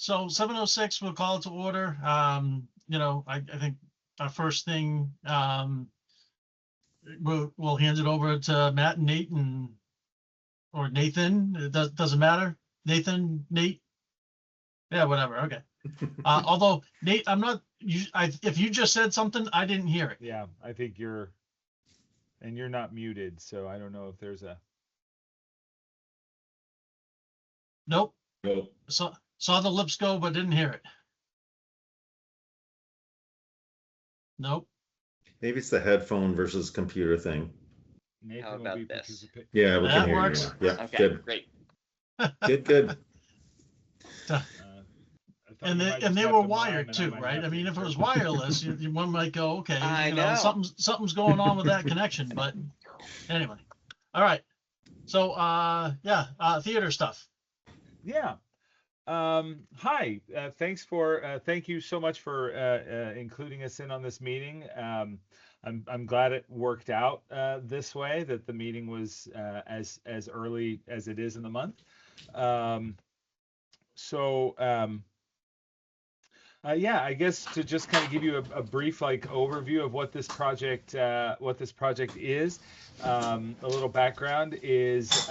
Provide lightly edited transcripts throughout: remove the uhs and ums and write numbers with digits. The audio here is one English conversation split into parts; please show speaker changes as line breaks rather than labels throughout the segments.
So 7:06, we'll call it to order. I think our first thing, we'll hand it over to Matt and Nate or Nathan. It doesn't matter. Nathan, Nate. Yeah, whatever. Okay. Although Nate, if you just said something, I didn't hear it.
Yeah, I think you're not muted, so I don't know if there's a.
Nope.
Nope.
Saw the lips go, but didn't hear it. Nope.
Maybe it's the headphone versus computer thing.
Nathan
How
will
about
be
this?
participating.
Yeah, we
That
can hear
works.
you now. Yeah,
Okay,
good.
great.
Good.
I thought
And
you
they
might
and
just
they
have
were
to mime
wired
and
too,
might
right?
have
I
to
mean, if it was
interpret.
wireless, one might go, okay,
I know.
something's going on with that connection. But anyway, all right. So theater stuff.
Yeah. Hi. Thank you so much for including us in on this meeting. I'm glad it worked out this way, that the meeting was as early as it is in the month. I guess to just kind of give you a brief overview of what this project is. A little background is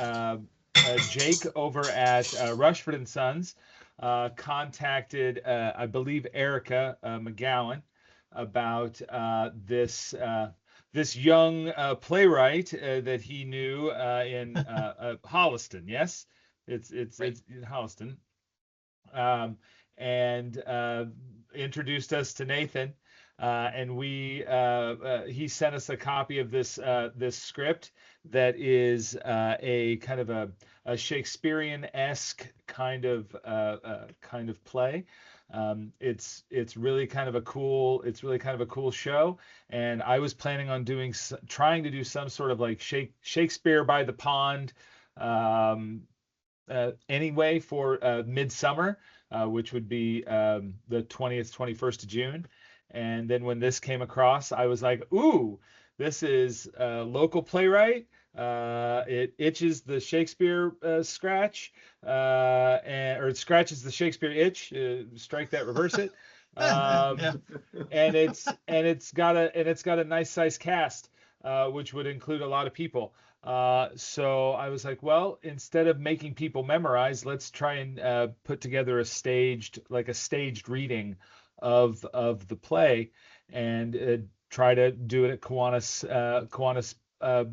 Jake over at Rushford and Sons contacted, I believe, Erica McGowan about this young playwright that he knew in Holliston. Yes, it's in Holliston. And introduced us to Nathan, and he sent us a copy of this script that is a kind of a Shakespearean-esque kind of play. It's really kind of a cool show, and I was planning on trying to do some sort of like Shakespeare by the Pond anyway for Midsummer, which would be the 20th, 21st of June. And then when this came across, I was like, ooh, this is a local playwright. It itches the Shakespeare scratch, or it scratches the Shakespeare itch. Strike that, reverse it.
Yeah.
And it's got a nice size cast, which would include a lot of people. So I was like, well, instead of making people memorize, let's try and put together a staged reading of the play, and try to do it at Kiwanis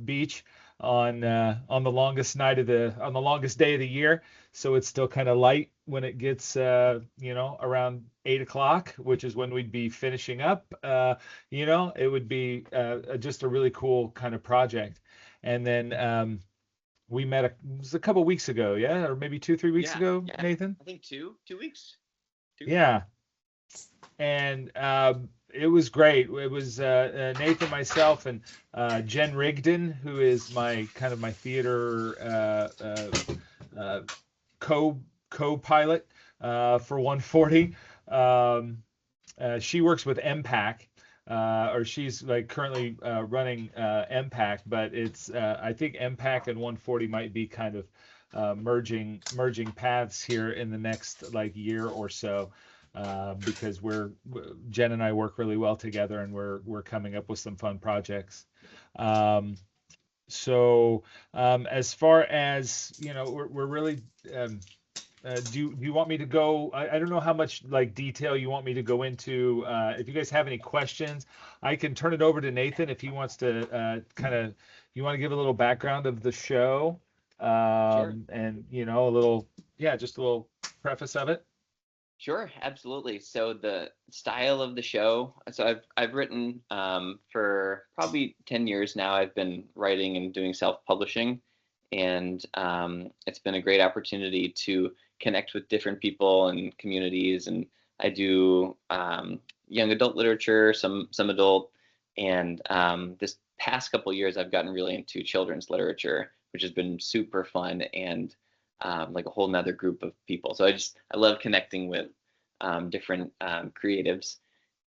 Beach on the longest day of the year. So it's still kind of light when it gets around 8 o'clock, which is when we'd be finishing up. It would be just a really cool kind of project. And then we met it was a couple weeks ago, yeah, or maybe 2-3 weeks ago,
yeah.
Nathan.
I think 2 weeks.
Yeah, and it was great. It was Nathan, myself, and Jen Rigdon, who is my theater co-pilot for 140. She works with MPAC. Or she's currently running MPAC, but it's I think MPAC and 140 might be kind of merging paths here in the next year or so, because Jen and I work really well together, and we're coming up with some fun projects. As far as we're really do you want me to go? I don't know how much detail you want me to go into. If you guys have any questions, I can turn it over to Nathan if he wants to you want to give a little background of the show,
Sure.
and just a little preface of it.
Sure, absolutely. So the style of the show. So I've written for probably 10 years now. I've been writing and doing self-publishing, and it's been a great opportunity to connect with different people and communities. And I do young adult literature, some adult, and this past couple of years I've gotten really into children's literature, which has been super fun, and like a whole nother group of people. So I love connecting with different creatives.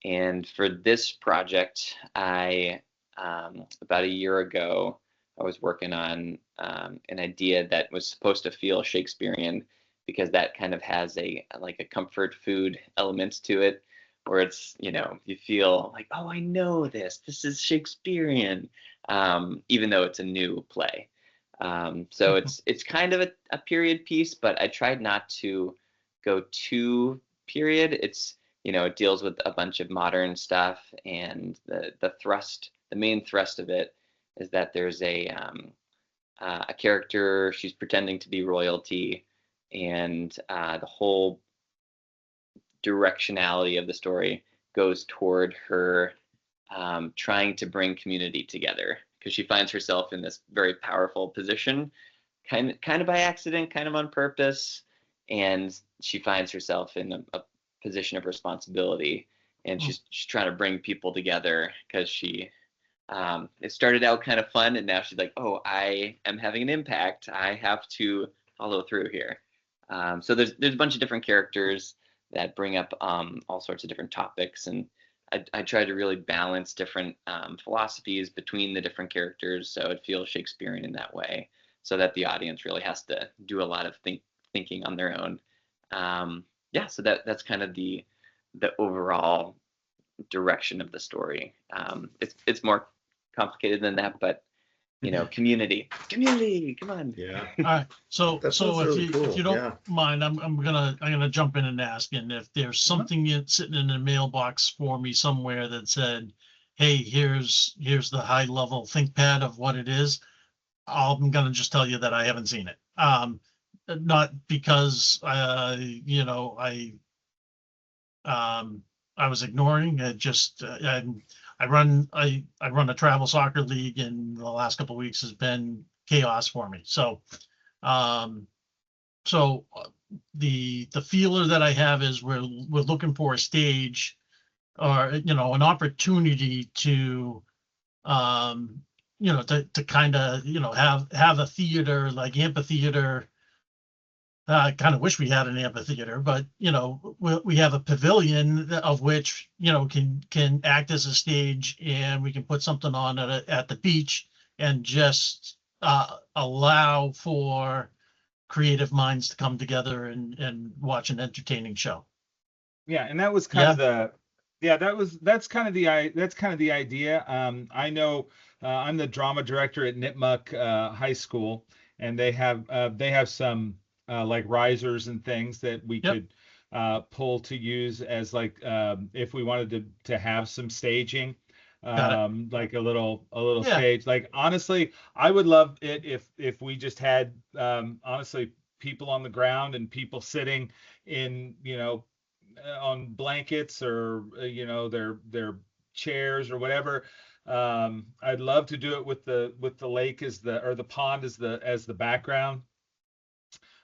And for this project, I about a year ago, I was working on an idea that was supposed to feel Shakespearean, because that kind of has a like a comfort food element to it, where it's, you know, you feel like, oh, I know this. This is Shakespearean, even though it's a new play. So it's kind of a period piece, but I tried not to go too period. It's, you know, it deals with a bunch of modern stuff, and the main thrust of it is that there's a character, she's pretending to be royalty, and the whole directionality of the story goes toward her trying to bring community together, because she finds herself in this very powerful position, kind of by accident, kind of on purpose, and she finds herself in a position of responsibility, and she's trying to bring people together, because it started out kind of fun, and now she's like, oh, I am having an impact. I have to follow through here. So there's a bunch of different characters that bring up all sorts of different topics, and I try to really balance different philosophies between the different characters, so it feels Shakespearean in that way, so that the audience really has to do a lot of thinking on their own. Yeah, so that's kind of the overall direction of the story. It's more complicated than that, but you know, community, come on.
Yeah.
All right. So
That sounds
if
really
you
cool,
if you don't
yeah.
mind, I'm gonna jump in and ask, and if there's something sitting in a mailbox for me somewhere that said, hey, here's the high level ThinkPad of what it is, I'm gonna just tell you that I haven't seen it. Not because you know, I was ignoring it. Just I run a travel soccer league, and the last couple of weeks has been chaos for me. So the feeler that I have is we're looking for a stage, or you know, an opportunity to you know, to kind of, you know, have a theater like amphitheater. I kind of wish we had an amphitheater, but you know, we have a pavilion of which, you know, can act as a stage, and we can put something on at the beach, and just allow for creative minds to come together and watch an entertaining show.
Yeah, and that was kind of that's kind of the idea. I know I'm the drama director at Nipmuc High School, and they have some like risers and things that we could pull to use as like if we wanted to have some staging, like a little stage. Like honestly, I would love it if we just had honestly people on the ground and people sitting in, you know, on blankets, or you know, their chairs or whatever. I'd love to do it with the lake as the pond as the background.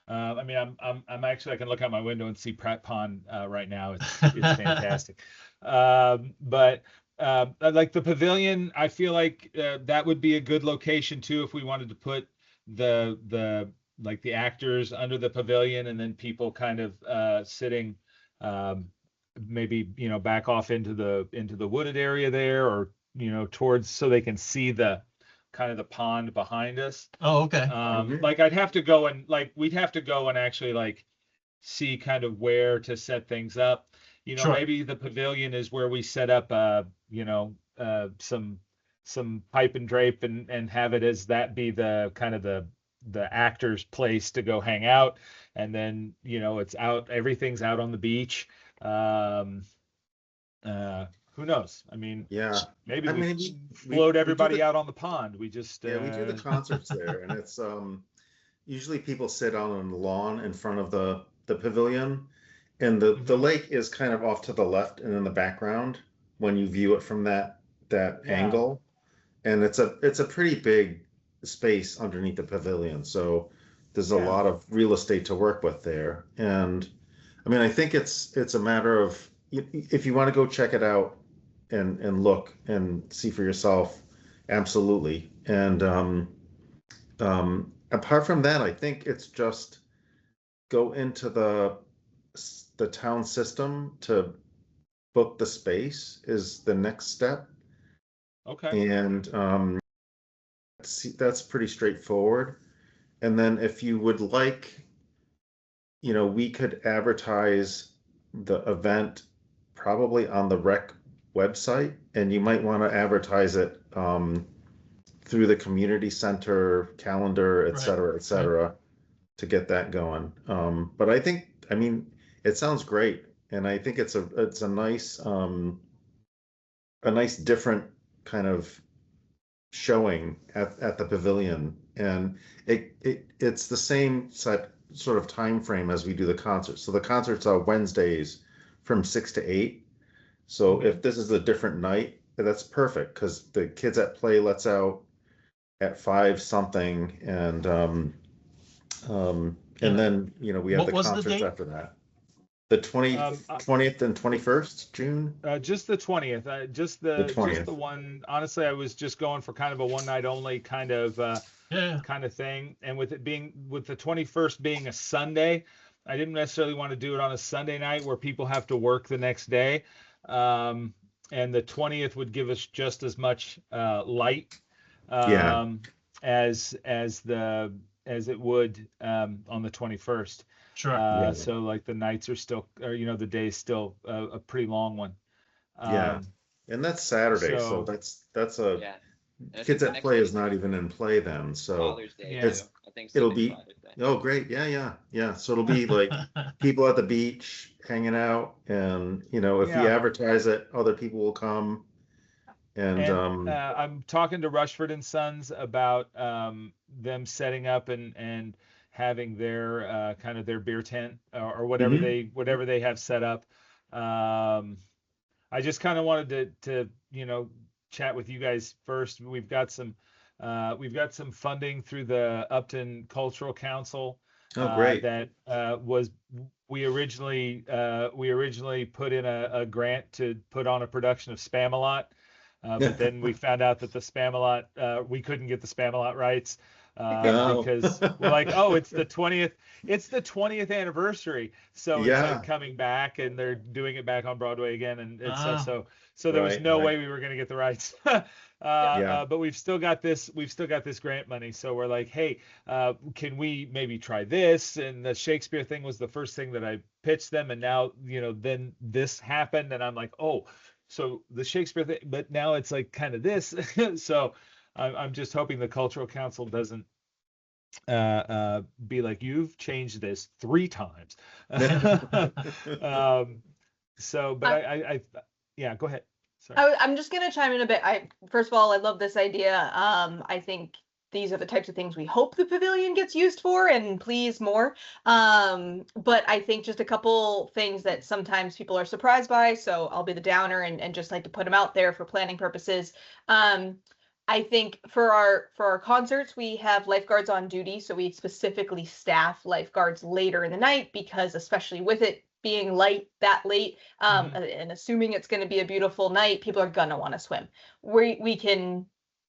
I mean, I'm actually, I can look out my window and see Pratt Pond right now. It's fantastic. But like the pavilion, I feel like that would be a good location too, if we wanted to put the like the actors under the pavilion, and then people kind of sitting maybe, you know, back off into the wooded area there, or you know, towards, so they can see the kind of the pond behind us.
Oh, okay.
Like we'd have to go and actually like see kind of where to set things up. You know,
Sure.
maybe the pavilion is where we set up you know, some pipe and drape, and have it as that be the kind of the actor's place to go hang out, and then, you know, everything's out on the beach. Who knows? I mean,
Yeah.
maybe
I
we
mean,
float
we do
everybody
the-
out on the pond. We just
Yeah, we do the concerts there, and it's usually people sit out on the lawn in front of the pavilion, and the lake is kind of off to the left and in the background when you view it from that
Yeah.
angle, and it's a pretty big space underneath the pavilion, so there's a
Yeah.
lot of real estate to work with there. And I mean, I think it's a matter of, if you want to go check it out and look and see for yourself, absolutely. And apart from that, I think it's just go into the town system to book the space is the next step.
Okay.
And that's pretty straightforward. And then if you would like we could advertise the event probably on the rec website, and you might want to advertise it through the community center calendar, et
Right.
cetera, et cetera, to get that going. But I mean, it sounds great, and I think it's a nice different kind of showing at the pavilion, and it's the same sort of time frame as we do the concerts. So the concerts are Wednesdays from 6 to 8. So if this is a different night, that's perfect, because the kids at Play lets out at 5 something, and then we have
What
the
was the
concerts
date?
after that. The 20th and 21st June.
Just the 20th. Just
The
the
20th.
one. Honestly, I was just going for kind of a one night only kind of thing. And with the 21st being a Sunday, I didn't necessarily want to do it on a Sunday night where people have to work the next day. And the 20th would give us just as much light as it would on the 21st.
Sure.
So like the nights are still, or the day's still a pretty long one.
And that's Saturday, so that's a Kids at Play is not even in Play then, so
Father's Day. I think
it'll be
Father's Day.
Oh great, yeah. So it'll be like people at the beach hanging out, and if you advertise it, other people will come. And
I'm talking to Rushford and Sons about them setting up and having their kind of their beer tent or whatever they have set up. I just kind of wanted to chat with you guys first. We've got some funding through the Upton Cultural Council.
Oh, great.
That we originally put in a grant to put on a production of Spamalot. But then we found out that the Spamalot, we couldn't get the Spamalot rights because we're like, oh, it's the 20th anniversary, so it's like coming back, and they're doing it back on Broadway again, and so there was no way we were going to get the rights. But we've still got this grant money, so we're like, hey, can we maybe try this? And the Shakespeare thing was the first thing that I pitched them, and now then this happened, and I'm like, oh. So the Shakespeare thing, but now it's like kind of this. So I'm just hoping the Cultural Council doesn't be like, you've changed this 3 times. So, but I yeah, go ahead.
Sorry. I'm just going to chime in a bit. First of all, I love this idea. I think these are the types of things we hope the pavilion gets used for, and please more. But I think just a couple things that sometimes people are surprised by. So I'll be the downer and just like to put them out there for planning purposes. I think for our concerts, we have lifeguards on duty. So we specifically staff lifeguards later in the night, because especially with it being light that late, and assuming it's going to be a beautiful night, people are going to want to swim. We can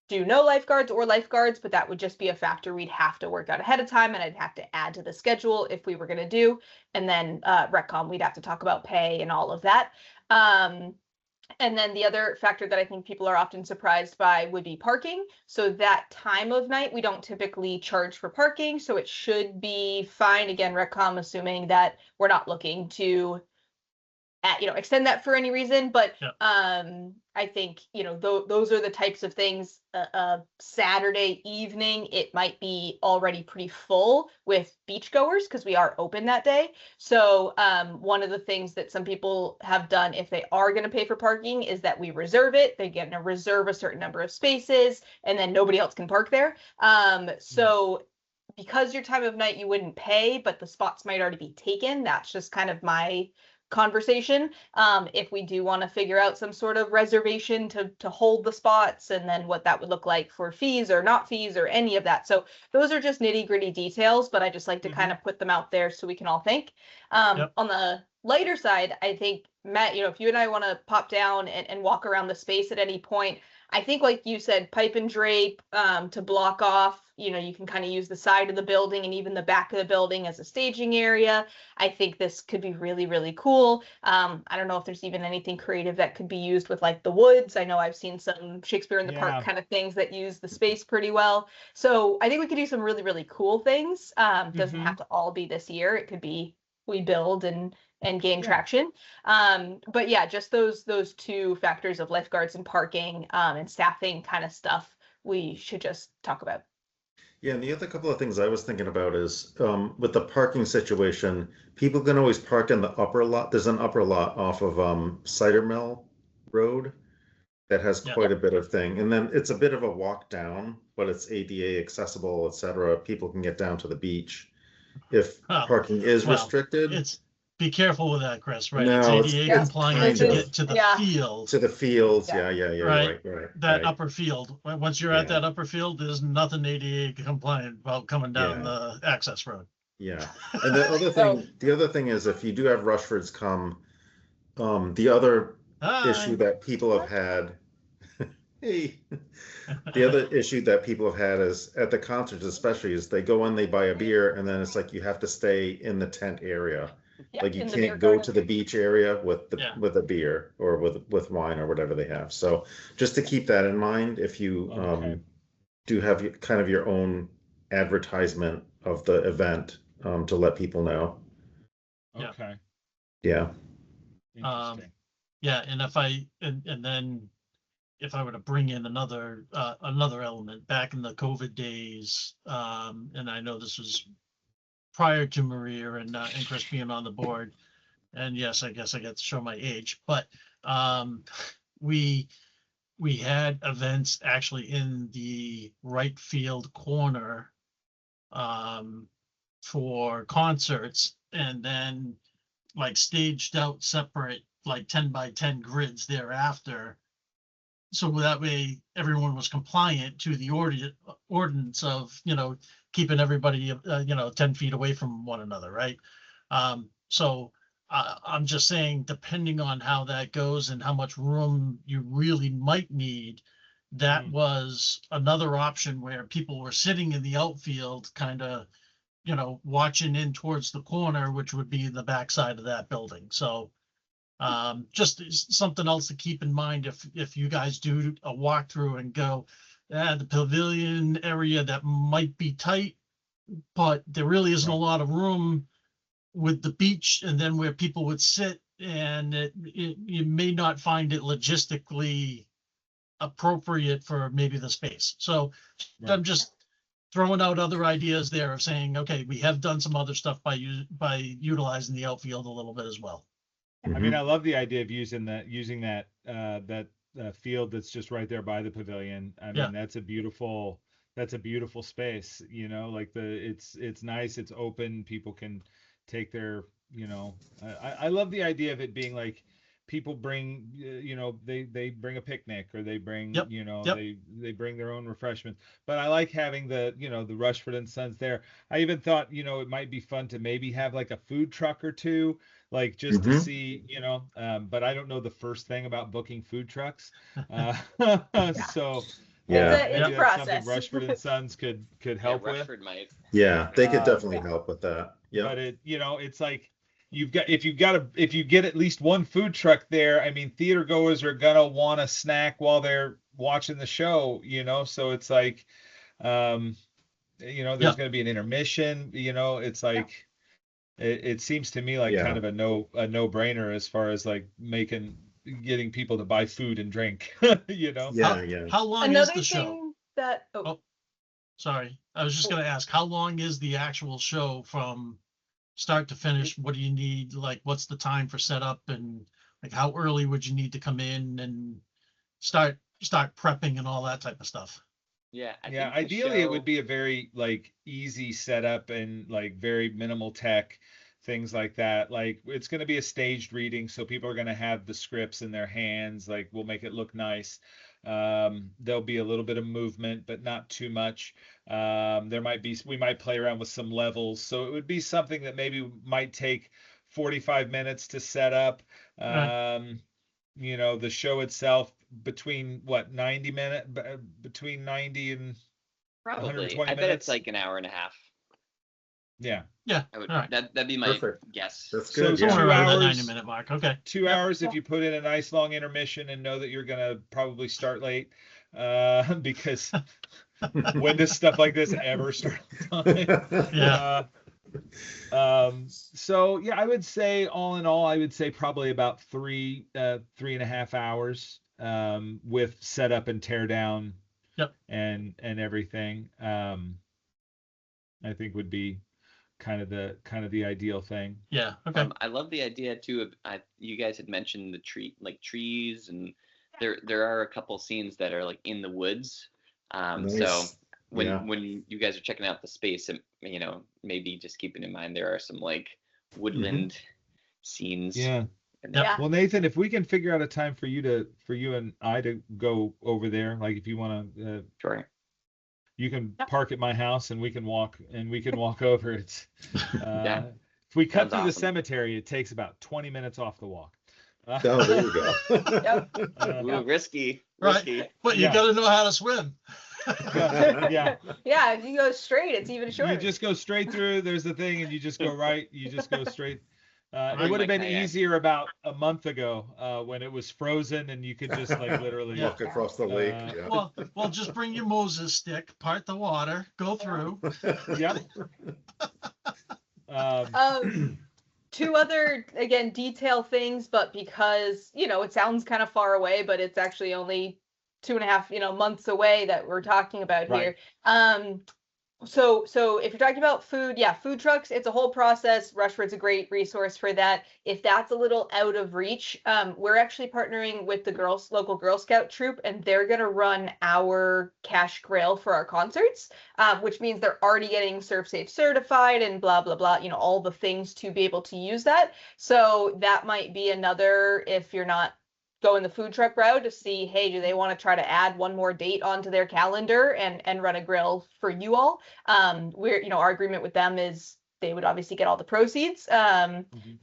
do no lifeguards or lifeguards, but that would just be a factor we'd have to work out ahead of time, and I'd have to add to the schedule if we were going to do. And then RecCom, we'd have to talk about pay and all of that. And then the other factor that I think people are often surprised by would be parking. So that time of night, we don't typically charge for parking, so it should be fine. Again, RecCom assuming that we're not looking to extend that for any reason, but I think those are the types of things. Saturday evening, it might be already pretty full with beachgoers because we are open that day. So one of the things that some people have done, if they are going to pay for parking, is that we reserve it. They're going to reserve a certain number of spaces, and then nobody else can park there. So because your time of night you wouldn't pay, but the spots might already be taken. That's just kind of my conversation. If we do want to figure out some sort of reservation to hold the spots, and then what that would look like for fees or not fees or any of that. So those are just nitty gritty details, but I just like to kind of put them out there so we can all think. On the lighter side, I think, Matt, if you and I want to pop down and walk around the space at any point, I think, like you said, pipe and drape to block off, you can kind of use the side of the building and even the back of the building as a staging area. I think this could be really, really cool. I don't know if there's even anything creative that could be used with like the woods. I know I've seen some Shakespeare in the Park kind of things that use the space pretty well. So I think we could do some really, really cool things. Doesn't have to all be this year. It could be we build and gain
Yeah.
traction. But yeah, just those two factors of lifeguards and parking and staffing kind of stuff we should just talk about.
Yeah, and the other couple of things I was thinking about is with the parking situation, people can always park in the upper lot. There's an upper lot off of Cider Mill Road that has
Yeah.
quite a bit of thing. And then it's a bit of a walk down, but it's ADA accessible, etc. People can get down to the beach if
Oh,
parking is
well,
restricted
It's, be careful with that, Chris, right?
No,
It's
it's-
ADA
it's
compliant to
kind of-
get to the
Yeah.
field,
to the fields.
Yeah.
Yeah,
Right.
right.
that upper field. Once you're at
Yeah.
that upper field, there's nothing ADA compliant about coming down
Yeah.
the access road.
Yeah. And the other thing is if you do have Rushfords come, the other issue
Hi.
that people have had hey, the other issue that people have had is at the concerts especially is they go in, they buy a beer, and then it's like you have to stay in the tent area.
Yeah,
Like you
in the beer
can't go
garden.
to the beach area with
Yeah.
a beer or with wine or whatever they have. So just to keep that in mind, if you
Okay.
do have kind of your own advertisement of the event to let people know.
Yeah.
Okay.
Yeah.
Interesting.
Yeah, and if and then if I were to bring in another element back in the COVID days, and I know this was prior to Maria and Chris being on the board, and yes, I guess I get to show my age, but we had events actually in the right field corner for concerts, and then like staged out separate like 10 by 10 grids thereafter. So that way everyone was compliant to the ordinance of, keeping everybody, 10 feet away from one another, right? So I'm just saying, depending on how that goes and how much room you really might need, that was another option where people were sitting in the outfield, kind of, watching in towards the corner, which would be the backside of that building. So just something else to keep in mind if you guys do a walkthrough and go, the pavilion area that might be tight, but there really isn't a lot of room with the beach and then where people would sit, and you may not find it logistically appropriate for maybe the space. So
Right.
I'm just throwing out other ideas there of saying, okay, we have done some other stuff by utilizing the outfield a little bit as well.
I mean, I love the idea of using that field that's just right there by the pavilion. I
Yeah.
mean, that's a beautiful space, like it's nice, it's open, people can take their, I love the idea of it being like people bring, they bring a picnic or they bring,
Yep.
they bring their own refreshments. But I like having the, the Rushford and Sons there. I even thought, it might be fun to maybe have like a food truck or two, like just to see, but I don't know the first thing about booking food trucks. So
Yeah.
It's a
maybe that's
process.
something Rushford and Sons could help with.
Rushford might.
Yeah, they could
Uh,
definitely help with that. Yeah.
But it's like if you get at least one food truck there, I mean, theater goers are gonna want a snack while they're watching the show, so it's like, there's gonna be an intermission, it's like, it seems to me like kind of a no-brainer as far as like getting people to buy food and drink,
Yeah.
How long
Another
is the show?
thing that
Sorry, I was just going to ask, how long is the actual show from start to finish? What do you need? Like, what's the time for setup, and like how early would you need to come in and start prepping and all that type of stuff?
Yeah. I think the
Ideally it
show-
would be a very like easy setup and like very minimal tech, things like that. Like it's going to be a staged reading, so people are going to have the scripts in their hands. Like we'll make it look nice. There'll be a little bit of movement, but not too much. We might play around with some levels, so it would be something that maybe might take 45 minutes to set up.
Right.
The show itself between 90 and
Probably.
120
I bet
minutes.
it's like an hour and a half.
Yeah.
Yeah.
I would.
All right.
That'd be my
Perfect.
guess.
That's
So
good.
two
Somewhere around the
hours.
90-minute mark. Okay.
2 hours if you put in a nice long intermission and know that you're gonna probably start late, because when does stuff like this ever start on time?
Yeah.
So yeah, I would say all in all, I would say probably about 3.5 hours, with setup and tear down.
Yep.
And everything. I think would be kind of the ideal thing.
Yeah. Okay.
I love the idea too of you guys had mentioned the trees, and there are a couple scenes that are like in the woods. So
Nice.
when
Yeah.
when you guys are checking out the space, and maybe just keeping in mind there are some like woodland scenes.
Yeah.
in
Yep.
there.
Yeah.
Well, Nathan, if we can figure out a time for you and I to go over there, like if you want to,
Sure.
you can
Yep.
park at my house and we can walk over. It's
Yeah.
if we cut
Sounds
through the
awesome.
cemetery, it takes about 20 minutes off the walk.
Oh, there you go.
Ooh, risky.
Right.
Risky.
But you
Yeah.
got to know how to swim.
Yeah.
Yeah, if you go straight, it's even shorter.
You just go straight through. There's the thing, and you just go right. You just go straight. It
Bring
would have
my
been
kayak.
easier about a month ago, when it was frozen and you could just like literally.
Yeah.
Walk across the lake. Yeah.
Well, just bring your Moses stick, part the water, go through.
Yep.
Two other, again, detail things, but because, it sounds kind of far away, but it's actually only 2.5, months away that we're talking about
Right.
here. So if you're talking about food, yeah, food trucks, it's a whole process. Rushford's a great resource for that. If that's a little out of reach, we're actually partnering with the local Girl Scout troop, and they're going to run our cash grill for our concerts, which means they're already getting ServSafe certified and blah, blah, blah, all the things to be able to use that. So that might be another, if you're not going the food truck route, to see, hey, do they want to try to add one more date onto their calendar and run a grill for you all? Our agreement with them is they would obviously get all the proceeds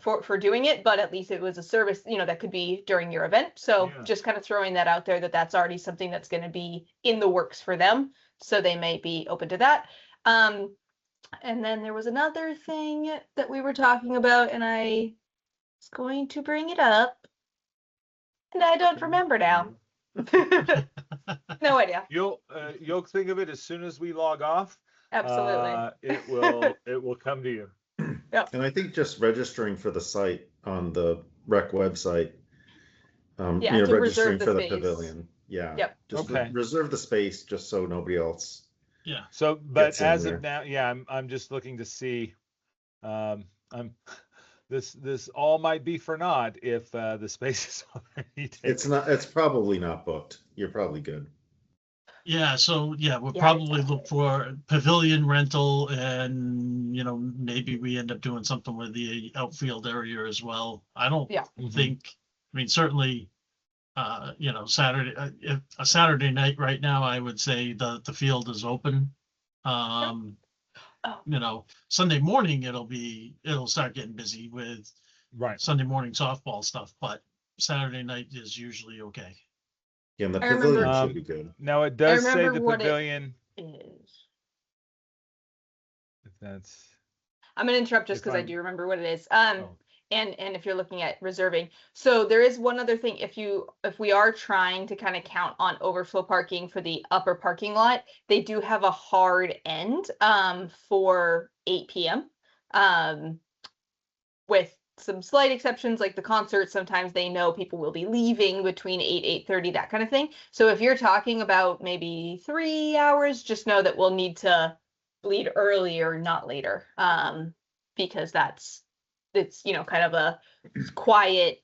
for doing it, but at least it was a service, that could be during your event. So
Yeah.
just kind of throwing that out there, that's already something that's going to be in the works for them. So they may be open to that. And then there was another thing that we were talking about, and I was going to bring it up, and I don't remember now. No idea.
You'll think of it as soon as we log off.
Absolutely.
It will come to you.
And I think just registering for the site on the rec website,
Yeah, to reserve
registering
the
for the
space.
pavilion. Yeah.
Yep.
Just
Okay.
reserve the space just so nobody else.
Yeah.
So, but
Gets in
as
there.
of now, yeah, I'm just looking to see. This all might be for naught if the space is already taken.
It's probably not booked. You're probably good.
Yeah. So yeah, we'll
Yeah,
probably look for pavilion rental, and maybe we end up doing something with the outfield area as well. I don't
Yeah.
think. I mean, certainly, Saturday, if a Saturday night right now, I would say the field is open. Sunday morning it'll start getting busy with
Right.
Sunday morning softball stuff, but Saturday night is usually okay.
Yeah, and the
I remember-
pavilion should be good.
Now it does say
remember
the
what it
pavilion.
Is.
If that's
I'm gonna interrupt just
If
because I
I'm-
do remember what it is.
Oh.
And if you're looking at reserving, so there is one other thing. If we are trying to kind of count on overflow parking for the upper parking lot, they do have a hard end for 8 p.m. With some slight exceptions, like the concert, sometimes they know people will be leaving between 8:30, that kind of thing. So if you're talking about maybe 3 hours, just know that we'll need to bleed earlier, not later, because it's kind of a quiet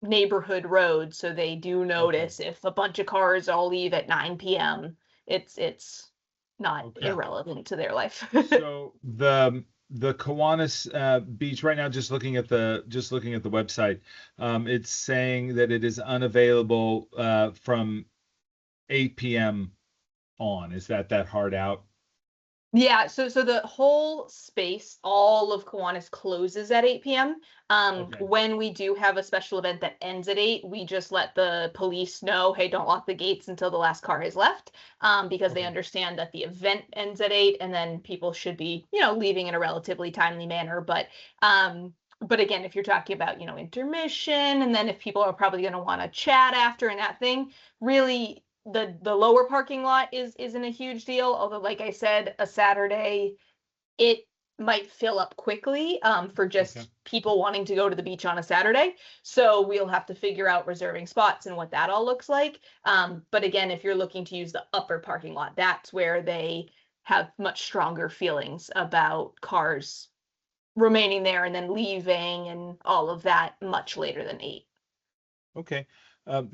neighborhood road, so they do notice if a bunch of cars all leave at 9 p.m. It's not
Okay.
irrelevant to their life.
So the Kiwanis Beach right now, just looking at the website, it's saying that it is unavailable from 8 p.m. on. Is that hard out?
Yeah, so the whole space, all of Kiwanis closes at 8 p.m.
Okay.
When we do have a special event that ends at 8, we just let the police know, hey, don't lock the gates until the last car has left, because they
Okay.
understand that the event ends at 8, and then people should be, leaving in a relatively timely manner. But again, if you're talking about, intermission, and then if people are probably going to want to chat after and that thing, really, the lower parking lot isn't a huge deal. Although, like I said, a Saturday, might fill up quickly for just
Okay.
people wanting to go to the beach on a Saturday. So we'll have to figure out reserving spots and what that all looks like. But again, if you're looking to use the upper parking lot, that's where they have much stronger feelings about cars remaining there and then leaving and all of that much later than 8.
Okay.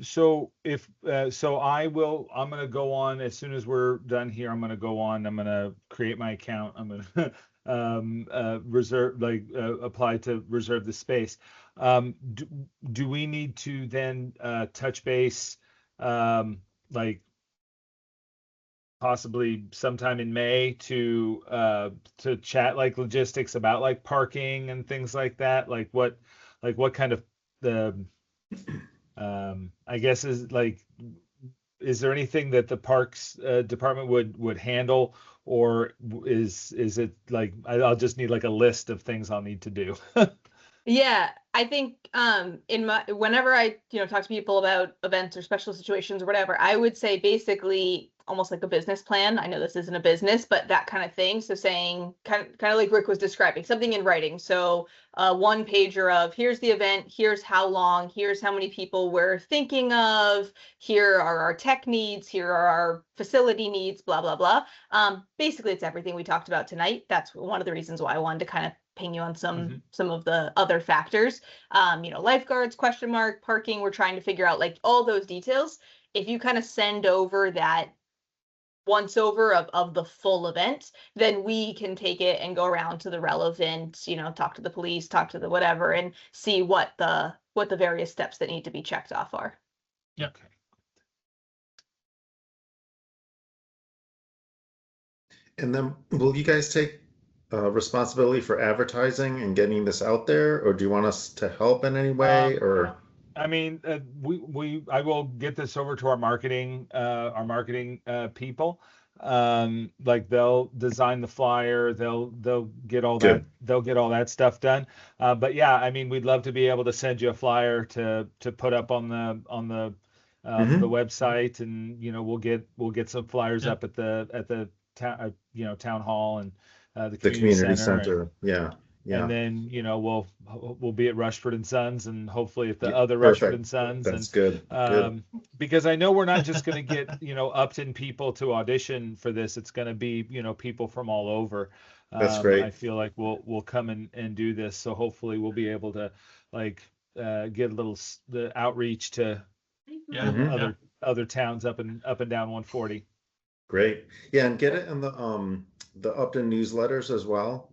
So if I'm gonna go on as soon as we're done here. I'm gonna go on. I'm gonna create my account. I'm gonna reserve apply to reserve the space. Do we need to then touch base like possibly sometime in May to chat like logistics about like parking and things like that? Like what kind of the I guess is there anything that the parks department would handle, or is it like I'll just need like a list of things I'll need to do?
Yeah, I think whenever I talk to people about events or special situations or whatever, I would say basically almost like a business plan. I know this isn't a business, but that kind of thing. So saying kind of like Rick was describing, something in writing. So one pager of here's the event, here's how long, here's how many people we're thinking of, here are our tech needs, here are our facility needs, blah blah blah. Basically, it's everything we talked about tonight. That's one of the reasons why I wanted to kind of ping you on some of the other factors. Lifeguards, question mark, parking. We're trying to figure out like all those details. If you kind of send over that once over of the full event, then we can take it and go around to the relevant, talk to the police, talk to the whatever, and see what the various steps that need to be checked off are.
Yeah.
Okay.
And then will you guys take responsibility for advertising and getting this out there, or do you want us to help in any way? Or
I mean, I will get this over to our marketing people. Like they'll design the flyer, they'll get all that,
Good.
they'll get all that stuff done. But yeah, I mean, we'd love to be able to send you a flyer to put up on the website, and we'll get some flyers
Yeah.
up at the town town hall and the
the community
center.
center? Yeah.
And then we'll be at Rushford and Sons, and hopefully at the
Yeah,
other
perfect.
Rushford and Sons.
That's
and
good.
because I know we're not just going to get Upton people to audition for this. It's going to be people from all over.
That's great.
I feel like we'll come and do this, so hopefully we'll be able to get a little the outreach to
Yeah.
Mhm.
other towns up and down 140.
Great. Yeah, and get it in the Upton newsletters as well.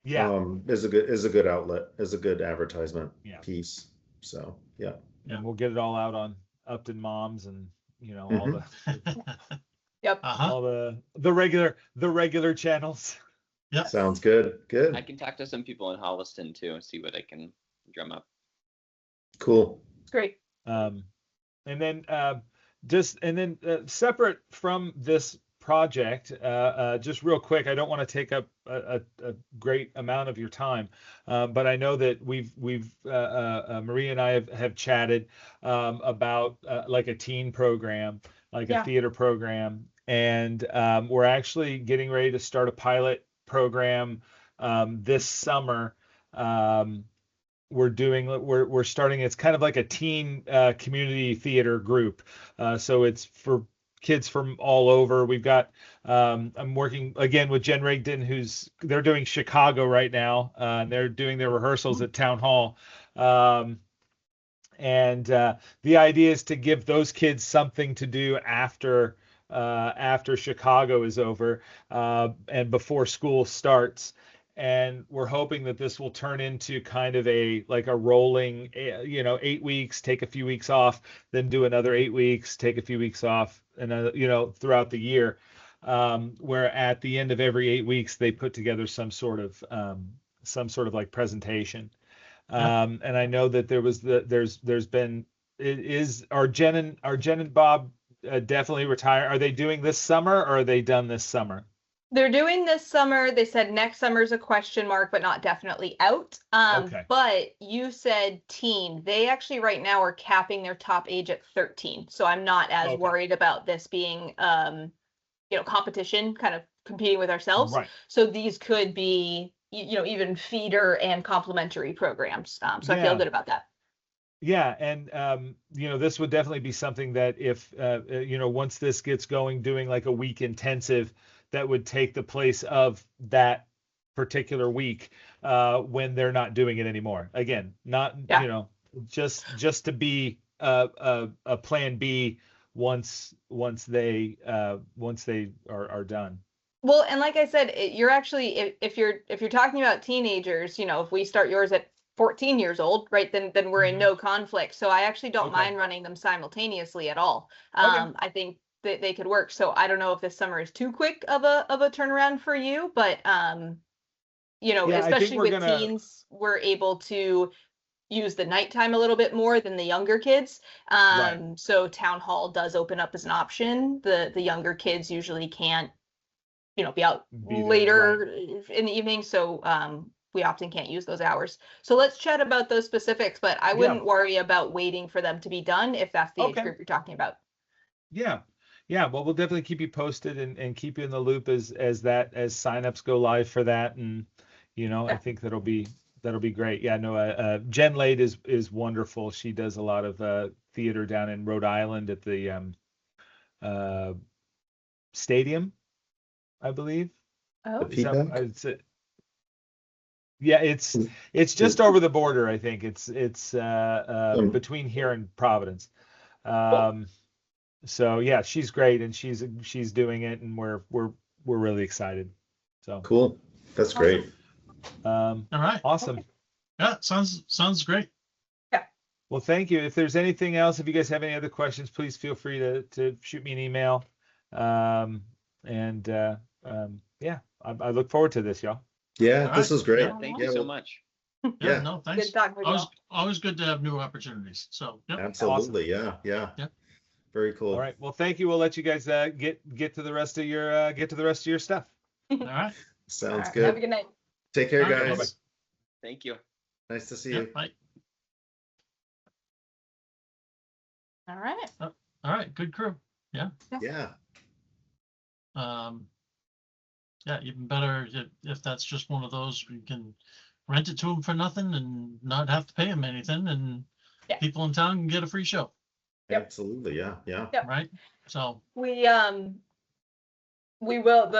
Yeah.
Is a good outlet, is a good advertisement piece. So yeah.
And we'll get it all out on Upton Moms and all the
Yep.
all the regular channels.
Yeah.
Sounds good. Good.
I can talk to some people in Holliston too and see what I can drum up.
Cool.
Great.
And then separate from this project, just real quick, I don't want to take up a great amount of your time, but I know that we've Maria and I have chatted about like a teen program, like a theater program, and we're actually getting ready to start a pilot program this summer. We're starting, it's kind of like a teen community theater group, so it's for kids from all over. We've got I'm working again with Jen Rigdon, they're doing Chicago right now, and they're doing their rehearsals at Town Hall, and the idea is to give those kids something to do after Chicago is over, and before school starts. And we're hoping that this will turn into kind of a rolling, 8 weeks, take a few weeks off, then do another 8 weeks, take a few weeks off, and throughout the year, where at the end of every 8 weeks they put together some sort of like presentation. And I know that there's been are Jen and Bob definitely retire? Are they doing this summer, or are they done this summer?
They're doing this summer. They said next summer's a question mark, but not definitely out.
Okay.
But you said teen. They actually right now are capping their top age at 13. So I'm not as worried about this being, competition kind of competing with ourselves.
Right.
So these could be, even feeder and complementary programs. So I feel
Yeah.
good about that.
Yeah, and this would definitely be something that if once this gets going, doing like a week intensive, that would take the place of that particular week when they're not doing it anymore. Again, not
Yeah.
just to be a plan B once they are done.
Well, and like I said, you're actually, if you're talking about teenagers, if we start yours at 14 years old, right, then we're in no conflict. So I actually don't
Okay.
mind running them simultaneously at all.
Okay.
I think that they could work. So I don't know if this summer is too quick of a turnaround for you, but
I think
especially
we're
with
gonna.
teens, we're able to use the nighttime a little bit more than the younger kids.
Right.
So town hall does open up as an option. The younger kids usually can't, be out
Be there,
later in the evening. So we often can't use those hours. So let's chat about those specifics, but I wouldn't worry about waiting for them to be done if that's the age
Okay.
group you're talking about.
Yeah. Well, we'll definitely keep you posted and keep you in the loop as signups go live for that. And, I think that'll be great. Yeah, no, Jen Lade is wonderful. She does a lot of theater down in Rhode Island at the stadium, I believe.
Oh,
The feedback?
Yeah, it's just over the border. I think it's between here and Providence. So yeah, she's great, and she's doing it, and we're really excited. So
Cool. That's great.
All right.
Awesome.
Yeah, sounds great.
Well, thank you. If there's anything else, if you guys have any other questions, please feel free to shoot me an email. Yeah, I look forward to this, y'all.
Yeah,
All
this
right.
was great.
Yeah, thank you
Yeah,
so
well,
much.
Yeah,
Yeah.
no, thanks.
good talking with you.
Always good to have new opportunities. So, yep.
absolutely. Yeah.
Yep.
Very cool.
All right. Well, thank you. We'll let you guys get to the rest of your stuff.
All right.
Sounds
All right,
good.
have a good night.
Take care,
All right,
guys.
bye-bye.
Thank you.
Nice to see
Yeah,
you.
bye.
All right.
All right, good crew.
Yeah.
Yeah, even better if that's just one of those, we can rent it to them for nothing and not have to pay them anything, and
Yeah.
people in town can get a free show,
Yep.
Absolutely. Yeah.
Yep.
right? So,
We will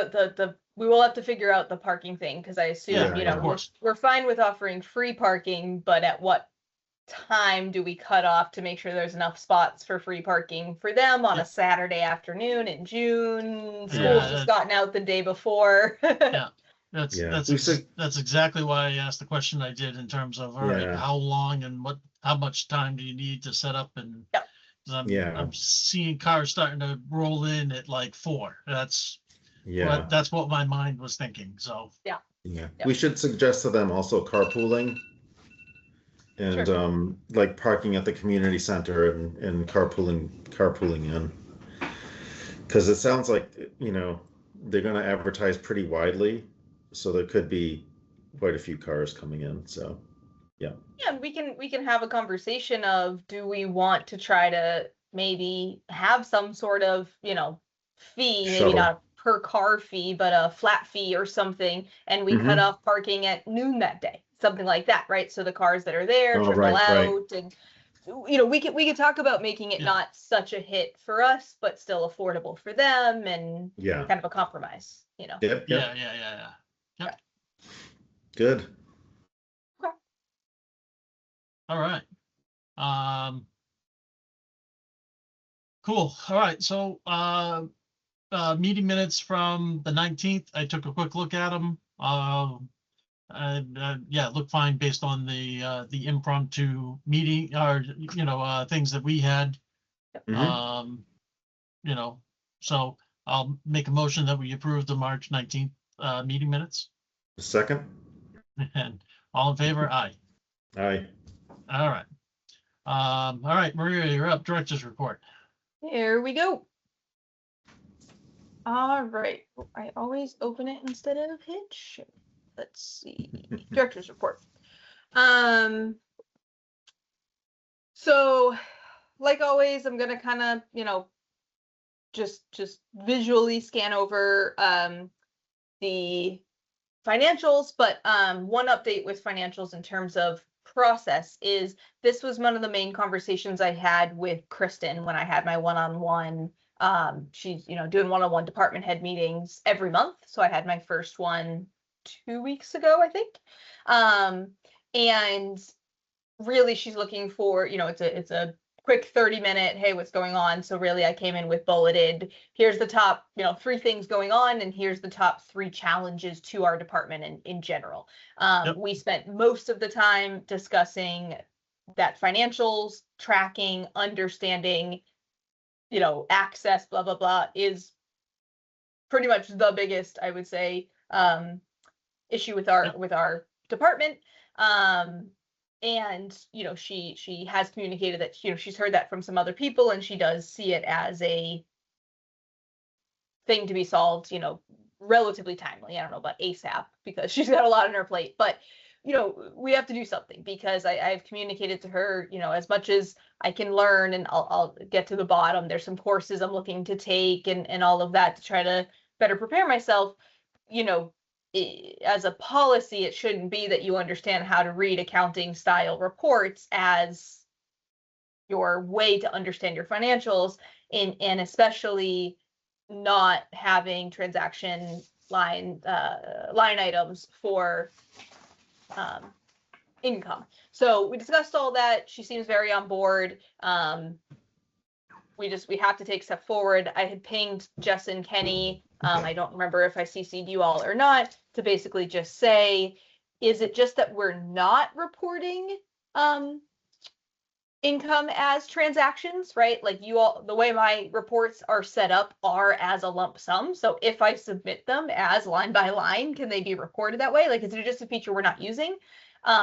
we will have to figure out the parking thing, because I assume,
Yeah,
of course.
we're fine with offering free parking, but at what time do we cut off to make sure there's enough spots for free parking for them on
Yeah.
a Saturday afternoon in June? School's
Yeah.
just gotten out the day before.
Yeah. That's
Yeah.
that's exactly why I asked the question I did, in terms of, all right,
Yeah.
how long and how much time do you need to set up? And
Yep.
'cause I'm
Yeah.
seeing cars starting to roll in at like 4. That's what my mind was thinking. So,
Yeah.
Yep.
We should suggest to them also carpooling and like parking at the community center and carpooling in. Because it sounds like, they're going to advertise pretty widely, so there could be quite a few cars coming in. So,
yeah, we can have a conversation of, do we want to try to maybe have some sort of, fee, maybe
Shuttle.
not a per car fee, but a flat fee or something, and we cut off parking at noon that day, something like that, right? So the cars that are there
Oh,
trickle
right.
out, and we could talk about making it
Yeah.
not such a hit for us, but still affordable for them, and
Yeah.
kind of a compromise,
Yep.
yeah.
Good.
All right. Cool. All right. So, meeting minutes from the 19th, I took a quick look at them. Yeah, look fine based on the impromptu meeting, or things that we had.
Mhm.
So I'll make a motion that we approve the March 19th meeting minutes.
Second.
And all in favor? Aye.
Aye.
All right. All right, Maria, you're up. Director's report.
Here we go. All right. I always open it instead of hit share. Let's see. Director's report. So like always, I'm gonna kind of, just visually scan over the financials, but one update with financials in terms of process is this was one of the main conversations I had with Kristen when I had my one-on-one. She's, doing one-on-one department head meetings every month. So I had my first one 2 weeks ago, I think. And really she's looking for, it's a quick 30-minute, hey, what's going on? So really I came in with bulleted, here's the top, 3 things going on, and here's the top 3 challenges to our department in general.
Yep.
We spent most of the time discussing that financials, tracking, understanding, access, blah, blah, blah, is pretty much the biggest, I would say, issue with our department. And she has communicated that she's heard that from some other people, and she does see it as a thing to be solved relatively timely. I don't know about ASAP because she's got a lot on her plate, but we have to do something, because I've communicated to her, as much as I can learn, and I'll get to the bottom. There's some courses I'm looking to take and all of that to try to better prepare myself. As a policy, it shouldn't be that you understand how to read accounting style reports as your way to understand your financials, and especially not having transaction line items for income. So we discussed all that. She seems very on board. We have to take a step forward. I had pinged Jess and Kenny. I don't remember if I CC'd you all or not, to basically just say, is it just that we're not reporting income as transactions, right? Like the way my reports are set up are as a lump sum. So if I submit them as line by line, can they be reported that way? Like, is it just a feature we're not using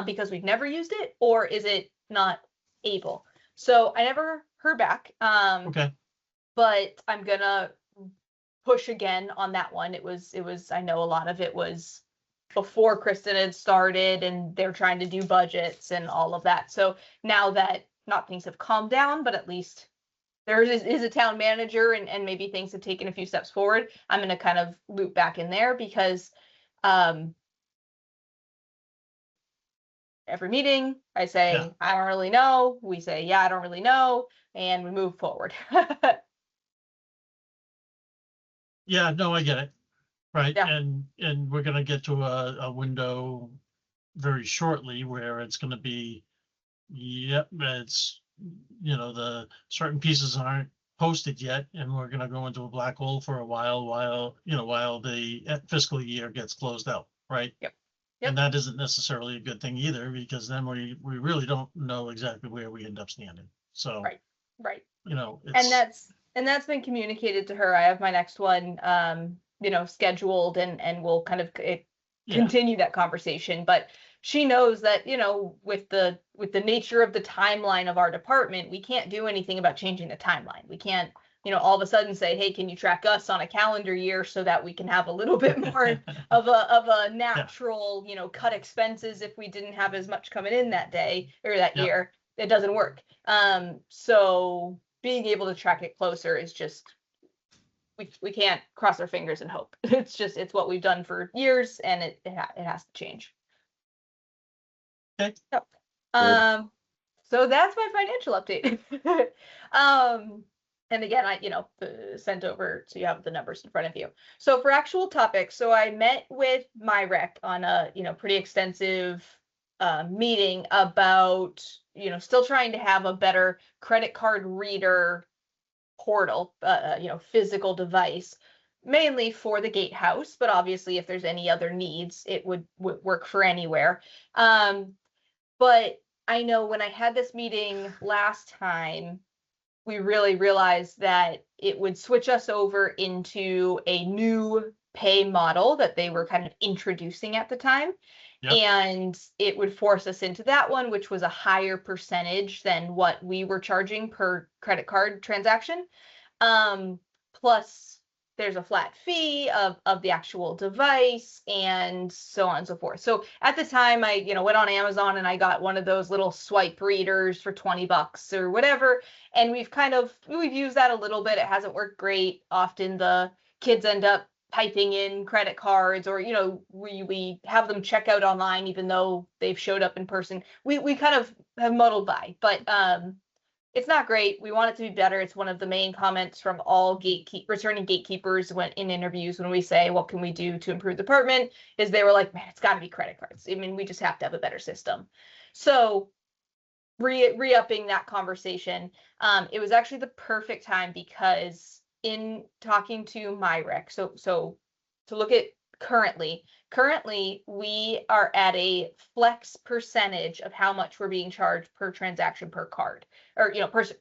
because we've never used it, or is it not able? So I never heard back.
Okay.
But I'm gonna push again on that one. It was, I know a lot of it was before Kristen had started, and they're trying to do budgets and all of that. So now that not things have calmed down, but at least there is a town manager, and maybe things have taken a few steps forward, I'm going to kind of loop back in there, because every meeting I say,
Yeah.
I don't really know. We say, yeah, I don't really know. And we move forward.
Yeah, no, I get it. Right.
Yeah.
And we're going to get to a window very shortly where it's going to be, yep, it's, the certain pieces aren't posted yet, and we're going to go into a black hole for a while while the fiscal year gets closed out. Right.
Yep.
And that isn't necessarily a good thing either, because then we really don't know exactly where we end up standing. So,
Right.
it's,
And that's been communicated to her. I have my next one, scheduled, and we'll kind of continue that conversation. But she knows that, with the nature of the timeline of our department, we can't do anything about changing the timeline. We can't, all of a sudden say, hey, can you track us on a calendar year so that we can have a little bit more of a natural, cut expenses if we didn't have as much coming in that day or that year. It doesn't work. So being able to track it closer is just, we can't cross our fingers and hope. It's what we've done for years, and it has to change.
Okay.
Yep. So that's my financial update. And again, I sent over so you have the numbers in front of you. So for actual topics, so I met with MyRec on a pretty extensive meeting about still trying to have a better credit card reader portal, physical device, mainly for the gatehouse, but obviously if there's any other needs, it would work for anywhere. But I know when I had this meeting last time, we really realized that it would switch us over into a new pay model that they were kind of introducing at the time. Yep. And it would force us into that one, which was a higher percentage than what we were charging per credit card transaction. Plus there's a flat fee of the actual device, and so on and so forth. So at the time I, went on Amazon and I got one of those little swipe readers for $20 or whatever. And we've used that a little bit. It hasn't worked great. Often the kids end up typing in credit cards, or we have them check out online even though they've showed up in person. We kind of have muddled by, but it's not great. We want it to be better. It's one of the main comments from all returning gatekeepers when in interviews, when we say what can we do to improve the department, is they were like, man, it's got to be credit cards. I mean, we just have to have a better system. So re-upping that conversation, it was actually the perfect time, because in talking to MyRec, so to look at currently we are at a flex percentage of how much we're being charged per transaction per card, or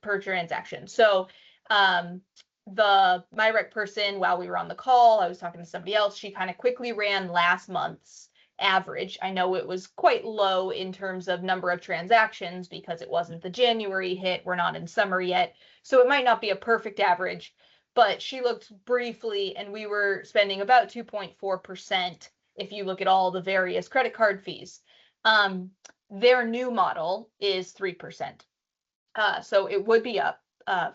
per transaction. So the MyRec person, while we were on the call, I was talking to somebody else, she kind of quickly ran last month's average. I know it was quite low in terms of number of transactions because it wasn't the January hit. We're not in summer yet, so it might not be a perfect average, but she looked briefly, and we were spending about 2.4% if you look at all the various credit card fees. Their new model is 3%. So it would be up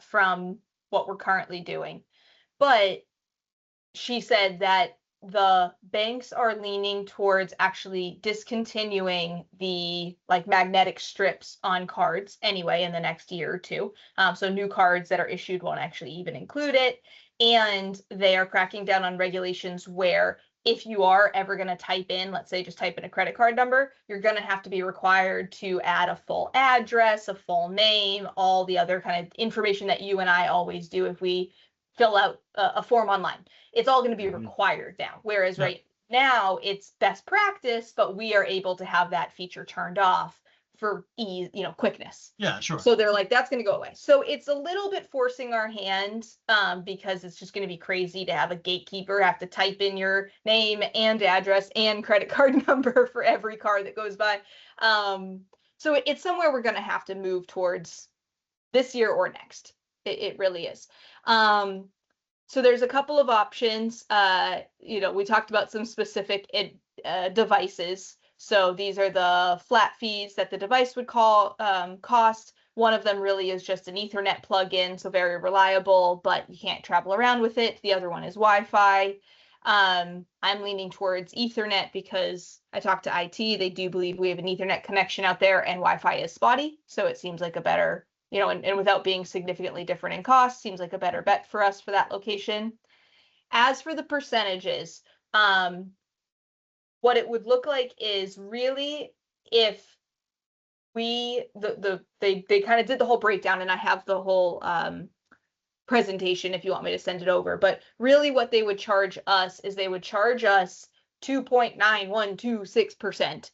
from what we're currently doing. But she said that the banks are leaning towards actually discontinuing the magnetic strips on cards anyway in the next year or two. So new cards that are issued won't actually even include it. And they are cracking down on regulations where if you are ever going to type in, let's say just type in a credit card number, you're going to have to be required to add a full address, a full name, all the other kind of information that you and I always do if we fill out a form online. It's all going to be required now. Whereas right now it's best practice, but we are able to have that feature turned off for ease, quickness.
Yeah, sure.
So they're like, that's going to go away. So it's a little bit forcing our hand, because it's just going to be crazy to have a gatekeeper have to type in your name and address and credit card number for every card that goes by. So it's somewhere we're going to have to move towards this year or next. It really is. So there's a couple of options. We talked about some specific devices. So these are the flat fees that the device would cost. One of them really is just an Ethernet plug-in, so very reliable, but you can't travel around with it. The other one is Wi-Fi. I'm leaning towards Ethernet because I talked to IT. They do believe we have an Ethernet connection out there, and Wi-Fi is spotty. So it seems like a better, and without being significantly different in cost, seems like a better bet for us for that location. As for the percentages, what it would look like is really if they kind of did the whole breakdown, and I have the whole presentation if you want me to send it over, but really what they would charge us is they would charge us 2.9126%,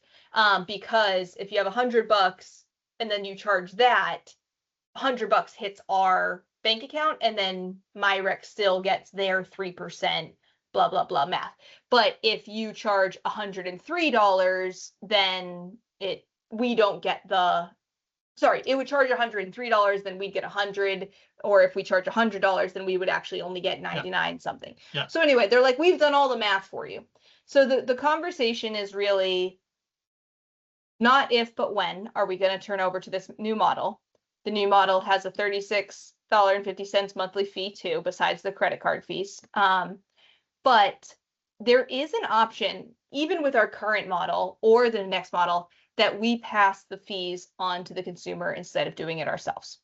because if you have $100 and then you charge that, $100 hits our bank account, and then MyRec still gets their 3%, blah, blah, blah math. But if you charge $103, then we don't get it would charge $103, then we'd get 100, or if we charge $100, then we would actually only get 99 something.
Yeah.
So anyway, they're like, we've done all the math for you. So the conversation is really not if, but when are we going to turn over to this new model. The new model has a $36.50 monthly fee too, besides the credit card fees. But there is an option, even with our current model or the next model, that we pass the fees on to the consumer instead of doing it ourselves.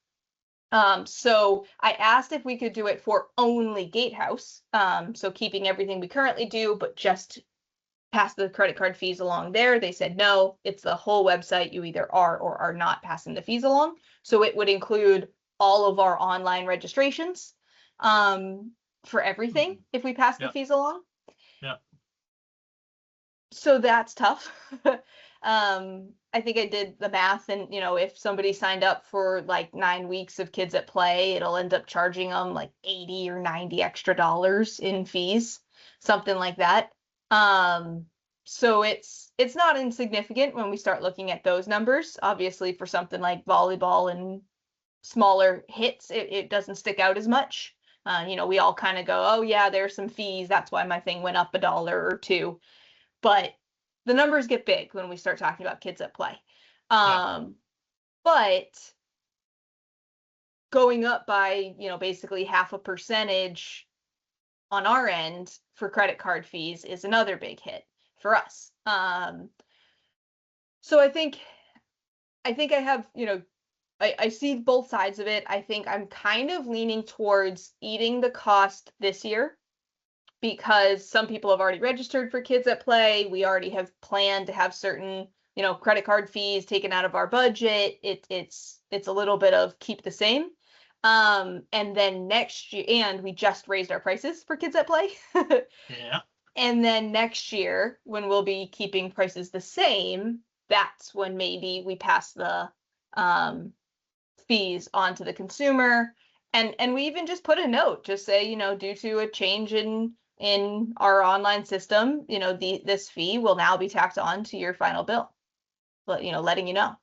So I asked if we could do it for only Gatehouse, so keeping everything we currently do, but just pass the credit card fees along there. They said no, it's the whole website. You either are or are not passing the fees along. So it would include all of our online registrations for everything if we pass the fees along.
Yeah.
So that's tough. I think I did the math, and if somebody signed up for like 9 weeks of Kids at Play, it'll end up charging them like $80 or $90 extra in fees, something like that. So it's not insignificant when we start looking at those numbers. Obviously, for something like volleyball and smaller hits, it doesn't stick out as much. We all kind of go, oh yeah, there's some fees, that's why my thing went up $1 or $2. But the numbers get big when we start talking about Kids at Play. But going up by, basically half a percentage on our end for credit card fees is another big hit for us. So I think I have, I see both sides of it. I think I'm kind of leaning towards eating the cost this year because some people have already registered for Kids at Play. We already have planned to have certain, credit card fees taken out of our budget. It's a little bit of keep the same. And then next year, and we just raised our prices for Kids at Play.
Yeah.
And then next year, when we'll be keeping prices the same, that's when maybe we pass the fees on to the consumer. And we even just put a note, just say, due to a change in our online system, this fee will now be tacked on to your final bill. But, letting you know.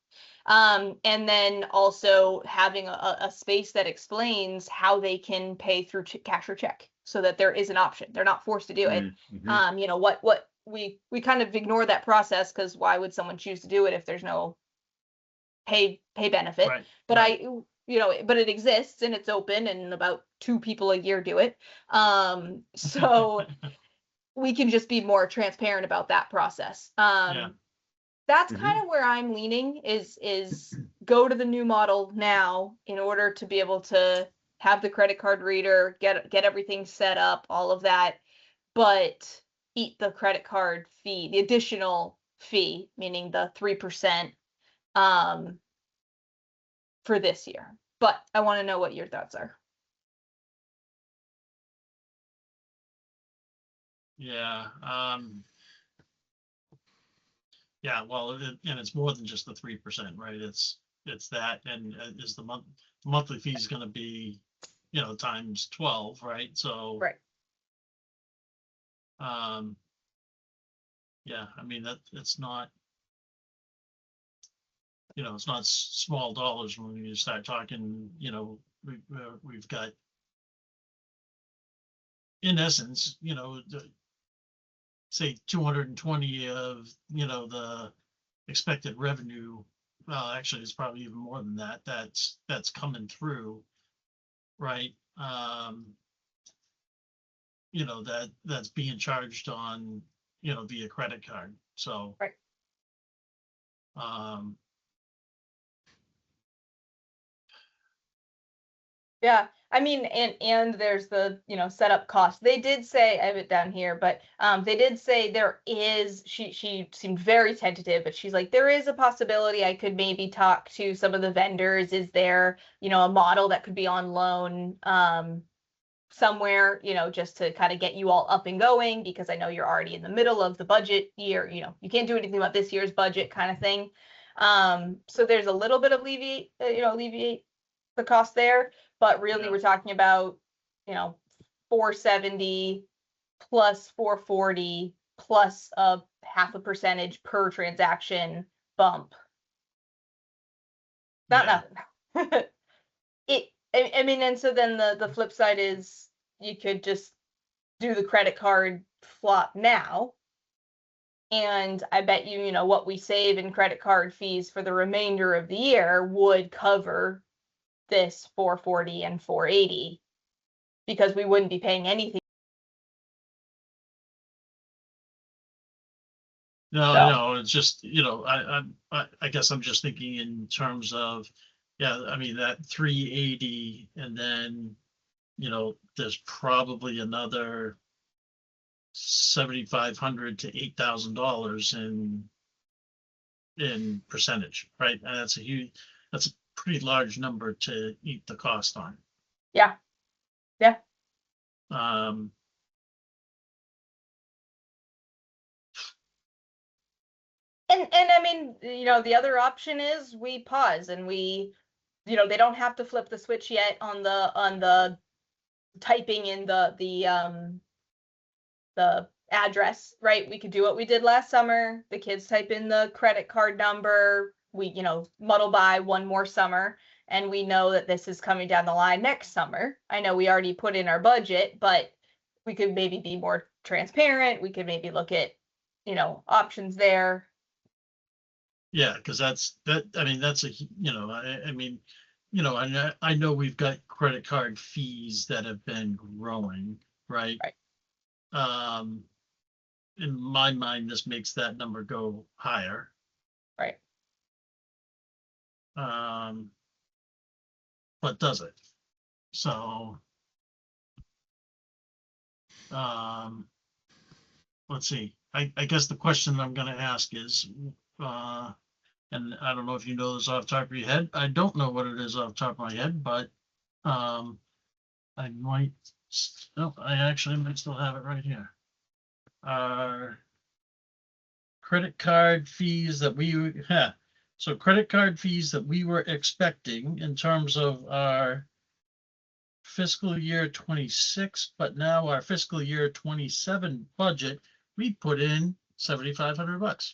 And then also having a space that explains how they can pay through cash or check, so that there is an option. They're not forced to do it.
Mm-hmm.
What we kind of ignore that process, because why would someone choose to do it if there's no pay benefit?
Right.
But
right.
but it exists and it's open, and about 2 people a year do it. So we can just be more transparent about that process.
Yeah.
That's
Mhm.
kind of where I'm leaning, is go to the new model now in order to be able to have the credit card reader, get everything set up, all of that, but eat the credit card fee, the additional fee, meaning the 3%, for this year. But I want to know what your thoughts are.
Yeah. Yeah. Well, and it's more than just the 3%, right? It's that, and is the monthly fee is going to be, times 12, right? So.
Right.
Yeah. I mean that it's not. It's not small dollars when you start talking. We've got, in essence, say 220 of, the expected revenue. Well, actually, it's probably even more than that. That's coming through, right? That's being charged on, via credit card. So,
Right. Yeah, I mean, and there's the, setup cost. They did say, I have it down here, but they did say there is, she seemed very tentative, but she's like, there is a possibility I could maybe talk to some of the vendors. Is there, a model that could be on loan somewhere, just to kind of get you all up and going, because I know you're already in the middle of the budget year, you can't do anything about this year's budget kind of thing. So there's a little bit of alleviate the cost there. But really,
Yeah.
we're talking about, 470 plus 440 plus a 0.5% per transaction bump. Not nothing. I mean, and so then the flip side is you could just do the credit card flop now. And I bet you, what we save in credit card fees for the remainder of the year would cover this 440 and 480, because we wouldn't be paying anything.
No,
So.
no, it's just, I guess I'm just thinking in terms of, yeah, I mean, that 380, and then, there's probably another $7,500 to $8,000 in percentage, right? And that's a pretty large number to eat the cost on.
Yeah. And I mean, the other option is we pause and we, they don't have to flip the switch yet on the typing in the address, right? We could do what we did last summer. The kids type in the credit card number. We, muddle by one more summer, and we know that this is coming down the line next summer. I know we already put in our budget, but we could maybe be more transparent. We could maybe look at, options there.
Yeah, because I mean, that's I mean, I know we've got credit card fees that have been growing, right?
Right.
In my mind, this makes that number go higher.
Right.
But does it? So, let's see. I guess the question I'm going to ask is, and I don't know if you know this off the top of your head. I don't know what it is off the top of my head, but I might. No, I actually might still have it right here. Credit card fees that we had. So credit card fees that we were expecting in terms of our fiscal year 26, but now our fiscal year 27 budget, we put in $7,500.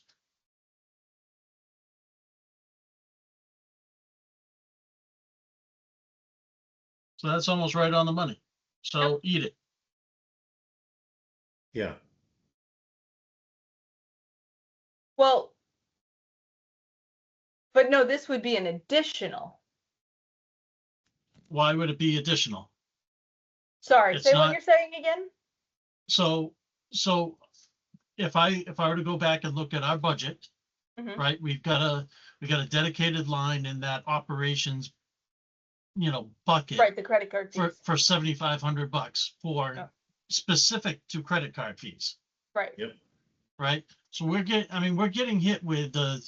So that's almost right on the money. So eat it.
Yeah.
Well, but no, this would be an additional.
Why would it be additional?
Sorry,
It's
say what
not-
you're saying again.
So if I were to go back and look at our budget,
Mhm.
right, we got a dedicated line in that operations, bucket
Right, the credit card fees.
for $7,500 for
Yeah.
specific to credit card fees,
Right.
Yep.
right? So we're getting hit with the,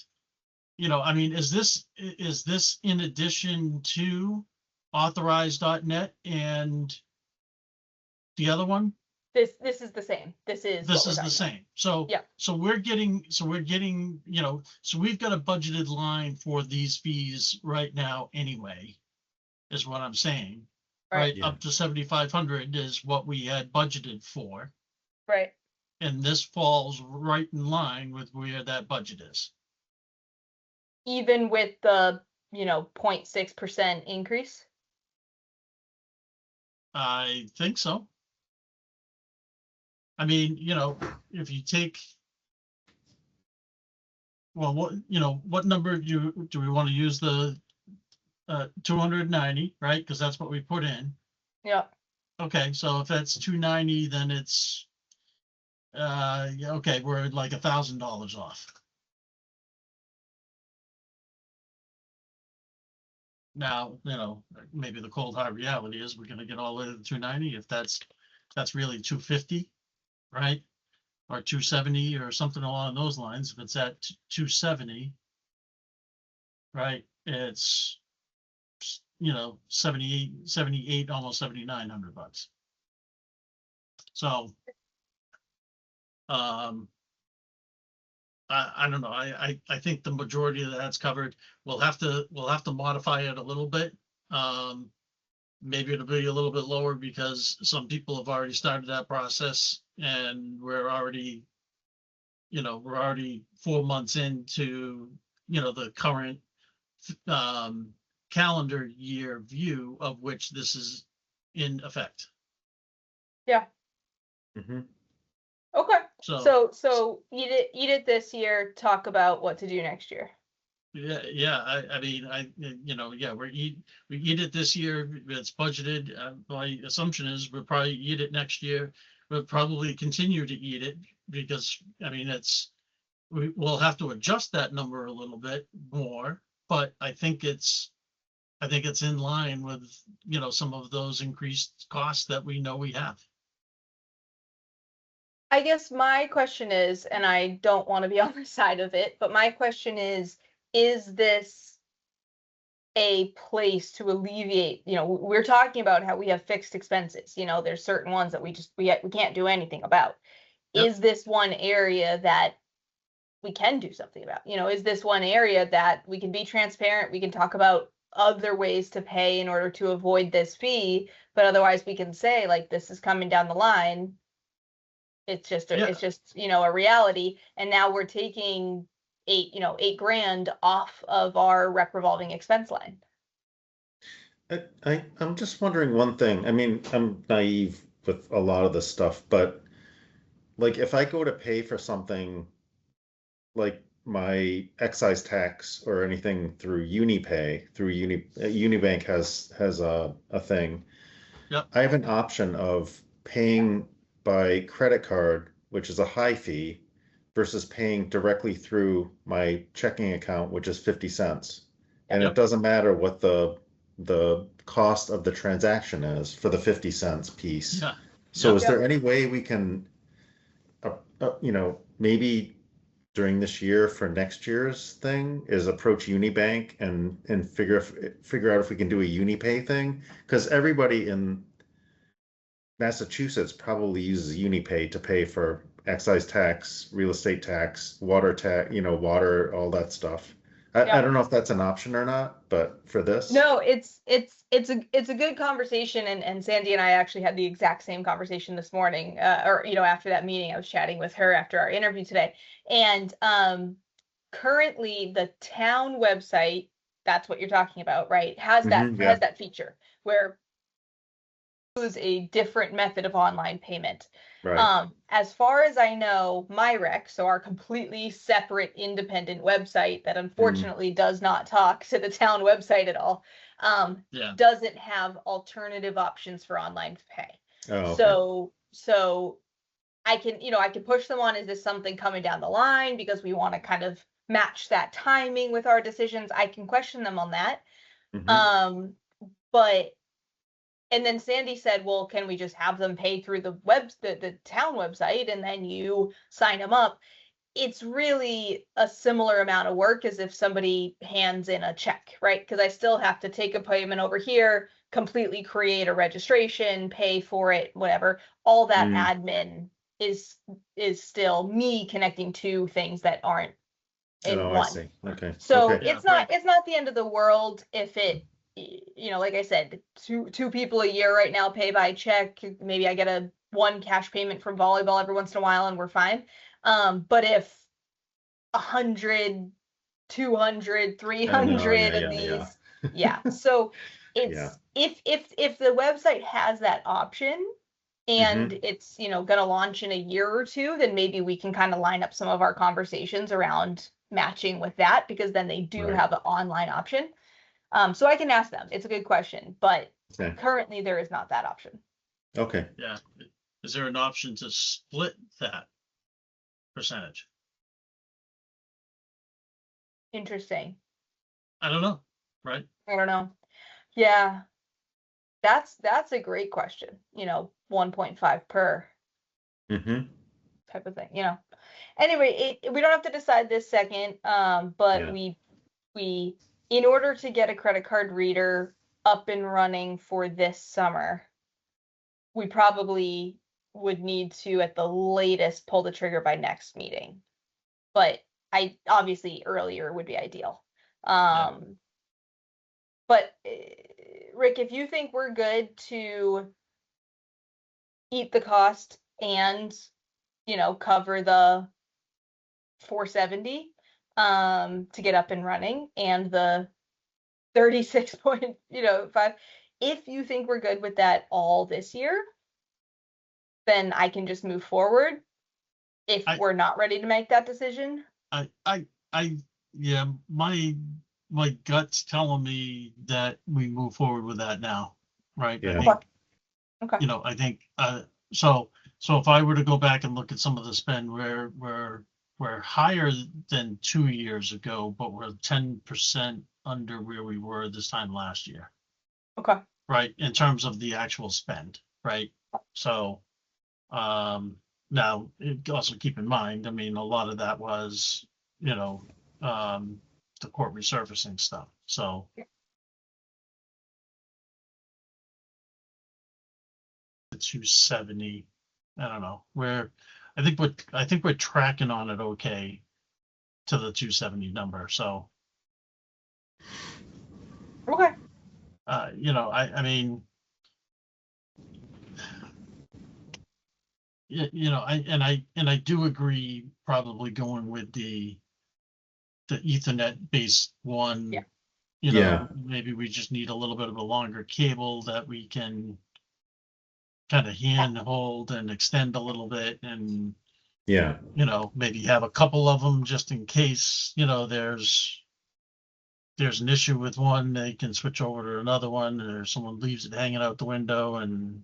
is this in addition to authorized.net and the other one?
This is the same. This is
This
what we're
is the
talking about.
same. So,
Yeah.
so we're getting, so we've got a budgeted line for these fees right now anyway, is what I'm saying. Right?
Yeah.
Up to 7,500 is what we had budgeted for.
Right.
And this falls right in line with where that budget is.
Even with the 0.6% increase.
I think so. I mean, if you take, well, what number do we want to use? The 290, right? Because that's what we put in.
Yeah.
Okay, so if that's 290, then it's yeah, okay, we're like $1,000 off. Now, maybe the cold hard reality is we're gonna get all the way to the 290 if that's really 250, right? Or 270 or something along those lines. If it's at 270, right, it's 78, almost $7,900. So I don't know. I think the majority of that's covered. We'll have to modify it a little bit. Maybe it'll be a little bit lower because some people have already started that process and we're already 4 months into, the current calendar year view of which this is in effect.
Yeah.
Mm-hmm.
Okay.
So
So eat it this year. Talk about what to do next year.
yeah. I mean, we eat it this year. It's budgeted. My assumption is we'll probably eat it next year. We'll probably continue to eat it because we'll have to adjust that number a little bit more. But I think it's in line with some of those increased costs that we know we have.
I guess my question is, and I don't want to be on the side of it, but my question is this a place to alleviate, we're talking about how we have fixed expenses, there's certain ones that we can't do anything about.
Yep.
Is this one area that we can do something about? Is this one area that we can be transparent, we can talk about other ways to pay in order to avoid this fee, but otherwise we can say, like, this is coming down the line. It's just a reality. And now we're taking $8,000 off of our rec revolving expense line.
I'm just wondering one thing. I mean, I'm naive with a lot of this stuff, but like if I go to pay for something like my excise tax or anything through UniPay, Unibank has a thing.
Yep.
I have an option of paying by credit card, which is a high fee, versus paying directly through my checking account, which is 50 cents. And
Yep.
it doesn't matter what the cost of the transaction is for the 50 cents piece.
Yeah.
So
Yep.
is there any way we can, maybe during this year for next year's thing is approach Unibank and figure out if we can do a Unipay thing? Because everybody in Massachusetts probably uses Unipay to pay for excise tax, real estate tax, water tax, water, all that stuff. I don't know if that's an option or not, but for this.
No, it's a good conversation, and Sandy and I actually had the exact same conversation this morning, or after that meeting. I was chatting with her after our interview today, and currently the town website, that's what you're talking about, right, has that feature where use a different method of online payment.
Right.
As far as I know, MyRec, so our completely separate independent website that unfortunately does not talk to the town website at all, doesn't have alternative options for online pay.
Oh, okay.
So I can push them on, is this something coming down the line because we want to kind of match that timing with our decisions? I can question them on that. But and then Sandy said, well, can we just have them pay through the town website and then you sign them up? It's really a similar amount of work as if somebody hands in a check, right? Because I still have to take a payment over here, completely create a registration, pay for it, whatever. All that admin is still me connecting to things that aren't in one.
I see. Okay.
So
Okay.
it's not the end of the world if it, like I said, two people a year right now pay by check. Maybe I get one cash payment from volleyball every once in a while and we're fine. But if 100, 200, 300 of these, so it's if the website has that option and it's gonna launch in a year or two, then maybe we can kind of line up some of our conversations around matching with that, because then they do have an online option. So I can ask them. It's a good question, but currently there is not that option.
Okay.
Yeah. Is there an option to split that percentage?
Interesting.
I don't know. Right.
I don't know. Yeah. That's a great question. 1.5 per type of thing, Anyway, we don't have to decide this second, but we in order to get a credit card reader up and running for this summer, we probably would need to, at the latest, pull the trigger by next meeting. But obviously earlier would be ideal. But Rick, if you think we're good to eat the cost and, cover the $470 to get up and running, and the 36.5, if you think we're good with that all this year, then I can just move forward. If we're not ready to make that decision,
my gut's telling me that we move forward with that now, right?
Yeah.
Okay.
I think so if I were to go back and look at some of the spend, we're higher than 2 years ago, but we're 10% under where we were this time last year.
Okay.
Right, in terms of the actual spend, right? So now also keep in mind, I mean, a lot of that was, the court resurfacing stuff. So the 270, I don't know, I think we're tracking on it okay to the 270 number. So
okay.
I mean, I do agree, probably going with the Ethernet based one. Maybe we just need a little bit of a longer cable that we can kind of handhold and extend a little bit, and maybe have a couple of them just in case there's an issue with one, they can switch over to another one, or someone leaves it hanging out the window, and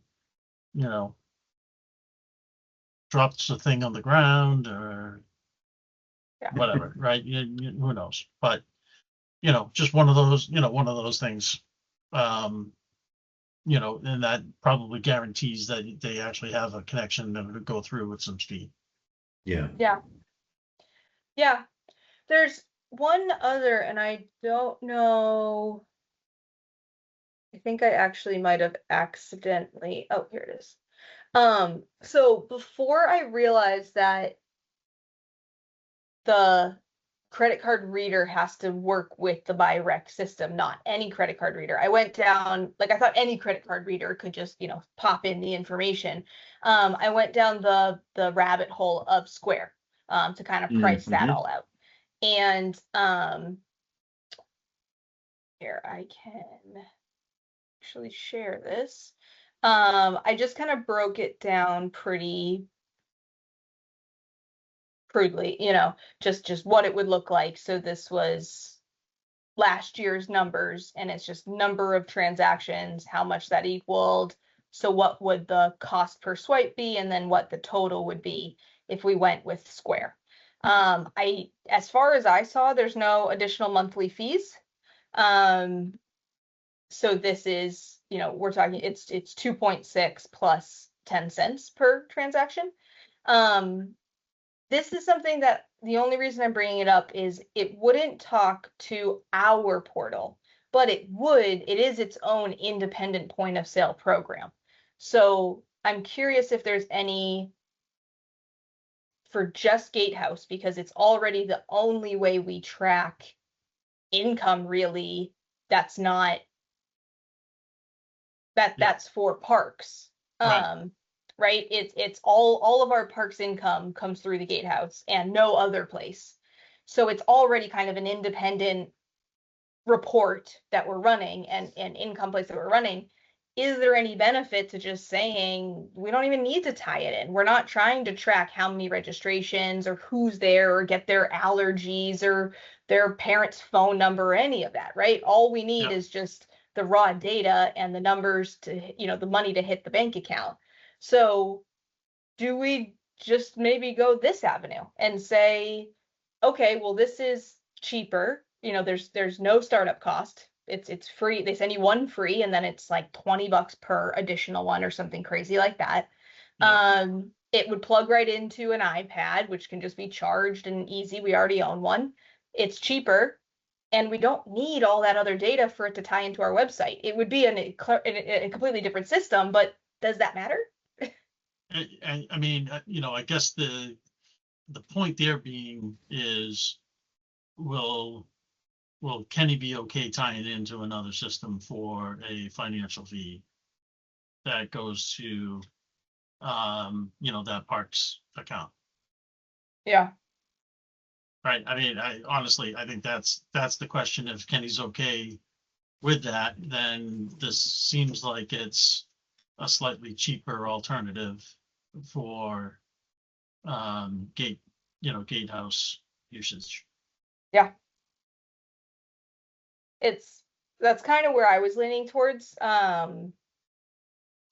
drops the thing on the ground or
Yeah.
whatever, right? Who knows? But just one of those things. And that probably guarantees that they actually have a connection that would go through with some speed.
Yeah.
Yeah. There's one other, and I don't know. I think I actually might have accidentally. Oh, here it is. So before I realized that the credit card reader has to work with the BuyRec system, not any credit card reader. I went down, like I thought any credit card reader could just, pop in the information. I went down the rabbit hole of Square to kind of price that all out. And here I can actually share this. I just kind of broke it down pretty crudely, just what it would look like. So this was last year's numbers, and it's just number of transactions, how much that equaled. So what would the cost per swipe be, and then what the total would be if we went with Square. As far as I saw, there's no additional monthly fees. So this is, we're talking, it's 2.6 plus 10 cents per transaction. This is something that the only reason I'm bringing it up is it wouldn't talk to our portal, but it is its own independent point of sale program. So I'm curious if there's any for just Gatehouse, because it's already the only way we track income, really. That's not that's for parks.
Right.
Right? It's all of our parks income comes through the Gatehouse and no other place. So it's already kind of an independent report that we're running and income place that we're running. Is there any benefit to just saying we don't even need to tie it in? We're not trying to track how many registrations or who's there or get their allergies or their parent's phone number or any of that, right? All we need is just the raw data and the numbers to, the money to hit the bank account. So do we just maybe go this avenue and say, okay, well, this is cheaper. There's no startup cost. It's free. They send you one free, and then it's like $20 per additional one or something crazy like that. It would plug right into an iPad, which can just be charged and easy. We already own one. It's cheaper, and we don't need all that other data for it to tie into our website. It would be a completely different system, but does that matter?
And I mean, I guess the point there being is, will Kenny be okay tying it into another system for a financial fee that goes to, that parks account?
Yeah.
Right. I mean, I think that's the question. If Kenny's okay with that, then this seems like it's a slightly cheaper alternative for Gatehouse usage.
Yeah. That's kind of where I was leaning towards. And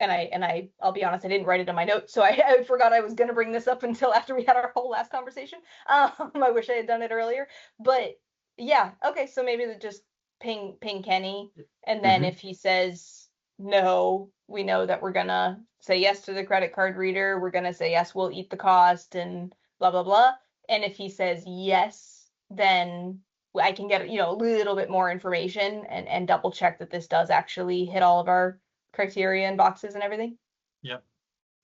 I'll be honest, I didn't write it in my notes, so I forgot I was going to bring this up until after we had our whole last conversation. I wish I had done it earlier, but yeah, okay, so maybe just ping Kenny, and then if he says no, we know that we're gonna say yes to the credit card reader. We're gonna say yes, we'll eat the cost and blah blah blah. And if he says yes, then I can get a little bit more information and double check that this does actually hit all of our criteria and boxes and everything.
Yep.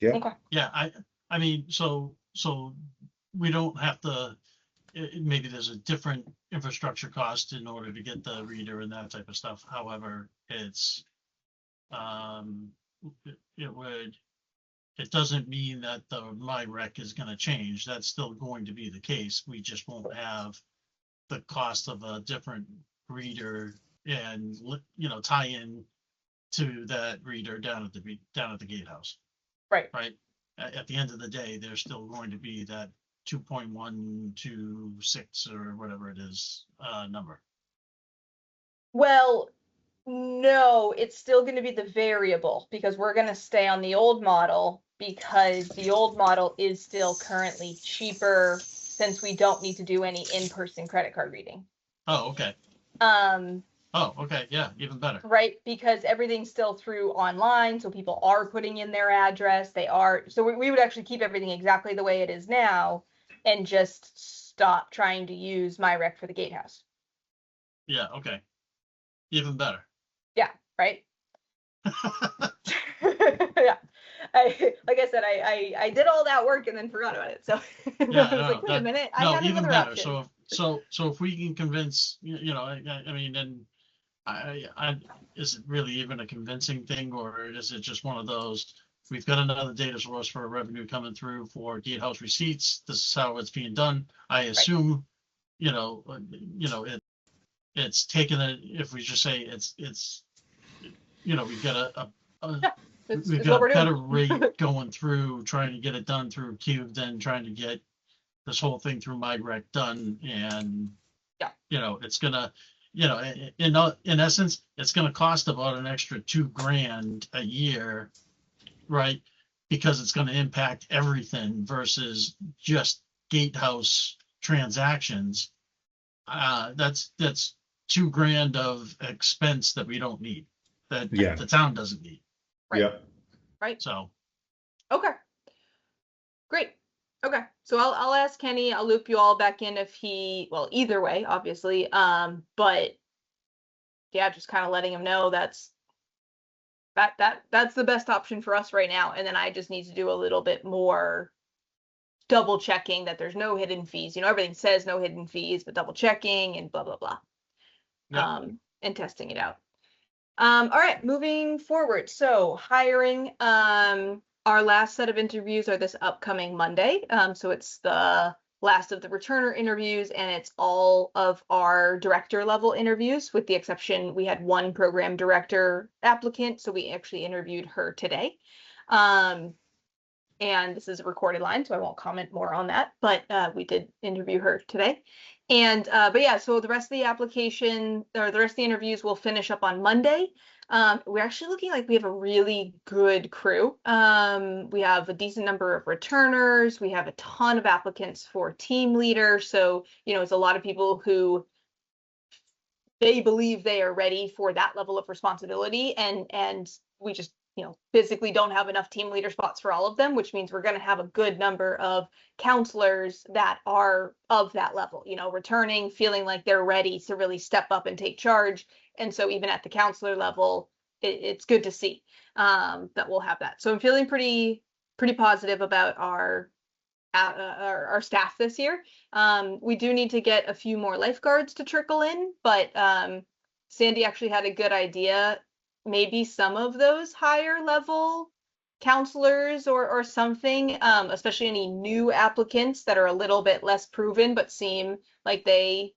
Yeah.
Okay.
Yeah. I mean, so we don't have to. Maybe there's a different infrastructure cost in order to get the reader and that type of stuff. However, it doesn't mean that the MyRec is going to change. That's still going to be the case. We just won't have the cost of a different reader and tie in to that reader down at the Gatehouse.
Right.
At the end of the day, there's still going to be that 2.126 or whatever it is number.
Well, no, it's still going to be the variable because we're going to stay on the old model because the old model is still currently cheaper since we don't need to do any in-person credit card reading.
Oh, okay.
Um,
Oh, okay. Yeah, even better.
right, because everything's still through online, so people are putting in their address. So we would actually keep everything exactly the way it is now and just stop trying to use MyRec for the gatehouse.
Yeah, okay. Even better.
Yeah, right? Yeah. Like I said, I did all that work and then forgot about it. So
Yeah,
I was like, wait a minute, I had
even
another
better.
option.
So if we can convince, I mean, then is it really even a convincing thing, or is it just one of those? We've got another data source for revenue coming through for gatehouse receipts. This is how it's being done. I assume, it's taken it. If we just say it's, we've got
It's
we've
what
got
we're
a better
doing.
rate going through trying to get it done through Cube than trying to get this whole thing through MyRec done. And,
Yeah.
it's gonna, in essence, it's gonna cost about an extra $2,000 a year, right? Because it's gonna impact everything versus just gatehouse transactions. That's $2,000 of expense that we don't need, that
Yeah.
the town doesn't need.
Right.
Yep.
Right.
So,
Okay. Great. Okay. So I'll ask Kenny, I'll loop you all back in if either way, obviously. But yeah, just kind of letting him know that's the best option for us right now. And then I just need to do a little bit more double checking that there's no hidden fees. Everything says no hidden fees, but double checking and blah blah blah.
Yeah.
And testing it out. All right, moving forward. So hiring, our last set of interviews are this upcoming Monday. So it's the last of the returner interviews, and it's all of our director level interviews, with the exception we had one program director applicant, so we actually interviewed her today. And this is a recorded line, so I won't comment more on that, but we did interview her today. And but yeah, so the rest of the application, or the rest of the interviews, will finish up on Monday. We're actually looking like we have a really good crew. We have a decent number of returners. We have a ton of applicants for team leader. So, it's a lot of people who they believe they are ready for that level of responsibility. And we just, physically don't have enough team leader spots for all of them, which means we're going to have a good number of counselors that are of that level, returning, feeling like they're ready to really step up and take charge. And so even at the counselor level, it's good to see that we'll have that. So I'm feeling pretty positive about our staff this year. We do need to get a few more lifeguards to trickle in, but Sandy actually had a good idea. Maybe some of those higher level counselors or something, especially any new applicants that are a little bit less proven but seem like they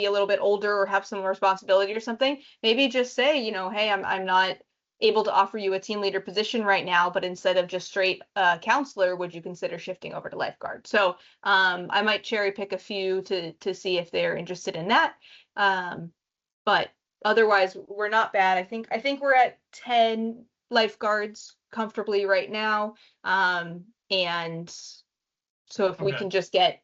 be a little bit older or have some responsibility or something. Maybe just say, hey, I'm not able to offer you a team leader position right now, but instead of just straight counselor, would you consider shifting over to lifeguard? So I might cherry pick a few to see if they're interested in that. But otherwise, we're not bad. I think we're at 10 lifeguards comfortably right now. And so if we
Okay.
can just get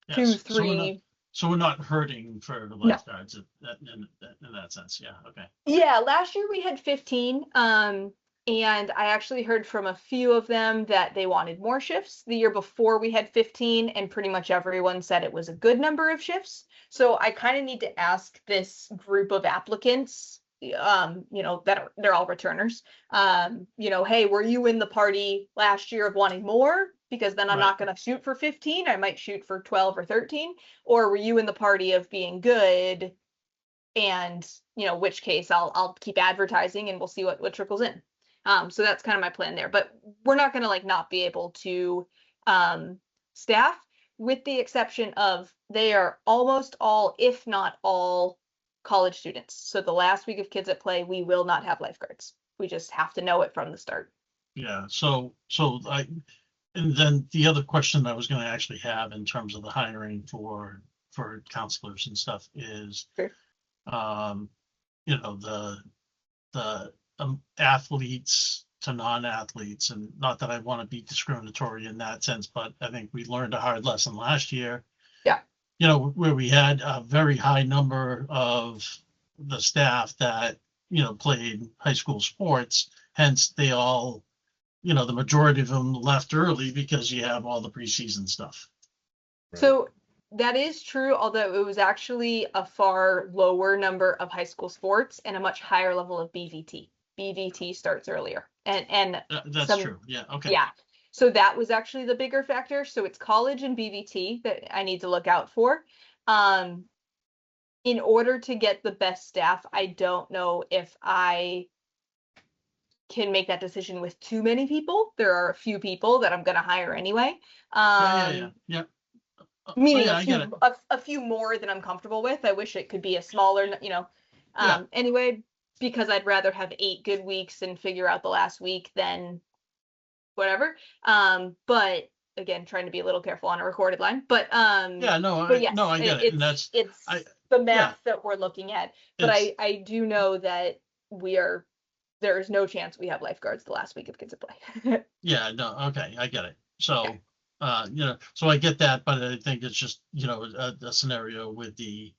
yes.
2,
So
3.
we're not hurting for the lifeguards in that sense. Yeah. Okay.
Yeah, last year we had 15. And I actually heard from a few of them that they wanted more shifts. The year before we had 15, and pretty much everyone said it was a good number of shifts. So I kind of need to ask this group of applicants, that they're all returners. Hey, were you in the party last year of wanting more? Because then I'm not going to shoot for 15. I might shoot for 12 or 13. Or were you in the party of being good? And which case I'll keep advertising and we'll see what trickles in. So that's kind of my plan there, but we're not going to not be able to staff, with the exception of they are almost all, if not all, college students. So the last week of Kids at Play, we will not have lifeguards. We just have to know it from the start.
Yeah. So and then the other question I was going to actually have in terms of the hiring for counselors and stuff is,
sure.
The athletes to non-athletes, and not that I want to be discriminatory in that sense, but I think we learned a hard lesson last year.
Yeah.
You know, where we had a very high number of the staff that, you know, played high school sports, hence they all, you know, the majority of them left early because you have all the preseason stuff.
Right.
So that is true, although it was actually a far lower number of high school sports and a much higher level of BVT. BVT starts earlier, and
That's
some-
true. Yeah. Okay.
yeah. So that was actually the bigger factor. So it's college and BVT that I need to look out for. In order to get the best staff, I don't know if I can make that decision with too many people. There are a few people that I'm going to hire anyway.
Yeah.
Meaning
I get it.
a few more than I'm comfortable with. I wish it could be a smaller, you know.
Yeah.
Anyway, because I'd rather have 8 good weeks and figure out the last week than whatever. But again, trying to be a little careful on a recorded line. But
Yeah. No.
but yes,
I get it. And that's
it's
I-
the math that we're looking at. But
it's-
I do know that there is no chance we have lifeguards the last week of kids at play.
Yeah, no, okay, I get it. So,
Okay.
you know, so I get that, but I think it's just, you know, a scenario with the,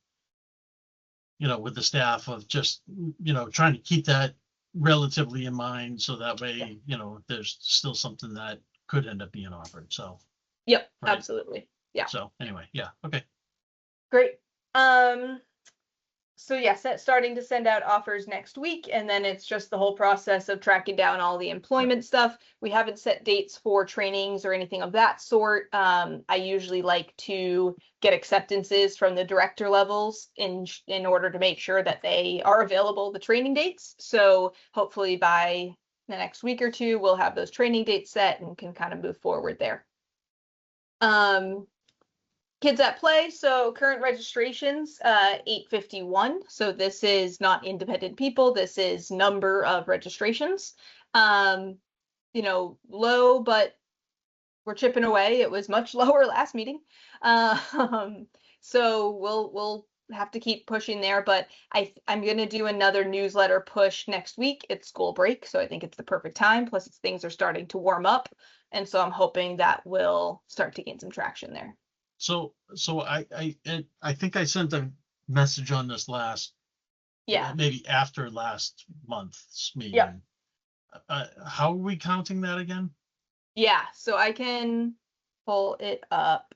you know, with the staff of just, you know, trying to keep that relatively in mind, so that way, you know, there's still something that could end up being offered. So,
Yep,
Right.
absolutely. Yeah.
so anyway, yeah, okay.
Great. So yes, that's starting to send out offers next week, and then it's just the whole process of tracking down all the employment stuff. We haven't set dates for trainings or anything of that sort. I usually like to get acceptances from the director levels in order to make sure that they are available, the training dates. So hopefully by the next week or two, we'll have those training dates set and can kind of move forward there. Kids at Play, so current registrations, 851. So this is not independent people, this is number of registrations. You know, low, but we're chipping away. It was much lower last meeting. So we'll have to keep pushing there, but I'm gonna do another newsletter push next week. It's school break, so I think it's the perfect time. Plus things are starting to warm up. And so I'm hoping that will start to gain some traction there.
So I think I sent a message on this last,
Yeah.
maybe after last month's meeting.
Yep.
How are we counting that again?
Yeah, so I can pull it up.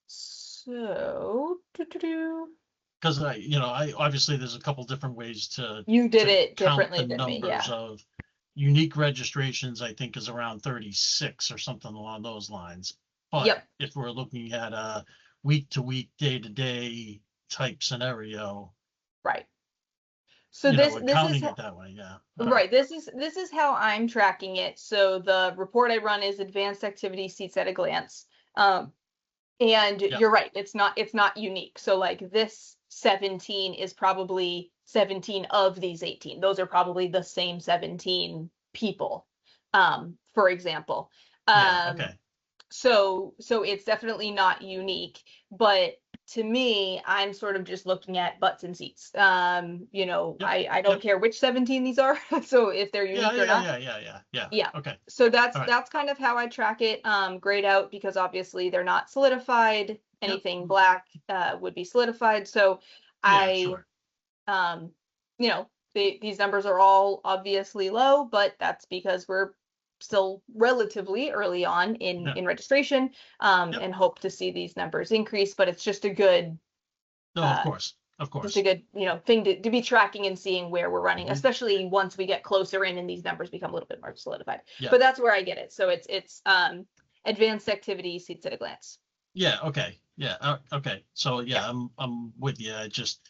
So
Because I obviously there's a couple different ways to
you did
to
it
count
differently
the
than me, yeah.
numbers of unique registrations. I think is around 36 or something along those lines. But
Yep.
if we're looking at a week to week, day to day type scenario,
Right. So
you know,
this
we're
this
counting
is
it that way. Yeah.
right. This is how I'm tracking it. So the report I run is advanced activity seats at a glance. And
Yep.
you're right. It's not unique. So like this 17 is probably 17 of these 18. Those are probably the same 17 people. For example.
Yeah. Okay.
So it's definitely not unique, but to me, I'm sort of just looking at butts and seats. You know,
Yep,
I don't
yep.
care which 17 these are. So if they're unique or not.
Yeah.
Yeah.
Okay.
So that's
All right.
that's kind of how I track it. Grayed out because obviously they're not solidified. Anything black would be solidified. So
Yeah. Sure.
you know, these numbers are all obviously low, but that's because we're still relatively early on in registration,
Yep.
and hope to see these numbers increase. But it's just a good,
No, of course.
just a good, you know, thing to be tracking and seeing where we're running,
Mhm.
especially once we get closer in and these numbers become a little bit more solidified.
Yeah.
But that's where I get it. So it's advanced activity seats at a glance.
Yeah. Okay. Yeah. Okay. So yeah, I'm with you. I just,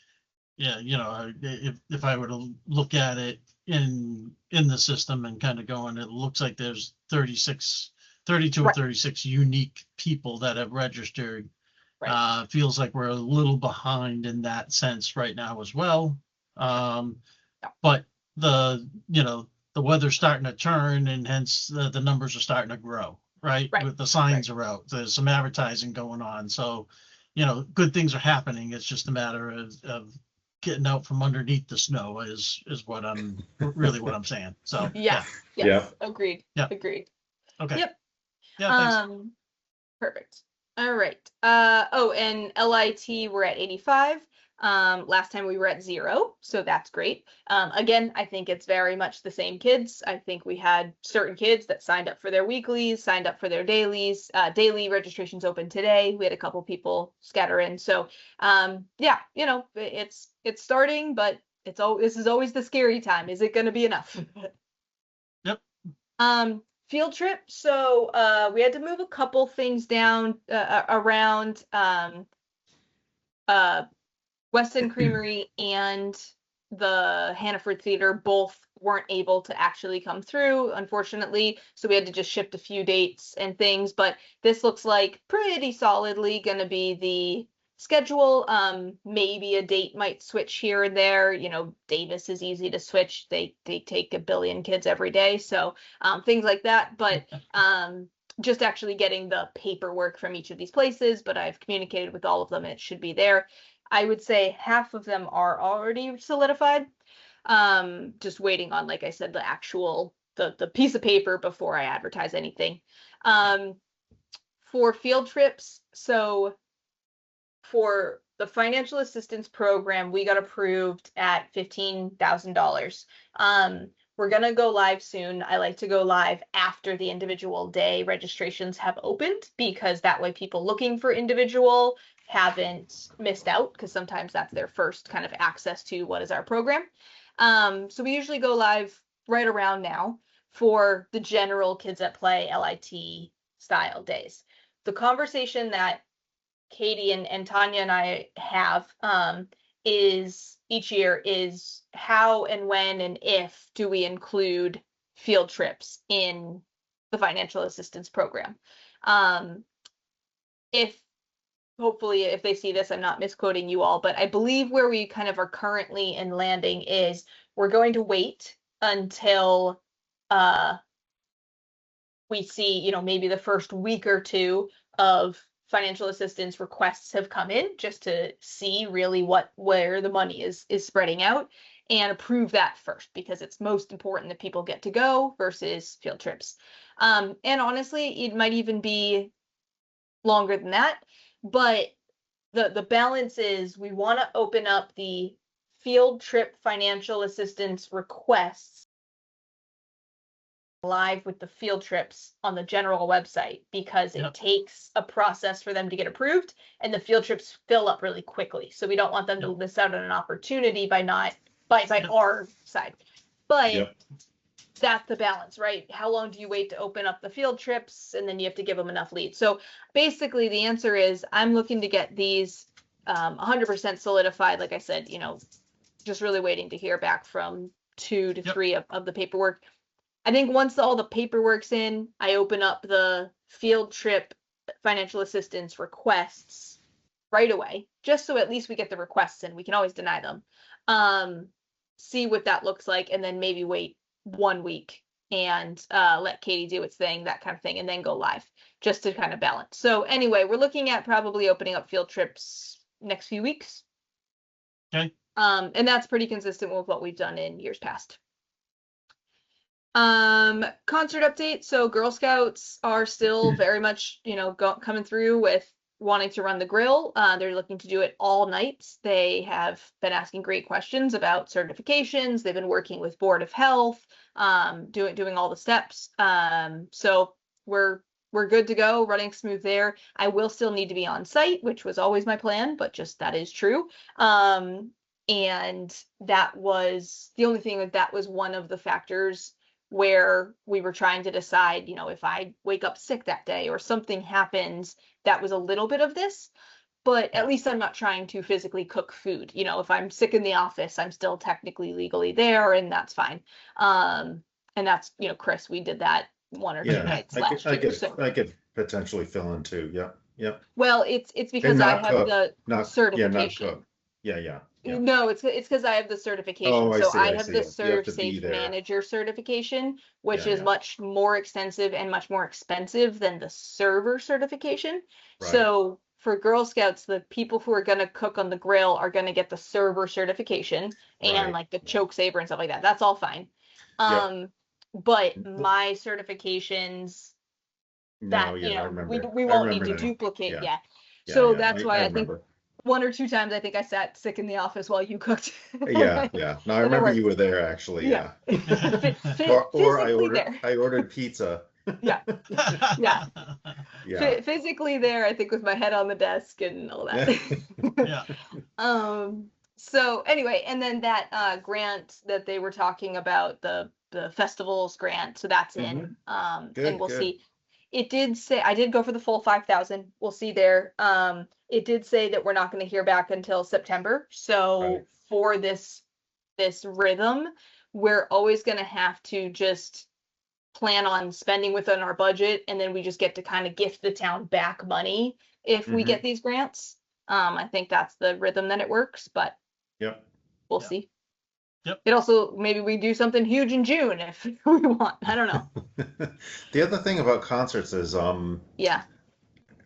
yeah, you know, if I were to look at it in the system and kind of going, it looks like there's 32 or
Right.
36 unique people that have registered.
Right.
Feels like we're a little behind in that sense right now as well. But the weather's starting to turn, and hence the numbers are starting to grow, right?
Right.
With the signs are out, there's some advertising going on. So, you know, good things are happening. It's just a matter of getting out from underneath the snow is what I'm really what I'm saying. So
Yeah.
Yeah.
Yes. Agreed.
Yeah.
Agreed.
Okay.
Yep.
Yeah. Thanks.
Perfect. All right. Oh, and LIT we're at 85. Last time we were at 0, so that's great. Again, I think it's very much the same kids. I think we had certain kids that signed up for their weeklies, signed up for their dailies. Daily registration's open today. We had a couple people scatter in. So, yeah, it's starting, but this is always the scary time. Is it going to be enough?
Yep.
Field trip. So we had to move a couple things down around Weston Creamery and the Hannaford Theater both weren't able to actually come through, unfortunately. So we had to just shift a few dates and things. But this looks like pretty solidly going to be the schedule. Maybe a date might switch here and there. Davis is easy to switch. They take a billion kids every day. So things like that. But just actually getting the paperwork from each of these places. But I've communicated with all of them and it should be there. I would say half of them are already solidified. Just waiting on, like I said, the actual the piece of paper before I advertise anything. For field trips, so for the financial assistance program, we got approved at $15,000. We're going to go live soon. I like to go live after the individual day registrations have opened, because that way people looking for individual haven't missed out, because sometimes that's their first kind of access to what is our program. So we usually go live right around now for the general Kids at Play LIT style days. The conversation that Katie and Tanya and I have is each year is how and when and if do we include field trips in the financial assistance program. Hopefully if they see this, I'm not misquoting you all, but I believe where we kind of are currently in landing is we're going to wait until we see, maybe the first week or two of financial assistance requests have come in, just to see really where the money is spreading out, and approve that first, because it's most important that people get to go versus field trips. And honestly, it might even be longer than that, but the balance is we want to open up the field trip financial assistance requests live with the field trips on the general website, because it takes a process for them to get approved, and the field trips fill up really quickly. So we don't want them to miss out on an opportunity by our side. But that's the balance, right? How long do you wait to open up the field trips, and then you have to give them enough leads? So basically the answer is I'm looking to get these 100% solidified. Like I said, just really waiting to hear back from 2 to 3 of the paperwork. I think once all the paperwork's in, I open up the field trip financial assistance requests right away, just so at least we get the requests in. We can always deny them. See what that looks like, and then maybe wait 1 week and let Katie do its thing, that kind of thing, and then go live, just to kind of balance. So anyway, we're looking at probably opening up field trips next few weeks.
Okay.
And that's pretty consistent with what we've done in years past. Concert update. So Girl Scouts are still very much, coming through with wanting to run the grill. They're looking to do it all night. They have been asking great questions about certifications. They've been working with Board of Health, doing all the steps. So we're good to go, running smooth there. I will still need to be on site, which was always my plan, but just that is true. And that was the only thing that was one of the factors where we were trying to decide, if I wake up sick that day or something happens, that was a little bit of this, but at least I'm not trying to physically cook food. If I'm sick in the office, I'm still technically legally there, and that's fine. And that's, Chris, we did that 1 or 2 nights last year.
I could potentially fill in too. Yep.
Well, it's because I have the certification.
Yeah.
No, it's because I have the certification. I have the ServSafe Manager certification, which is much more extensive and much more expensive than the server certification. Right. So for Girl Scouts, the people who are gonna cook on the grill are gonna get the server certification and
Right.
like the choke saber and stuff like that. That's all fine.
Yep.
But my certifications that
No, yeah, I remember.
we
I
won't need
remember
to
now.
duplicate.
Yeah.
Yeah.
Yeah,
So
yeah,
that's why I think
remember.
1 or 2 times I think I sat sick in the office while you cooked.
Yeah, yeah. No, I
And it
remember
worked.
you were there actually.
Yeah.
Yeah. Or
Physically
I ordered pizza.
Yeah. Yeah.
Yeah.
Physically there, I think, with my head on the desk and all that.
Yeah.
So anyway, and then that grant that they were talking about, the festivals grant, so that's in.
Good,
And we'll
good.
see. It did say I did go for the full 5,000. We'll see there. It did say that we're not going to hear back until September. So
Right.
for this rhythm, we're always going to have to just plan on spending within our budget, and then we just get to kind of gift the town back money if we
Mhm.
get these grants. I think that's the rhythm that it works, but
Yep.
we'll
Yeah.
see.
Yep.
It also, maybe we do something huge in June if we want. I don't know.
The other thing about concerts is,
Yeah.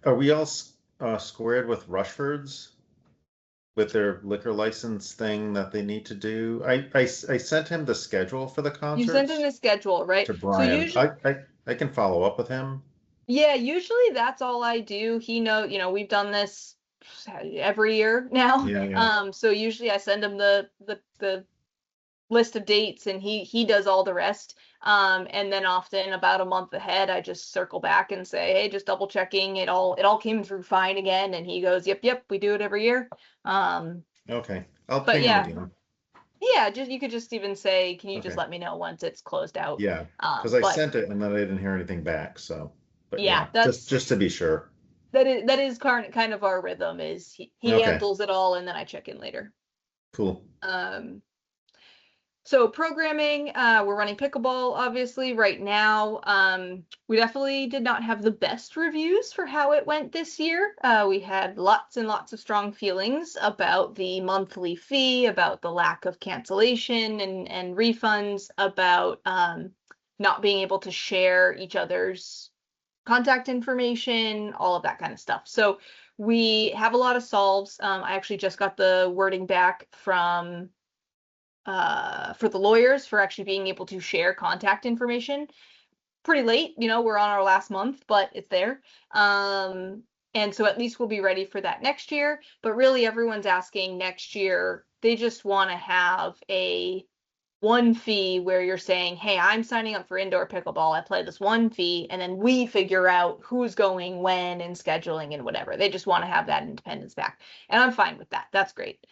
are we all squared with Rushfords with their liquor license thing that they need to do? I sent him the schedule for the concerts.
You sent in the schedule, right?
to
So
Brian.
usually,
I can follow up with him.
yeah, usually that's all I do. He we've done this every year now.
Yeah, yeah.
So usually I send him the list of dates, and he does all the rest. And then often about a month ahead, I just circle back and say, hey, just double checking it all came through fine again. And he goes, yep, we do it every year.
Okay. I'll
But
ping
yeah.
him again.
Yeah, you could just even say, can you just
Okay.
let me know once it's closed out?
Yeah. Because I
But
sent it and then I didn't hear anything back. So, but
yeah,
just to be sure.
that is kind of our rhythm, is he
Okay.
handles it all and then I check in later.
Cool.
So programming, we're running pickleball obviously right now. We definitely did not have the best reviews for how it went this year. We had lots and lots of strong feelings about the monthly fee, about the lack of cancellation and refunds, about not being able to share each other's contact information, all of that kind of stuff. So we have a lot of solves. I actually just got the wording back from for the lawyers for actually being able to share contact information. Pretty late, we're on our last month, but it's there. And so at least we'll be ready for that next year. But really, everyone's asking next year, they just want to have a one fee where you're saying, hey, I'm signing up for indoor pickleball. I play this one fee, and then we figure out who's going when and scheduling and whatever. They just want to have that independence back. And I'm fine with that. That's great.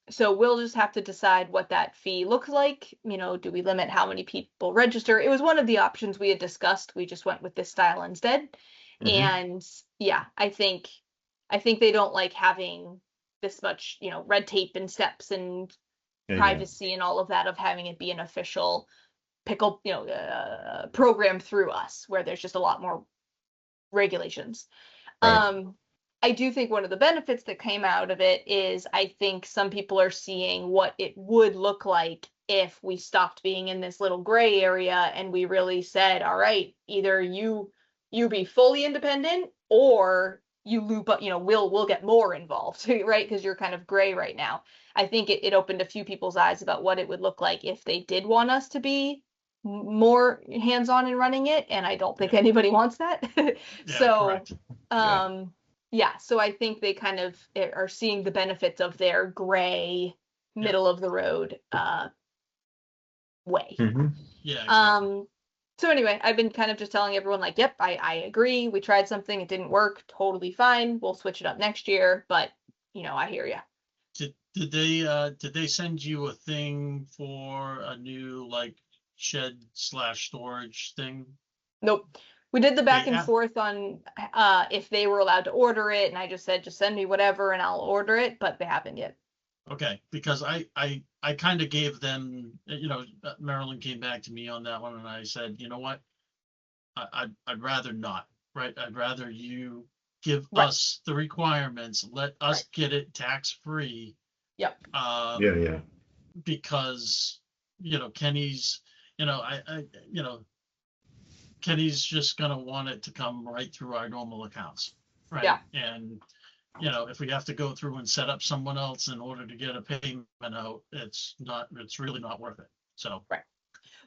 So we'll just have to decide what that fee looks like. Do we limit how many people register? It was one of the options we had discussed. We just went with this style instead.
Mhm.
And yeah, I think they don't like having this much, red tape and steps and
Yeah,
privacy and all of that of having it be an official pickle, program through us, where there's just a lot more regulations.
Right.
I do think one of the benefits that came out of it is I think some people are seeing what it would look like if we stopped being in this little gray area and we really said, all right, either you be fully independent or you loop up, we'll get more involved, right? Because you're kind of gray right now. I think it opened a few people's eyes about what it would look like if they did want us to be more hands-on in running it, and I don't think anybody wants that.
Yeah,
So
correct.
yeah, so I think they kind of are seeing the benefits of their gray, middle of the road way.
Mhm.
Yeah. Exactly.
So anyway, I've been kind of just telling everyone like, yep, I agree. We tried something, it didn't work. Totally fine. We'll switch it up next year, but I hear you.
Did they send you a thing for a new like shed/storage thing?
Nope. We did the back and
Yeah.
forth on if they were allowed to order it, and I just said, just send me whatever and I'll order it, but they haven't yet.
Okay, because I kind of gave them, Marilyn came back to me on that one, and I said, you know what, I'd rather not, right? I'd rather you give
Right.
us the requirements, let us get it tax free.
Yep.
Yeah.
Because Kenny's, Kenny's just gonna want it to come right through our normal accounts. Right.
Yeah.
And, you know, if we have to go through and set up someone else in order to get a payment out, it's really not worth it. So.
Right.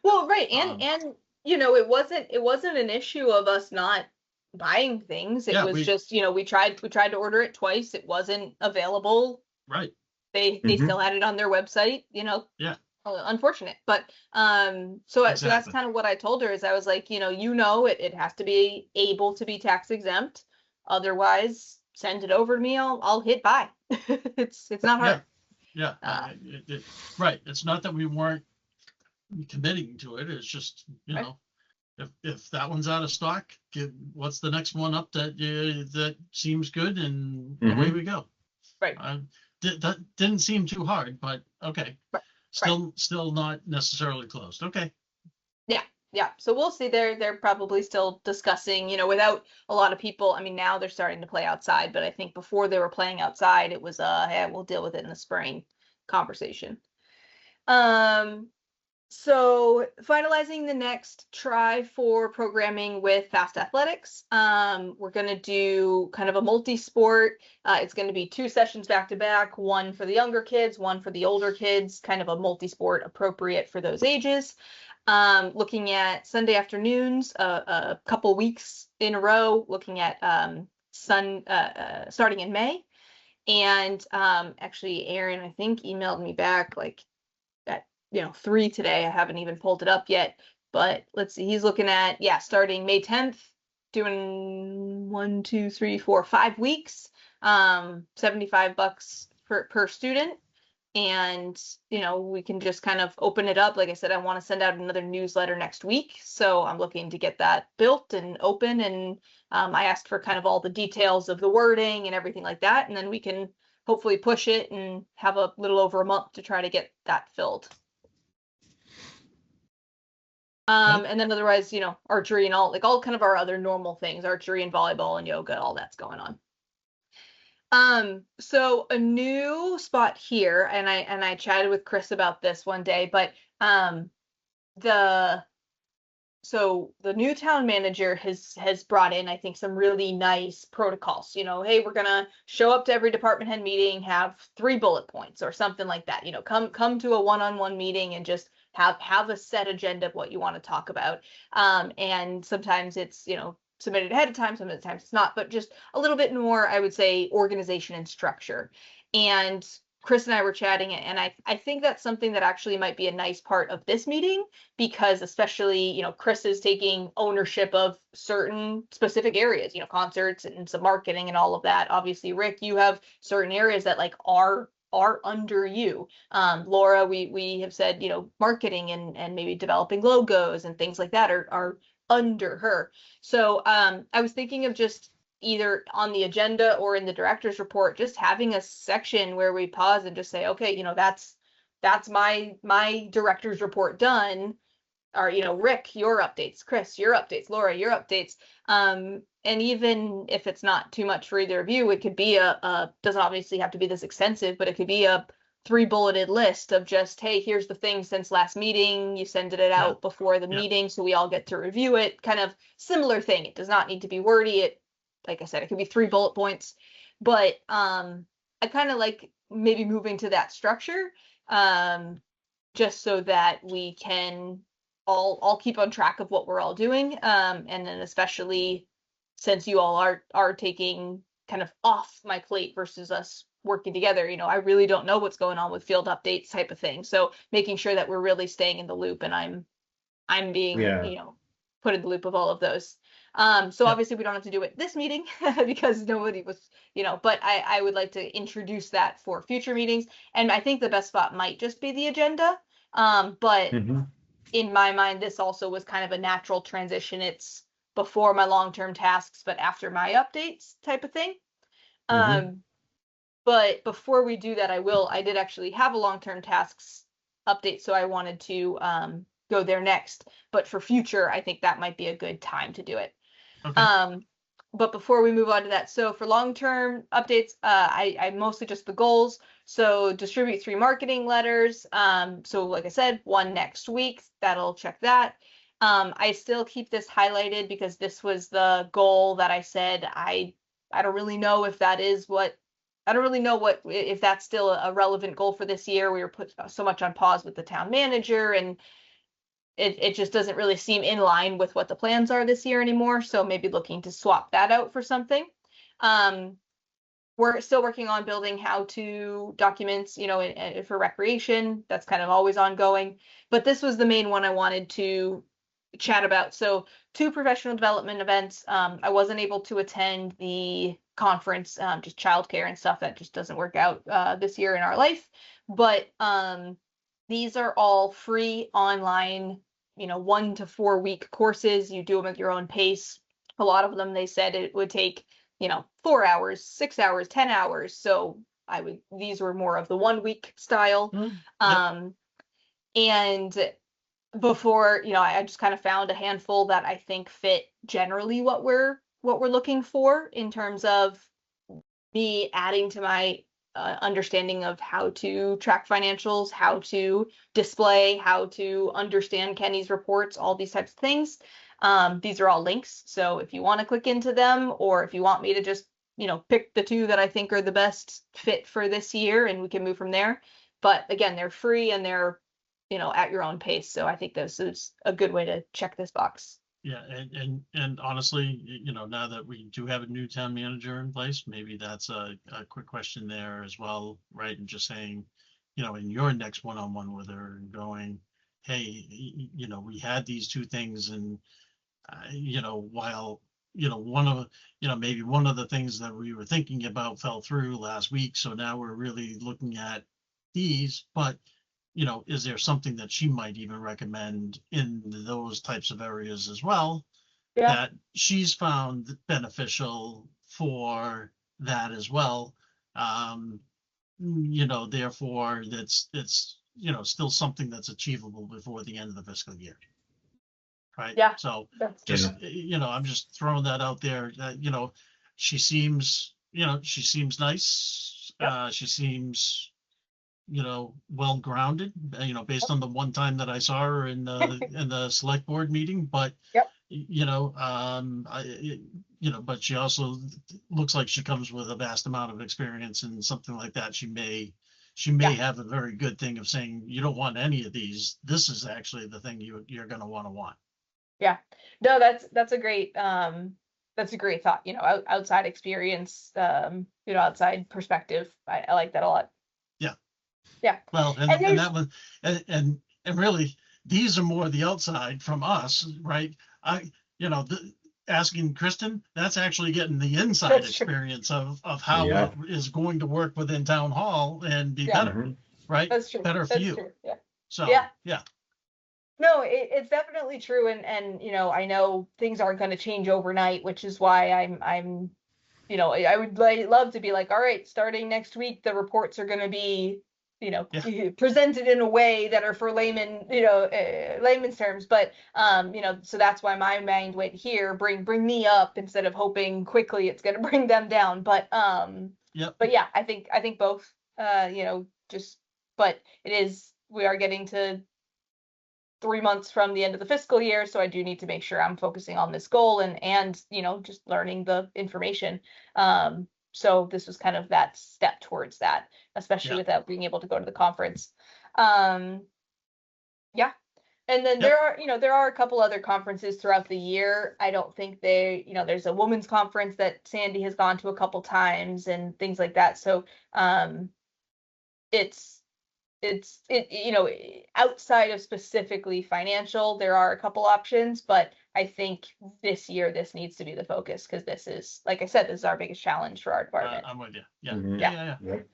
Well, right.
Um,
And, you know, it wasn't an issue of us not buying things. It
Yeah,
was just, you know, we tried to order it twice. It wasn't available.
Right.
They
Mhm.
still had it on their website, you know.
Yeah.
Unfortunate. But so that's
Exactly.
kind of what I told her is I was like, you know, it has to be able to be tax exempt. Otherwise, send it over to me. I'll hit buy. It's not hard.
Yeah. Right. It's not that we weren't committing to it. It's just, you
Right.
know, if that one's out of stock, what's the next one up that seems good, and away we go.
Right.
That didn't seem too hard, but okay.
Right.
Still not necessarily closed. Okay.
Yeah, so we'll see. They're probably still discussing, you know, without a lot of people. I mean, now they're starting to play outside, but I think before they were playing outside, it was hey, we'll deal with it in the spring conversation. So finalizing the next try for programming with Fast Athletics. We're gonna do kind of a multi-sport. It's gonna be 2 sessions back to back, one for the younger kids, one for the older kids, kind of a multi-sport appropriate for those ages. Looking at Sunday afternoons, a couple weeks in a row, looking at starting in May. And actually, Aaron, I think, emailed me back like at 3 today. I haven't even pulled it up yet, but let's see. He's looking at starting May 10th, doing 1, 2, 3, 4, 5 weeks, $75 per student. And, you know, we can just kind of open it up. Like I said, I want to send out another newsletter next week. So I'm looking to get that built and open. And I asked for kind of all the details of the wording and everything like that. And then we can hopefully push it and have a little over a month to try to get that filled. And then otherwise, you know, archery and all kind of our other normal things, archery and volleyball and yoga, all that's going on. So a new spot here, and I chatted with Chris about this one day, but the new town manager has brought in, I think, some really nice protocols. You know, hey, we're gonna show up to every department head meeting, have 3 bullet points or something like that. You know, come to a one-on-one meeting and just have a set agenda of what you want to talk about. And sometimes it's, you know, submitted ahead of time, sometimes it's not, but just a little bit more, I would say, organization and structure. And Chris and I were chatting, and I think that's something that actually might be a nice part of this meeting, because especially, you know, Chris is taking ownership of certain specific areas, you know, concerts and some marketing and all of that. Obviously, Rick, you have certain areas that like are under you. Laura, we have said, you know, marketing and maybe developing logos and things like that are under her. So I was thinking of just either on the agenda or in the director's report, just having a section where we pause and just say, okay, you know, that's my director's report done. Or, you know, Rick, your updates, Chris, your updates, Laura, your updates. And even if it's not too much for either of you, it could be doesn't obviously have to be this extensive, but it could be a 3 bulleted list of just, hey, here's the thing since last meeting, you send it out before the meeting so we all get to review it. Kind of similar thing. It does not need to be wordy. It, like I said, it could be 3 bullet points, but I kind of like maybe moving to that structure, just so that we can all keep on track of what we're all doing. And then especially since you all are taking kind of off my plate versus us working together, you know, I really don't know what's going on with field updates type of thing. So making sure that we're really staying in the loop, and I'm being, you know, put in the loop of all of those. So obviously we don't have to do it this meeting because nobody was, you know, but I would like to introduce that for future meetings. And I think the best spot might just be the agenda. But in my mind, this also was kind of a natural transition. It's before my long-term tasks, but after my updates type of thing. But before we do that, I did actually have a long-term tasks update, so I wanted to go there next. But for future, I think that might be a good time to do it.
Okay.
But before we move on to that, so for long-term updates, I mostly just the goals. So distribute 3 marketing letters. So like I said, 1 next week. That'll check that. I still keep this highlighted because this was the goal that I said I I don't really know if that is what, I don't really know what, if that's still a relevant goal for this year. We were put so much on pause with the town manager, and it just doesn't really seem in line with what the plans are this year anymore. So maybe looking to swap that out for something. We're still working on building how-to documents, you know, for recreation. That's kind of always ongoing. But this was the main one I wanted to chat about. So 2 professional development events. I wasn't able to attend the conference, just childcare and stuff that just doesn't work out this year in our life. But these are all free online, you know, 1 to 4 week courses. You do them at your own pace. A lot of them, they said it would take, you know, 4 hours, 6 hours, 10 hours. So these were more of the 1 week style. And before, you know, I just kind of found a handful that I think fit generally what we're looking for in terms of me adding to my understanding of how to track financials, how to display, how to understand Kenny's reports, all these types of things. These are all links. So if you want to click into them, or if you want me to just, you know, pick the 2 that I think are the best fit for this year, and we can move from there. But again, they're free and they're, you know, at your own pace. So I think this is a good way to check this box.
Yeah, and honestly, you know, now that we do have a new town manager in place, maybe that's a quick question there as well, right? And just saying, you know, in your next one-on-one with her, going, hey, you know, we had these 2 things, and you know, while, you know, maybe one of the things that we were thinking about fell through last week, so now we're really looking at these, but you know, is there something that she might even recommend in those types of areas as well, that she's found beneficial for that as well? You know, therefore it's, you know, still something that's achievable before the end of the fiscal year. Right.
Yeah.
So
That's
just, you know, I'm just throwing that out there. You know, she seems nice. She seems, you know, well grounded, you know, based on the one time that I saw her in the select board meeting. But you know, you know, but she also looks like she comes with a vast amount of experience, and something like that. She may have a very good thing of saying, you don't want any of these. This is actually the thing you're going to want.
Yeah, no, that's a great thought. You know, outside experience, you know, outside perspective. I like that a lot. Yeah.
Well, and that was, and really, these are more the outside from us, right? You know, asking Kristen, that's actually getting the inside experience of how it is going to work within town hall and be better, right?
That's true.
Better for you.
True. Yeah.
So, yeah.
No, it's definitely true. And, you know, I know things aren't going to change overnight, which is why I'm, you know, I would love to be like, all right, starting next week, the reports are going to be, you know, presented in a way that are for layman, you know, layman's terms. But, you know, so that's why my mind went here, bring me up instead of hoping quickly it's going to bring them down. But, but yeah, I think both, you know, but we are getting to 3 months from the end of the fiscal year. So I do need to make sure I'm focusing on this goal and, you know, just learning the information. So this was kind of that step towards that, especially without being able to go to the conference. And then there are a couple other conferences throughout the year. I don't think there's a women's conference that Sandy has gone to a couple times and things like that. So it's you know, outside of specifically financial, there are a couple options, but I think this year this needs to be the focus, because this is, like I said, this is our biggest challenge for our department.
I'm with you.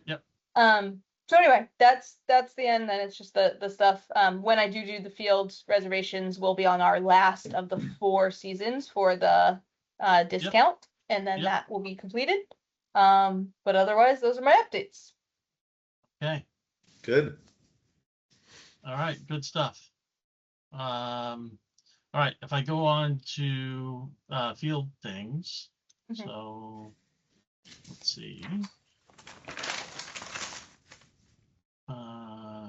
Yep.
So anyway, that's the end. Then it's just the stuff. When I do the field reservations, will be on our last of the 4 seasons for the discount, and then that will be completed. But otherwise, those are my updates.
Okay.
Good.
All right, good stuff. All right, if I go on to field things, so let's see.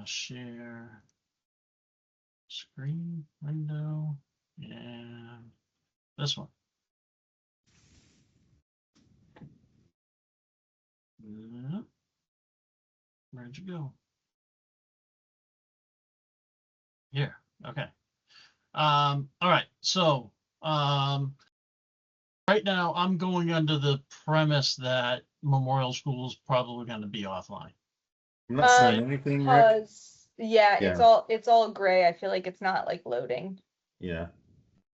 Share screen window and this one. Where'd you go? Here. Okay. All right. So, right now I'm going under the premise that Memorial School is probably going to be offline.
I'm not seeing anything, Rick.
Because yeah,
Yeah.
it's all gray. I feel like it's not like loading.
Yeah.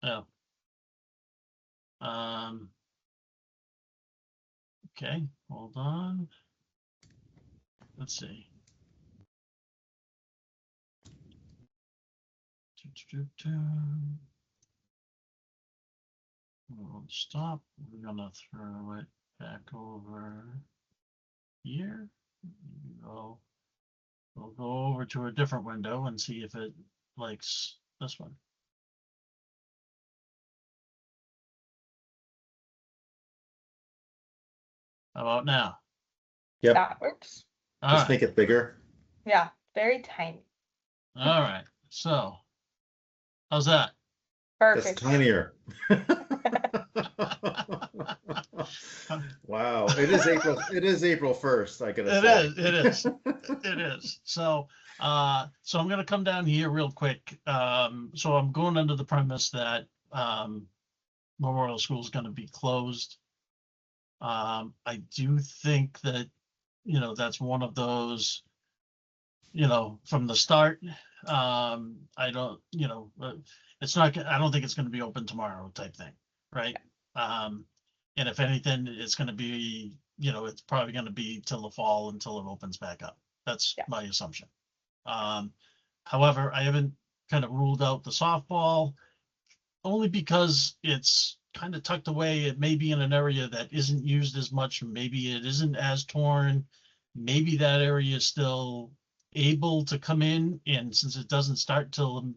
Oh. Okay, hold on. Let's see. We'll stop. We're gonna throw it back over here. We'll go over to a different window and see if it likes this one. How about now?
Yep.
That works.
All
Just
right.
make it bigger.
Yeah, very tiny.
All right. So, how's that?
That's
Perfect.
tinier. Wow. It is April. It is April 1st, I gotta say.
It is. It is. So, so I'm gonna come down here real quick. So I'm going under the premise that Memorial School is gonna be closed. I do think that, that's one of those, from the start. I don't, it's not, I don't think it's gonna be open tomorrow type thing, right? And if anything, it's gonna be, it's probably gonna be till the fall until it opens back up. That's
Yeah.
my assumption. However, I haven't kind of ruled out the softball only because it's kind of tucked away. It may be in an area that isn't used as much. Maybe it isn't as torn. Maybe that area is still able to come in. And since it doesn't start till,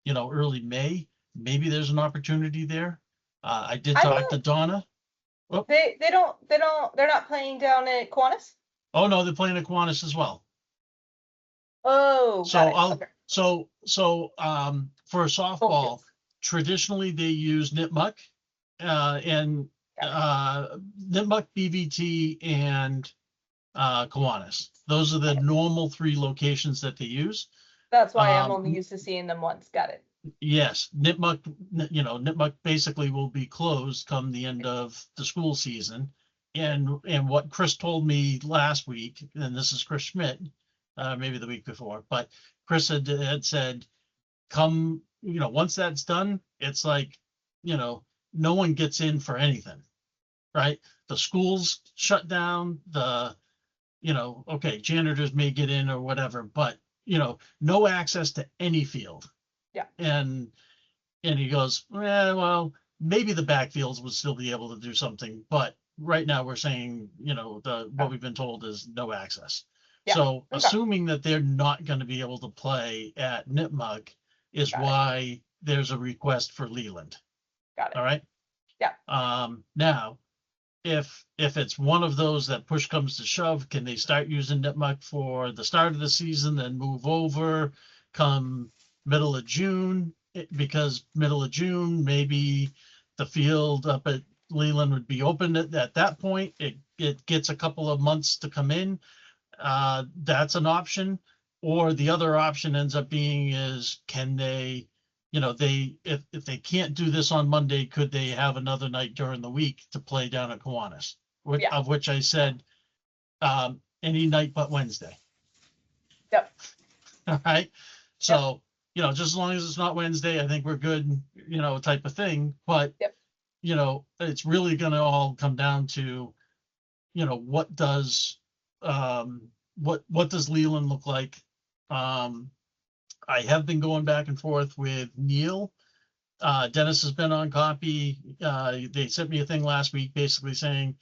early May, maybe there's an opportunity there. I did
I
talk to Donna.
They're not playing down at Kiwanis?
Oh, no, they're playing at Kiwanis as well.
Oh,
So
got it.
I'll,
Okay.
for softball,
fields.
traditionally they use Nipmuc, and Nipmuc, BVT, and Kiwanis. Those are the normal 3 locations that they use.
That's why I'm
Um,
only used to seeing them once. Got it.
Yes, Nipmuc basically will be closed come the end of the school season. And what Chris told me last week, and this is Chris Schmidt, maybe the week before, but Chris had said, come, once that's done, it's like, no one gets in for anything, right? The schools shut down, okay, janitors may get in or whatever, but, no access to any field.
Yeah.
And he goes, well, maybe the backfields would still be able to do something, but right now we're saying, what we've been told is no access.
Yeah.
So
Okay.
assuming that they're not going to be able to play at Nipmuc is
Got it.
why there's a request for Leland.
Got it.
All right.
Yeah.
Now, if it's one of those that push comes to shove, can they start using Nipmuc for the start of the season, then move over come middle of June? Because middle of June, maybe the field up at Leland would be open at that point. It gets a couple of months to come in. That's an option. Or the other option ends up being is, can they, if they can't do this on Monday, could they have another night during the week to play down at Kiwanis?
Yeah.
Of which I said, any night but Wednesday.
Yep.
All right. So, just as long as it's not Wednesday, I think we're good, type of thing. But,
Yep.
It's really going to all come down to, what does Leland look like? I have been going back and forth with Neil. Dennis has been on copy. They sent me a thing last week basically saying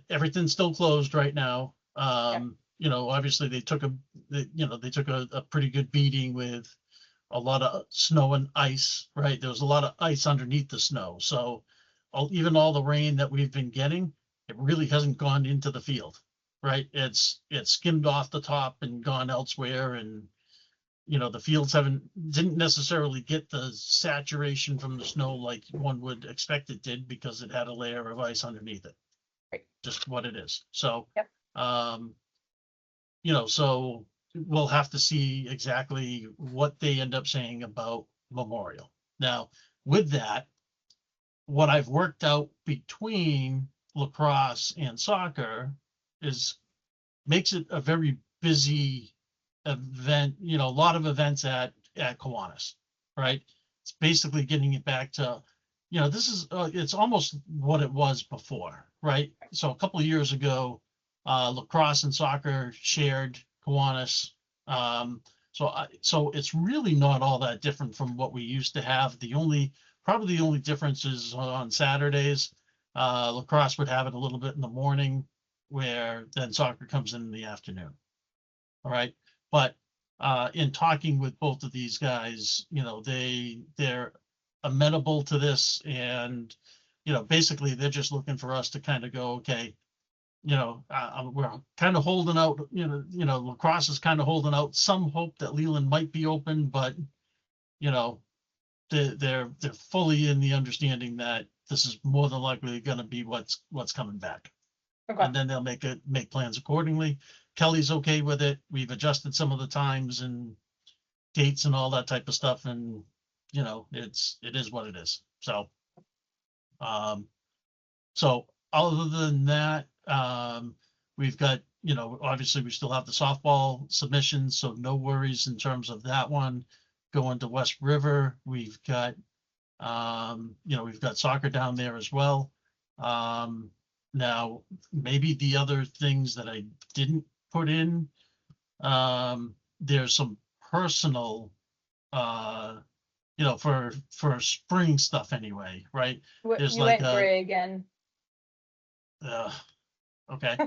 everything's still closed right now. Obviously they took a pretty good beating with a lot of snow and ice, right? There was a lot of ice underneath the snow. So even all the rain that we've been getting, it really hasn't gone into the field, right? It's skimmed off the top and gone elsewhere. And, the fields didn't necessarily get the saturation from the snow like one would expect it did because it had a layer of ice underneath it.
Right.
Just what it is. So,
Yep.
Um, so we'll have to see exactly what they end up saying about Memorial. Now, with that, what I've worked out between lacrosse and soccer is makes it a very busy event, a lot of events at Kiwanis, right? It's basically getting it back to, this is it's almost what it was before, right? So a couple of years ago, lacrosse and soccer shared Kiwanis. So it's really not all that different from what we used to have. Probably the only difference is on Saturdays. Lacrosse would have it a little bit in the morning, where then soccer comes in the afternoon. All right. But in talking with both of these guys, they're amenable to this, and basically they're just looking for us to kind of go, okay, we're kind of holding out, lacrosse is kind of holding out some hope that Leland might be open, but they're fully in the understanding that this is more than likely going to be what's coming back.
Okay.
And then they'll make plans accordingly. Kelly's okay with it. We've adjusted some of the times and dates and all that type of stuff, and it is what it is. So other than that, we've got, obviously we still have the softball submissions, so no worries in terms of that one. Going to West River, we've got soccer down there as well. Now, maybe the other things that I didn't put in, there's some personal, for spring stuff anyway, right? There's
You
like
went gray again.
Okay.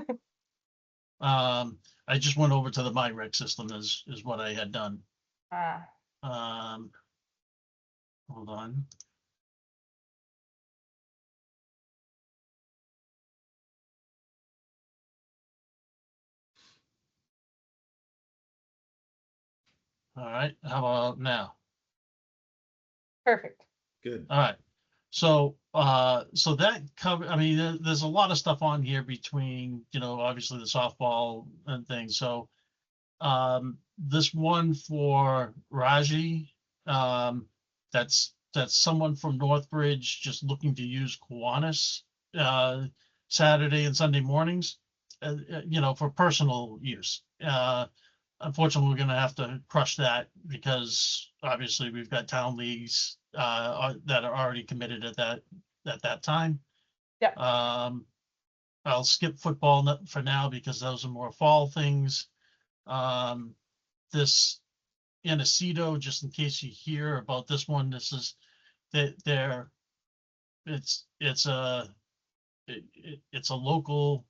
I just went over to the MyRec system is what I had done. Hold on. All right, how about now?
Perfect.
Good.
All right. So that cover, I mean, there's a lot of stuff on here between, obviously the softball and things. So this one for Raji, that's someone from Northbridge just looking to use Kiwanis Saturday and Sunday mornings, for personal use. Unfortunately, we're going to have to crush that because obviously we've got town leagues that are already committed at that time.
Yeah.
I'll skip football for now because those are more fall things. This Anaceto, just in case you hear about this one, this is that it's a local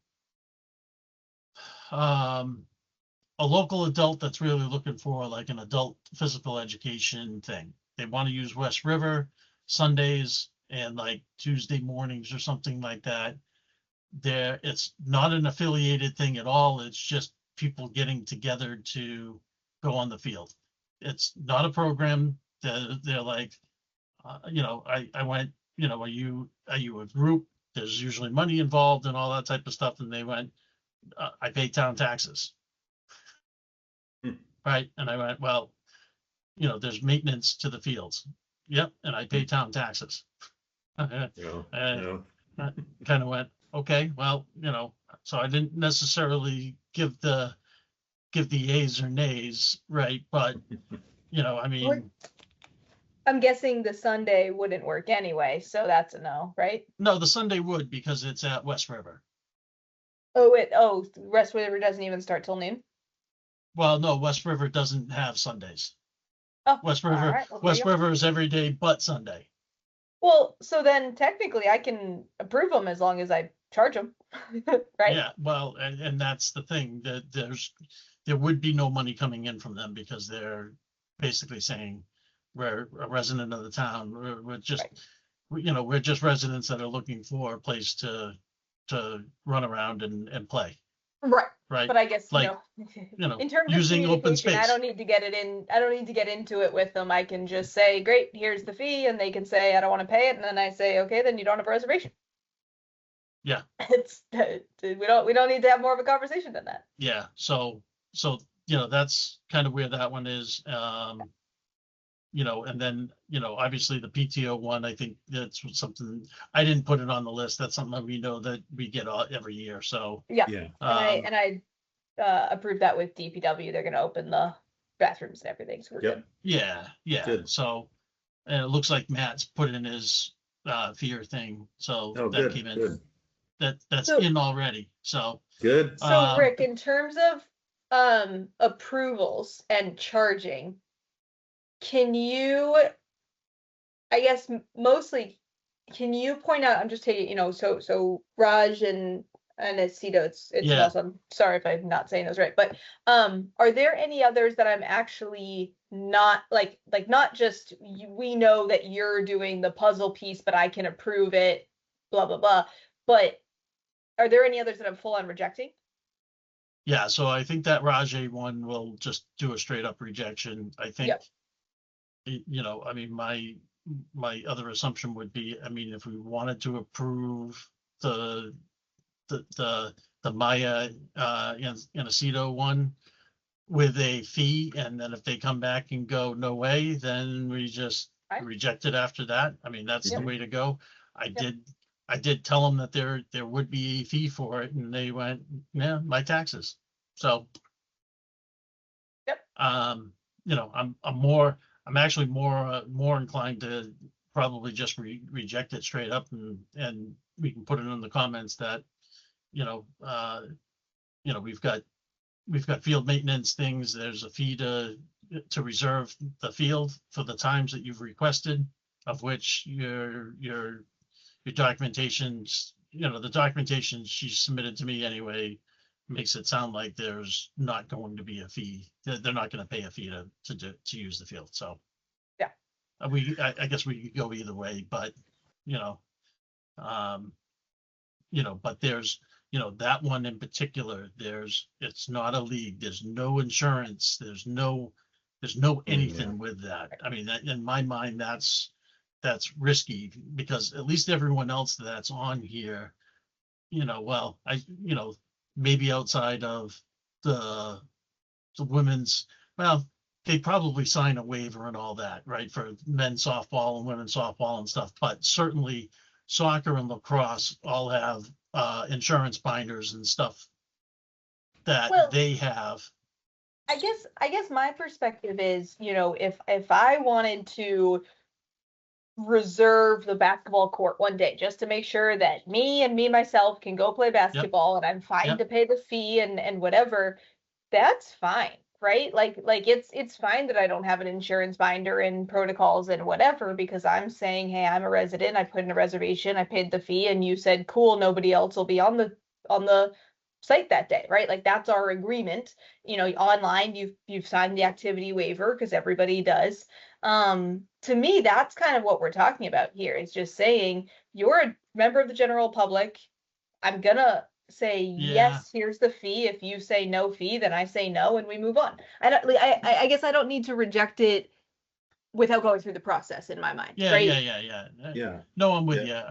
adult that's really looking for like an adult physical education thing. They want to use West River Sundays and like Tuesday mornings or something like that. It's not an affiliated thing at all. It's just people getting together to go on the field. It's not a program. They're like, I went, are you a group? There's usually money involved and all that type of stuff. And they went, I pay town taxes. Right. And I went, well, there's maintenance to the fields. Yep. And I pay town taxes. Kind of went, okay, well, so I didn't necessarily give the A's or nays, right? But, I mean.
I'm guessing the Sunday wouldn't work anyway, so that's a no, right?
No, the Sunday would because it's at West River.
West River doesn't even start till noon?
Well, no, West River doesn't have Sundays.
Oh,
West River,
all right, well,
West River is every day but Sunday.
Well, so then technically I can approve them as long as I charge them, right?
Yeah, well, and that's the thing, that there would be no money coming in from them because they're basically saying we're a resident of the town. We're just,
Right.
we're just residents that are looking for a place to run around and play.
Right.
Right.
But I guess,
Like,
in terms
using
of
open
communication, I
space.
don't need to get it in. I don't need to get into it with them. I can just say, great, here's the fee. And they can say, I don't want to pay it. And then I say, okay, then you don't have a reservation. It's we don't need to have more of a conversation than that.
Yeah, so that's kind of where that one is. And then, obviously the PTO one, I think that's something, I didn't put it on the list. That's something that we know that we get every year, so.
Yeah.
Yeah.
And I approved that with DPW. They're gonna open the bathrooms and everything, so we're
Yep.
good.
Yeah,
Good.
so, and it looks like Matt's put in his fear thing, so
Oh,
that
good,
came in.
good,
That's
So-
in already, so.
good.
So Rick, in terms of approvals and charging, can you, I guess mostly, can you point out, I'm just taking, so Raj and Aceto, it's
Yeah.
Nelson. I'm sorry if I'm not saying those right, but are there any others that I'm actually not like not just we know that you're doing the puzzle piece, but I can approve it, blah blah blah, but are there any others that I'm full on rejecting?
Yeah, so I think that Rajay one will just do a straight up rejection. I think,
Yep.
I mean, my other assumption would be, I mean, if we wanted to approve the Maya and Aceto one with a fee, and then if they come back and go no way, then we just
Fine.
reject it after that. I mean, that's the
Yep.
way to go. I did tell them that there would be a fee for it, and they went, yeah, my taxes. So.
Yep.
I'm actually more inclined to probably just reject it straight up, and we can put it in the comments that, we've got field maintenance things. There's a fee to reserve the field for the times that you've requested, of which your documentations, the documentation she submitted to me anyway makes it sound like there's not going to be a fee. They're not going to pay a fee to use the field. So
Yeah.
I guess we could go either way, but but there's that one in particular. It's not a league. There's no insurance. There's no anything with that. I mean, in my mind, that's risky, because at least everyone else that's on here, maybe outside of the women's, well, they probably sign a waiver and all that, right, for men's softball and women's softball and stuff, but certainly soccer and lacrosse all have insurance binders and stuff that
Well,
they have.
I guess my perspective is, if I wanted to reserve the basketball court one day just to make sure that me myself can go play basketball, and I'm fine
Yep.
to pay the fee and whatever, that's fine, right? Like it's fine that I don't have an insurance binder and protocols and whatever, because I'm saying, hey, I'm a resident, I put in a reservation, I paid the fee, and you said, cool, nobody else will be on the site that day, right? Like that's our agreement. Online you've signed the activity waiver, because everybody does. To me, that's kind of what we're talking about here. It's just saying, you're a member of the general public. I'm gonna say, yes, here's the fee. If you say no fee, then I say no, and we move on. I guess I don't need to reject it without going through the process, in my mind.
Yeah,
right?
Yeah.
No, I'm with you.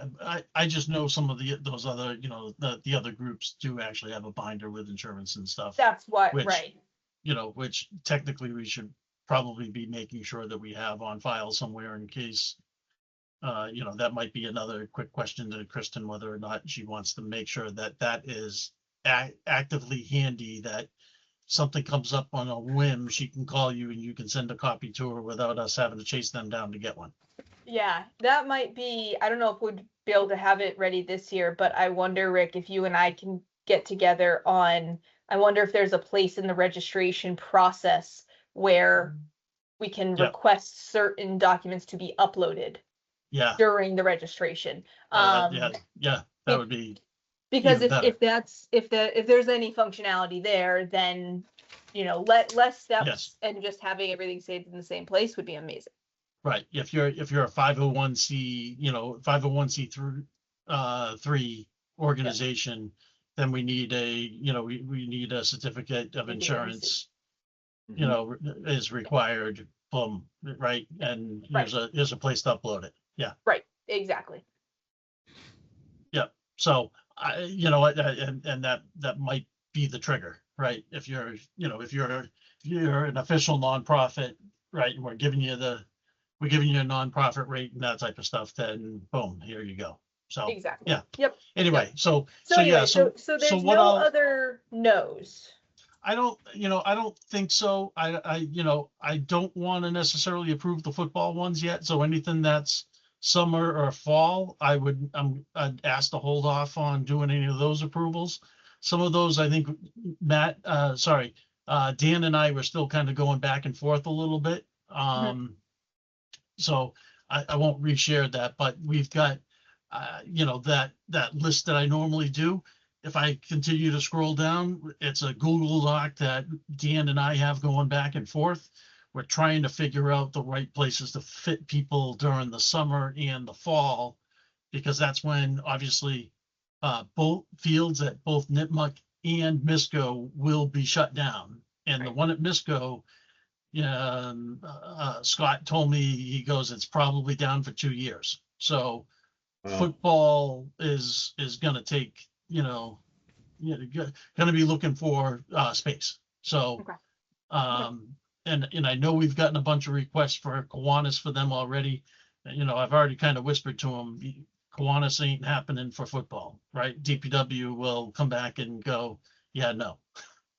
I just know some of those other, the other groups do actually have a binder with insurance and stuff.
That's what,
Which-
right.
Which technically we should probably be making sure that we have on file somewhere, in case, that might be another quick question to Kristen, whether or not she wants to make sure that is actively handy, that something comes up on a whim, she can call you and you can send a copy to her without us having to chase them down to get one.
Yeah, that might be, I don't know if we'd be able to have it ready this year, but I wonder, Rick, if you and I can get together on, I wonder if there's a place in the registration process where we can
Yeah.
request certain documents to be uploaded
Yeah,
during the registration.
yeah, that would be,
Because
even better.
if there's any functionality there, then less steps
Yes.
and just having everything saved in the same place would be amazing.
right. If you're a 501c, 501c3 organization, then we need we need a certificate of
We do,
insurance,
Mhm.
is required, boom, right? And
Right.
here's a place to upload it. Yeah.
Right, exactly.
So and that might be the trigger, right? If you're an official nonprofit, right, and we're giving you a nonprofit rate and that type of stuff, then boom, here you go. So
Exactly.
yeah.
Yep.
Anyway, so
anyway,
so
there's
what
no other no's.
I don't think so. I don't want to necessarily approve the football ones yet. So anything that's summer or fall, I'd ask to hold off on doing any of those approvals. Some of those, I think Dan and I were still kind of going back and forth a little bit. So I won't reshare that, but we've got, that list that I normally do. If I continue to scroll down, it's a Google Doc that Dan and I have going back and forth. We're trying to figure out the right places to fit people during the summer and the fall, because that's when obviously both fields at both Nipmuc and Misco will be shut down. And the one at Misco, Scott told me, he goes, it's probably down for 2 years. So football is going to take, going to be looking for space. So, and I know we've gotten a bunch of requests for Kiwanis for them already. I've already kind of whispered to them, Kiwanis ain't happening for football, right? DPW will come back and go, yeah, no.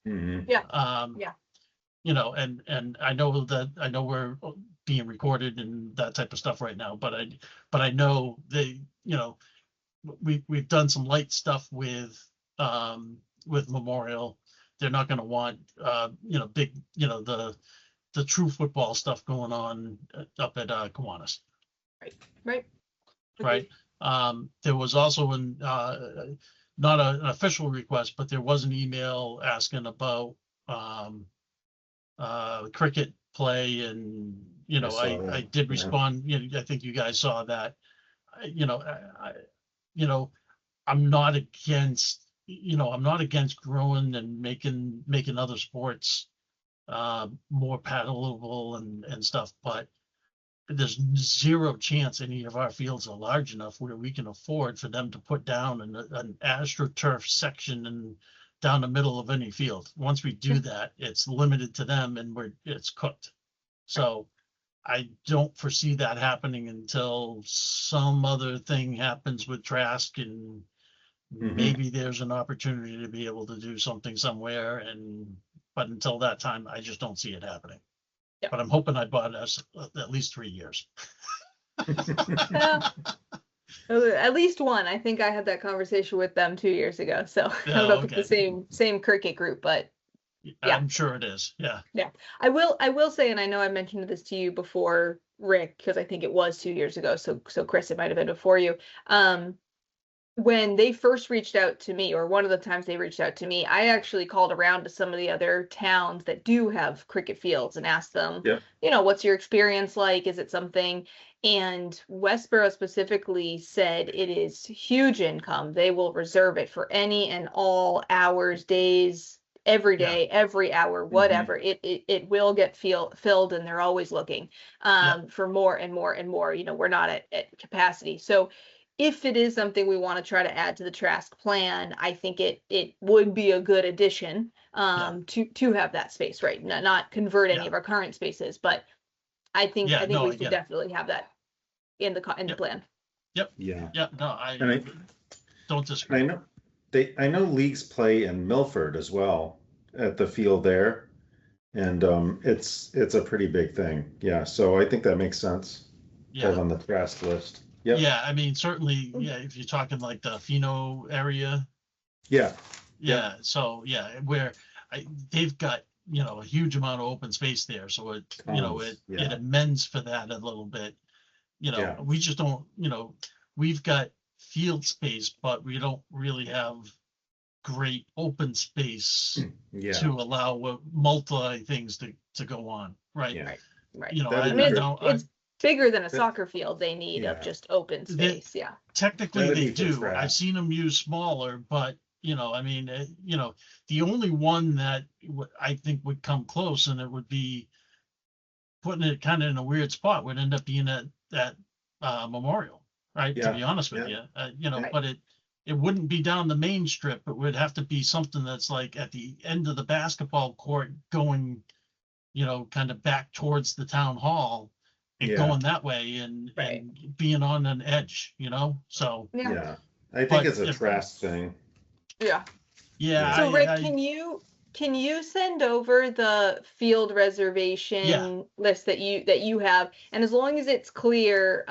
Mm-hmm.
And I know we're being recorded and that type of stuff right now, but I know we've done some light stuff with Memorial. They're not going to want big, the true football stuff going on up at Kiwanis. Right. There was also not an official request, but there was an email asking about cricket play, and I did respond. I think you guys saw that. I'm not against growing and making other sports more palatable and stuff, but there's zero chance any of our fields are large enough where we can afford for them to put down an AstroTurf section and down the middle of any field. Once we do that, it's limited to them and it's cooked. So I don't foresee that happening until some other thing happens with Trask, and maybe there's an opportunity to be able to do something somewhere. But until that time, I just don't see it happening. Yeah. But I'm hoping I bought us at least 3 years.
At least one. I think I had that conversation with them 2 years ago. So I don't know if it's the same cricket group, but yeah,
I'm sure it is. Yeah.
I will say, and I know I mentioned this to you before, Rick, because I think it was 2 years ago. So Chris, it might have been before you. When they first reached out to me, or one of the times they reached out to me, I actually called around to some of the other towns that do have cricket fields and asked them, what's your experience like? Is it something? And Westboro specifically said it is huge income. They will reserve it for any and all hours, days, every day, every hour, whatever. It will get filled, and they're always looking for more and more and more. We're not at capacity. So if it is something we want to try to add to the Trask plan, I think it would be a good addition to have that space, right? Not convert any of our current spaces, but I think we should definitely have that in the plan.
Yep.
Yeah.
Yep. No, I don't disagree.
I know leagues play in Milford as well at the field there, and it's a pretty big thing. Yeah. So I think that makes sense.
Yeah.
On the Trask list. Yep.
Yeah, I mean, certainly, if you're talking like the Fino area.
Yeah.
So, where they've got, a huge amount of open space there. So it amends for that a little bit. We just don't, we've got field space, but we don't really have great open space to allow multi things to go on. Right.
Yeah.
Right.
It's
bigger than a soccer field they need of just open space.
Technically they do. I've seen them use smaller, but the only one that I think would come close, and it would be putting it kind of in a weird spot, would end up being at Memorial, right? To be honest with you, but it wouldn't be down the main strip. It would have to be something that's like at the end of the basketball court going, kind of back towards the town hall and
Yeah.
going that way and being on an edge, so.
Yeah. I think
But
it's a
if-
Trask thing.
Yeah.
Yeah.
So Rick,
I-
can you send over the field reservation list that you have? And as long as it's clear,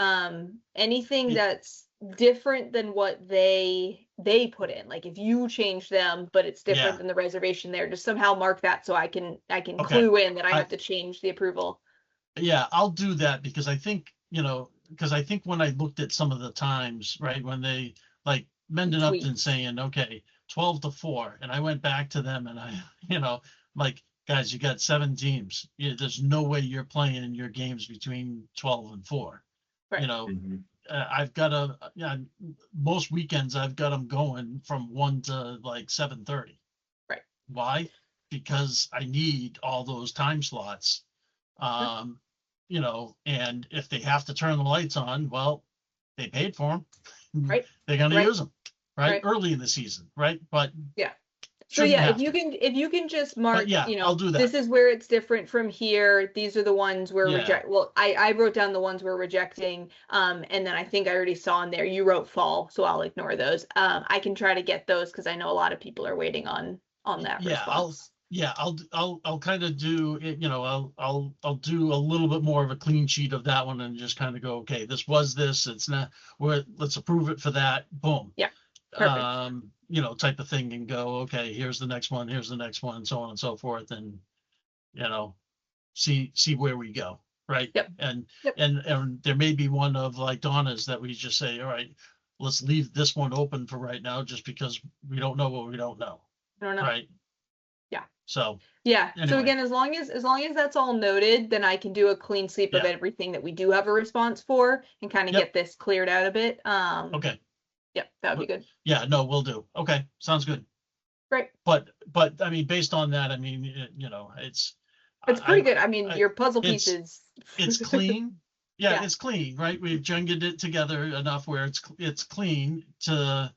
anything
Yeah.
that's different than what they put in, like if you change them, but it's different
Yeah.
than the reservation there, just somehow mark that so I can
Okay.
clue in that I
I-
have to change the approval.
Yeah, I'll do that because I think, when I looked at some of the times, right, when they like Mendon
Tweet.
Upton saying, okay, 12-4, and I went back to them and I, like, guys, you got 7 teams. There's no way you're playing your games between 12 and 4.
Right.
Mhm.
I've got most weekends I've got them going from 1 to like 7:30.
Right.
Why? Because I need all those time slots. And if they have to turn the lights on, well, they paid for them.
Right.
They're going to
Right.
use them, right?
Right.
Early in the season, right? But
So
shouldn't
yeah,
have
if you can just mark,
yeah, I'll do that.
this is where it's different from here. These are the ones we're
Yeah.
Well, I wrote down the ones we're rejecting. And then I think I already saw in there, you wrote fall, so I'll ignore those. I can try to get those because I know a lot of people are waiting on that response.
I'll kind of do it, I'll do a little bit more of a clean sheet of that one and just kind of go, okay, this was this, it's not, let's approve it for that, boom.
Yeah, perfect.
Type of thing and go, okay, here's the next one, so on and so forth, and, see where we go, right?
Yep.
And
Yep.
and there may be one of like Donna's that we just say, all right, let's leave this one open for right now, just because we don't know what we don't know,
I don't know.
right?
Yeah.
So,
Yeah. So
Anyway.
again, as long as that's all noted, then I can do a clean sweep of
Yeah.
everything that we do have a response for and kind of
Yep.
get this cleared out a bit.
okay.
Yep, that would be good.
Yeah, no, we'll do. Okay, sounds good.
Great.
But I mean, based on that, I mean, it's
Pretty good. I mean,
I-
your puzzle
it's-
pieces.
It's clean. Yeah,
Yeah.
it's clean, right? We've jungled it together enough where it's clean to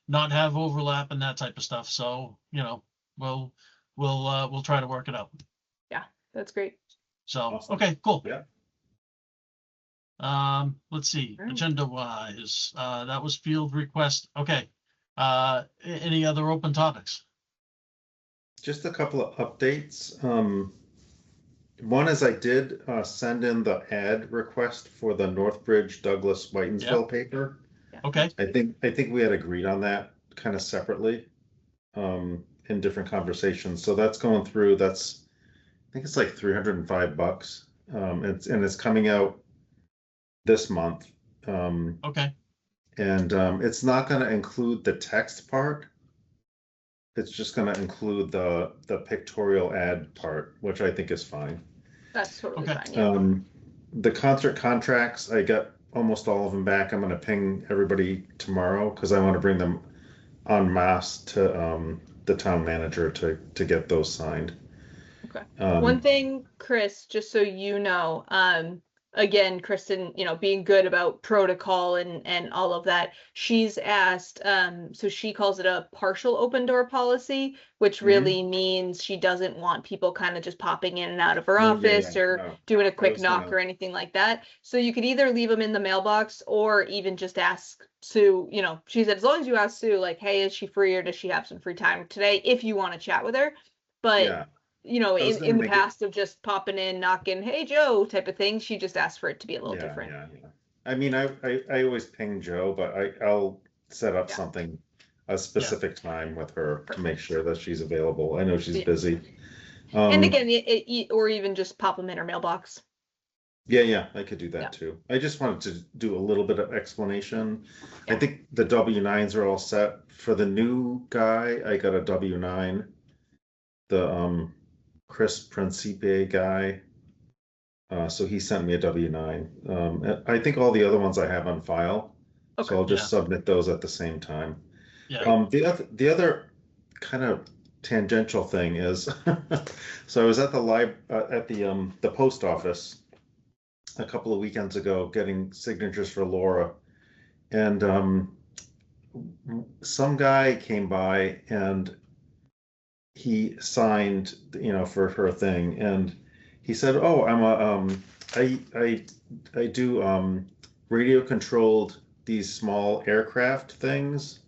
not have overlap and that type of stuff. So, we'll try to work it out.
That's great.
So,
Awesome.
okay, cool.
Yeah.
Let's see,
Alright.
agenda wise, that was field request. Okay. Any other open topics?
Just a couple of updates. One is I did send in the ad request for the Northbridge Douglas Whitensville paper.
Okay,
I think we had agreed on that kind of separately in different conversations. So that's going through. I think it's like $305. It's coming out this month.
okay,
And it's not going to include the text part. It's just going to include the pictorial ad part, which I think is fine.
That's totally
Okay.
fine. Yeah.
The concert contracts, I got almost all of them back. I'm going to ping everybody tomorrow because I want to bring them en masse to the town manager to get those signed.
Okay.
Um,
One thing, Chris, just so you know, again, Kristen, being good about protocol and all of that, she's asked, so she calls it a partial open door policy, which really means she doesn't want people kind of just popping in and out of her
Yeah,
office or
no.
doing a quick
was
knock
gonna-
or anything like that. So you could either leave them in the mailbox or even just ask Sue, she said, as long as you ask Sue, like, hey, is she free or does she have some free time today if you want to chat with her? But
Yeah. was gonna
in the
make it-
past of just popping in, knocking, hey Joe type of thing, she just asked for it to be a little different.
Yeah. I mean, I always ping Joe, but I'll set up
Yeah.
something, a specific time with her to make
Perfect.
sure that she's available. I know she's
Yeah.
busy.
And again, or even just pop them in her mailbox.
Yeah, I could do that
Yeah.
too. I just wanted to do a little bit of explanation. I
Yeah.
think the W9s are all set. For the new guy, I got a W9. The Chris Principe guy. So he sent me a W9. I think all the other ones I have on file.
Okay.
So I'll just submit those at the same time.
yeah,
The other kind of tangential thing is, so I was at the post office a couple of weekends ago getting signatures for Laura, and some guy came by and he signed, for a thing, and he said, "Oh, I do radio controlled these small aircraft things,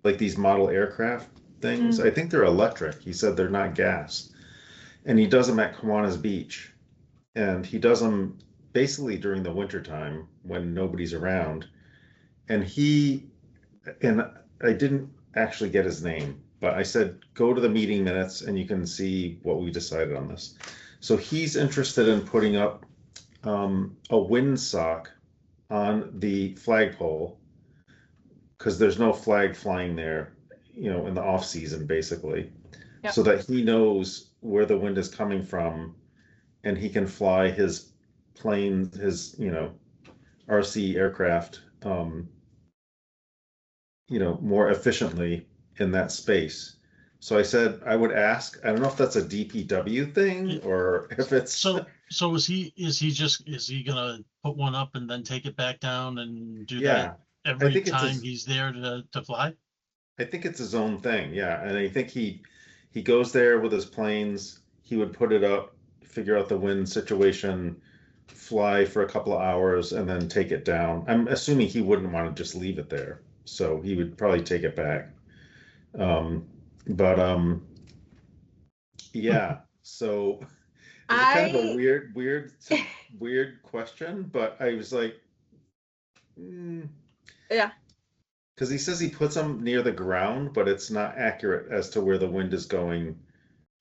like these model aircraft things. I think they're electric." He said they're not gas, and he does them at Kiwanis Beach, and he does them basically during the winter time when nobody's around. And I didn't actually get his name, but I said, go to the meeting minutes and you can see what we decided on this. So he's interested in putting up a windsock on the flagpole, because there's no flag flying there, in the off season, basically.
Yep.
So that he knows where the wind is coming from, and he can fly his plane, his, RC aircraft, more efficiently in that space. So I said I would ask. I don't know if that's a DPW thing or if it's
So is he gonna put one up and then take it back down and do
yeah.
that every
think it's
time
his-
he's there to fly?
I think it's his own thing, yeah. And I think he goes there with his planes. He would put it up, figure out the wind situation, fly for a couple of hours, and then take it down. I'm assuming he wouldn't want to just leave it there, so he would probably take it back. But yeah. So it's kind of a weird question, but I was like,
Yeah.
because he says he puts them near the ground, but it's not accurate as to where the wind is going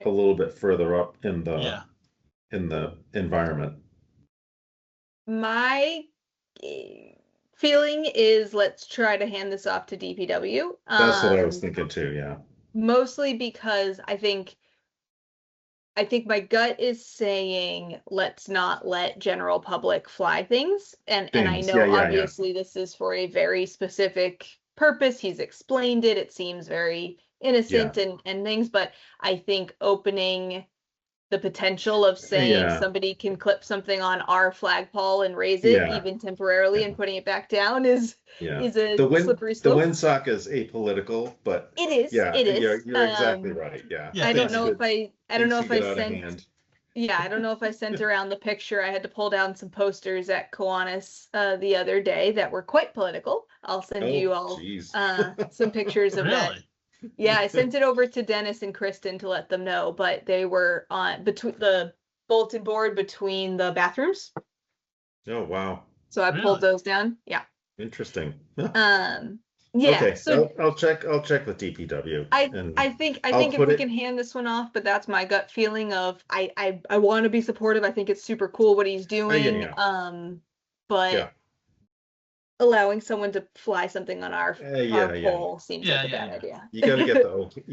a little bit further up in the environment.
My feeling is let's try to hand this off to DPW.
That's what I was thinking too, yeah.
Mostly because I think my gut is saying let's not let general public fly things. And I
Things,
know
yeah.
obviously this is for a very specific purpose. He's explained it. It seems very innocent and things, but I think opening the potential of saying
Yeah.
somebody can clip something on our flagpole and raise it
Yeah.
even temporarily and putting it back down is
Yeah.
a slippery
The
slope.
windsock is apolitical, but
It is.
yeah,
It is.
you're exactly right. Yeah.
Yeah,
I don't
things
know if I don't know if I sent.
Hand.
Yeah, I don't know if I sent around the picture. I had to pull down some posters at Kiwanis the other day that were quite political. I'll send you all
Geez.
some pictures of that.
Really?
Yeah, I sent it over to Dennis and Kristen to let them know, but they were on between the bulletin board between the bathrooms.
Oh wow.
So I
Really?
pulled those down. Yeah.
Interesting.
Yeah.
Okay,
So
I'll check with DPW.
I think
I'll
if
put
we
it-
can hand this one off, but that's my gut feeling of I want to be supportive. I think it's super cool what he's doing. But
Yeah.
allowing someone to fly something on our
Yeah.
pole seems
Yeah,
like a
yeah,
bad
yeah.
idea.
You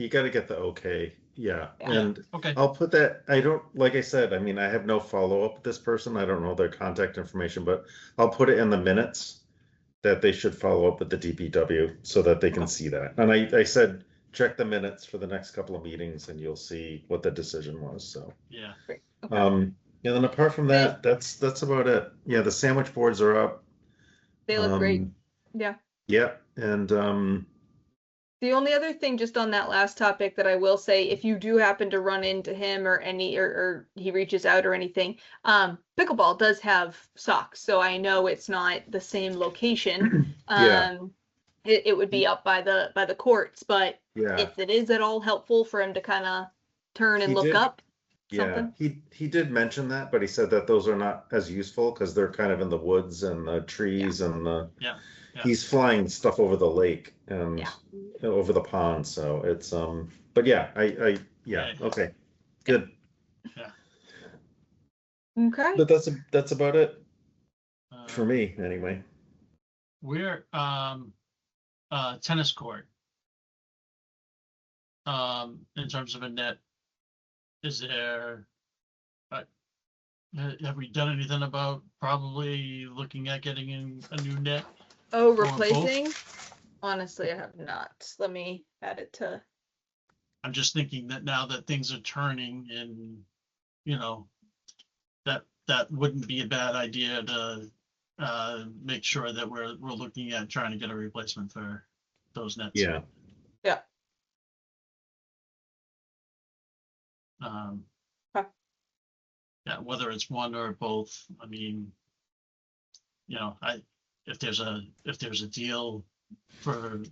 gotta get the okay. Yeah.
Yeah.
And
Okay.
I'll put that. I don't, like I said, I mean, I have no follow up with this person. I don't know their contact information, but I'll put it in the minutes that they should follow up with the DPW so that they can
Okay.
see that. And I said, check the minutes for the next couple of meetings and you'll see what the decision was. So,
Yeah.
Okay.
and then apart from that, that's about it. Yeah. The sandwich boards are up.
They look great. Yeah.
Yeah. And,
The only other thing just on that last topic that I will say, if you do happen to run into him or or he reaches out or anything, pickleball does have socks. So I know it's not the same location.
Yeah.
It would be up by the courts, but
yeah.
if it is at all helpful for him to kind of turn and
He
look
did.
up
Yeah,
something.
he did mention that, but he said that those are not as useful because they're kind of in the woods and the trees and the.
Yeah.
He's flying stuff over the lake and
Yeah.
over the pond, so it's But yeah,
Yeah.
okay, good.
Okay.
But that's about it for
Uh,
me anyway.
We're tennis court. In terms of a net, is there? Have we done anything about probably looking at getting in a new net?
Oh,
Or both?
replacing? Honestly, I have not. Let me add it to.
I'm just thinking that now that things are turning and, that wouldn't be a bad idea to make sure that we're looking at trying to get a replacement for those nets.
Yeah,
Um,
Okay.
yeah, whether it's one or both, I mean, if there's a deal for,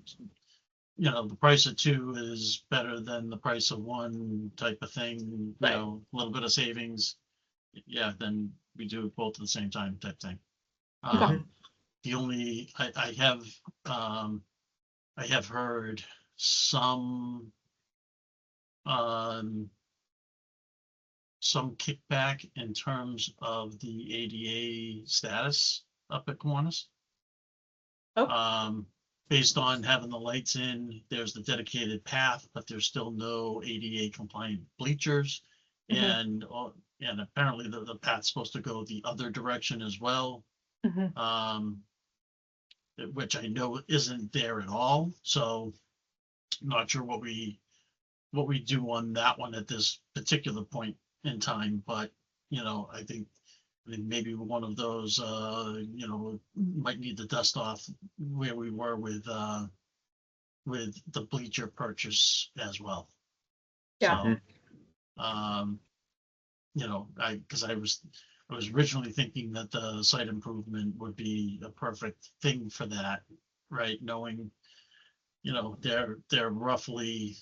the price of two is better than the price of one type of thing,
Right.
a little bit of savings. Yeah, then we do both at the same time type thing.
Okay.
The only, I have heard um, some kickback in terms of the ADA status up at Kiwanis.
Oh.
Based on having the lights in, there's the dedicated path, but there's still no ADA compliant bleachers.
Mhm.
And apparently the path's supposed to go the other direction as well.
Mhm.
Which I know isn't there at all. So not sure what we do on that one at this particular point in time, but I think maybe one of those might need to dust off where we were with the bleacher purchase as well.
Yeah.
So because I was originally thinking that the site improvement would be a perfect thing for that, right? Knowing, they're roughly,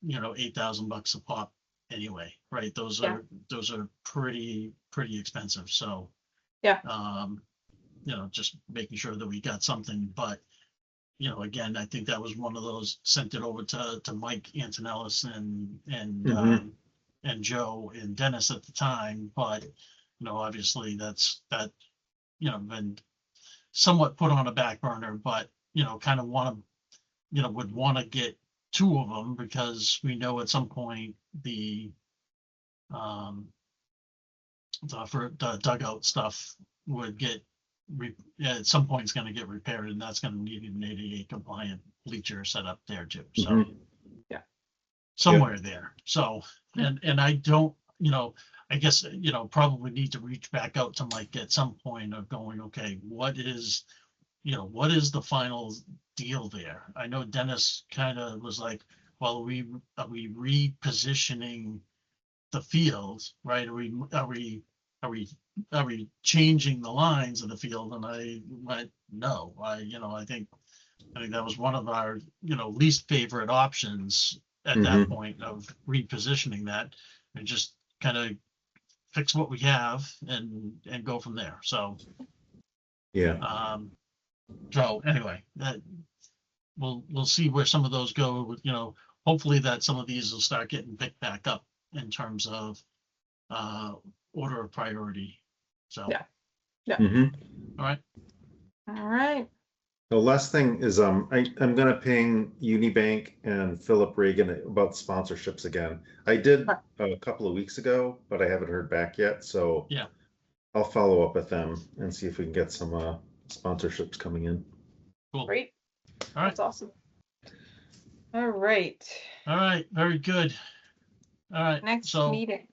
$8,000 a pop anyway, right? Those
Yeah.
are pretty expensive. So,
Yeah.
just making sure that we got something, but again, I think that was one of those, sent it over to Mike Antonellis and Joe and Dennis at the time, but obviously that been somewhat put on a back burner, but kind of would want to get two of them because we know at some point the dugout stuff would get at some point it's going to get repaired, and that's going to need an ADA compliant bleacher set up there too. So
Yeah.
somewhere there. So and I don't, I guess probably need to reach back out to Mike at some point of going, okay, what is the final deal there? I know Dennis kind of was like, well, are we repositioning the field, right? Are we changing the lines of the field? And I went, no. I think that was one of our least favorite options at that point of repositioning that, and just kind of fix what we have and go from there. So
Yeah.
so anyway, that we'll see where some of those go. Hopefully that some of these will start getting picked back up in terms of order of priority. So
Yeah. Yeah.
all right.
All right.
The last thing is I'm gonna ping Unibank and Philip Reagan about sponsorships again. I did a couple of weeks ago, but I haven't heard back yet. So
Yeah.
I'll follow up with them and see if we can get some sponsorships coming in.
Cool.
Great.
All right.
That's awesome. All right.
All right. Very good. All right.
Next
so,
meeting.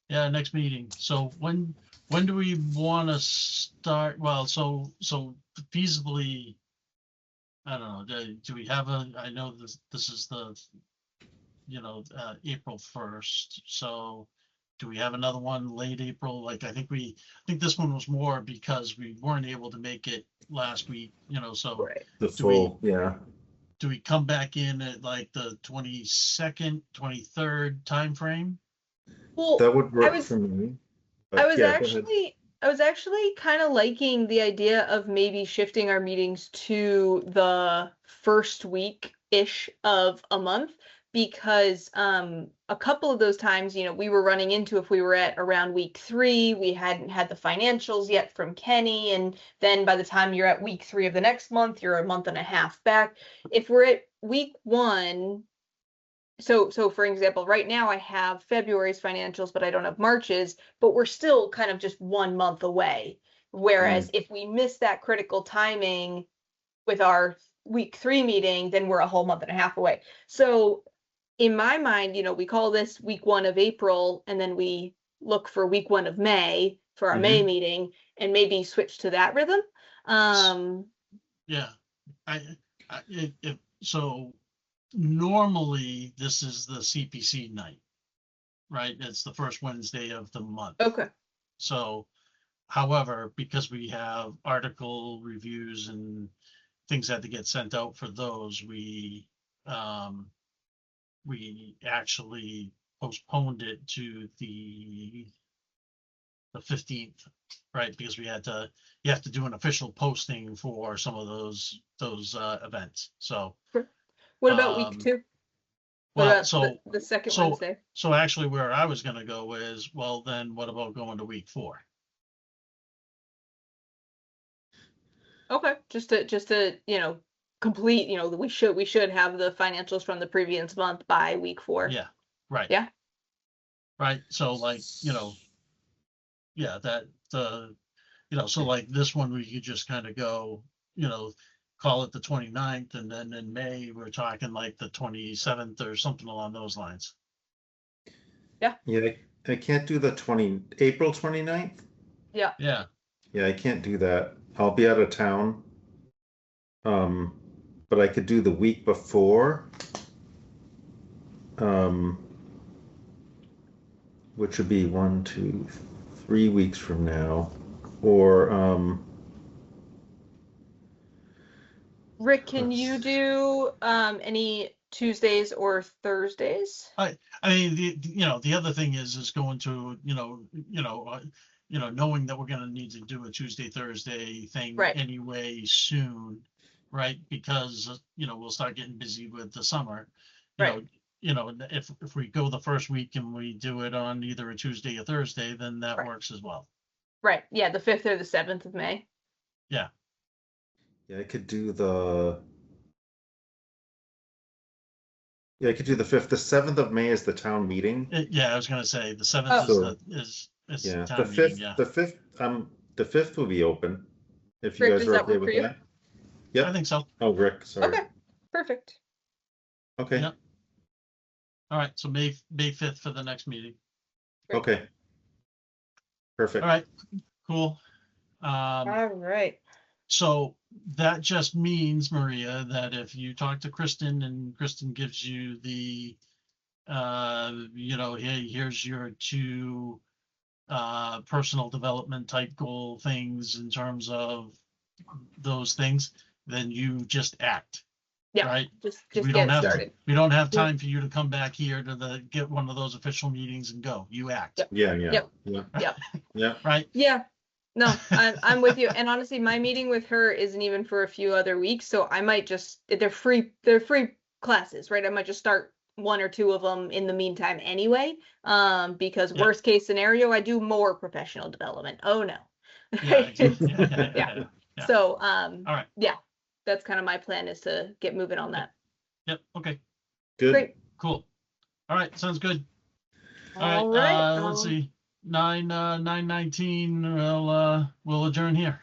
Yeah, next meeting. So when do we want to start? Well, so feasibly, I don't know. Do we have I know this is the April 1st. So do we have another one late April? Like I think this one was more because we weren't able to make it last week, so
Right.
The full, yeah.
do we come back in at like the 22nd, 23rd timeframe?
Well,
That would work
was-
for me.
I was
yeah, go ahead.
actually kind of liking the idea of maybe shifting our meetings to the first week-ish of a month, because a couple of those times, we were running into, if we were at around week 3, we hadn't had the financials yet from Kenny, and then by the time you're at week 3 of the next month, you're a month and a half back. If we're at week 1, so for example, right now I have February's financials, but I don't have March's, but we're still kind of just 1 month away. Whereas if we miss that critical timing with our week 3 meeting, then we're a whole month and a half away. So in my mind, we call this week 1 of April, and then we look for week 1 of May for our May meeting, and maybe switch to that rhythm.
Yeah, so normally this is the CPC night, right? It's the first Wednesday of the month.
Okay.
So, however, because we have article reviews and things had to get sent out for those, we actually postponed it to the 15th, right? Because you have to do an official posting for some of those events. So,
What about week 2? What
well,
about
so
the second
so-
Wednesday?
so actually where I was gonna go is, well, then what about going to week 4?
Okay, just to complete. We should have the financials from the previous month by week 4.
Yeah, right.
Yeah.
Right, so like, yeah, that, so like this one, we could just kind of go, call it the 29th, and then in May, we're talking like the 27th or something along those lines.
Yeah, I can't do the April 29th.
Yeah.
Yeah,
Yeah, I can't do that. I'll be out of town. But I could do the week before. Which would be 1, 2, 3 weeks from now. Or
Rick, can you do any Tuesdays or Thursdays?
I mean, the other thing is going to, knowing that we're gonna need to do a Tuesday, Thursday thing
Right.
anyway soon, right? Because, we'll start getting busy with the summer.
Right.
If we go the first week and we do it on either a Tuesday or Thursday, then that
Right.
works as well.
Right. Yeah, the 5th or the 7th of May.
yeah, I could do the. Yeah, I could do the 5th. The 7th of May is the town meeting.
Yeah, I was gonna say the 7th
Oh.
is
Yeah,
town
the
meeting,
5th.
yeah.
The 5th will be open. If you
Rick,
guys
does
are
that
okay
work
with
for you?
that.
I
Yep.
think so.
Oh, Rick, sorry.
Okay. Perfect.
Okay.
Yep. All right, so May 5th for the next meeting.
Okay. Perfect.
All right, cool.
All right.
So that just means, Maria, that if you talk to Kristen and Kristen gives you the, hey, here's your 2 personal development type goal things in terms of those things, then you just act.
Yeah.
Right?
Just
We
get
don't have
started.
We don't have time for you to come back here to get one of those official meetings and go. You act.
Yep.
Yeah.
Yep.
Yeah.
Yep.
Right?
Yeah. No, I'm with you. And honestly, my meeting with her isn't even for a few other weeks, so I might just they're free classes, right? I might just start 1 or 2 of them in the meantime anyway. Because
Yeah.
worst case scenario, I do more professional development. Oh no.
Yeah. Exactly.
Yeah.
Yeah.
So
All right.
yeah, that's kind of my plan, is to get moving on that.
Yep. Okay.
Good.
Great.
Cool. All right. Sounds good.
All right.
Let's see. 9:19. We'll adjourn here.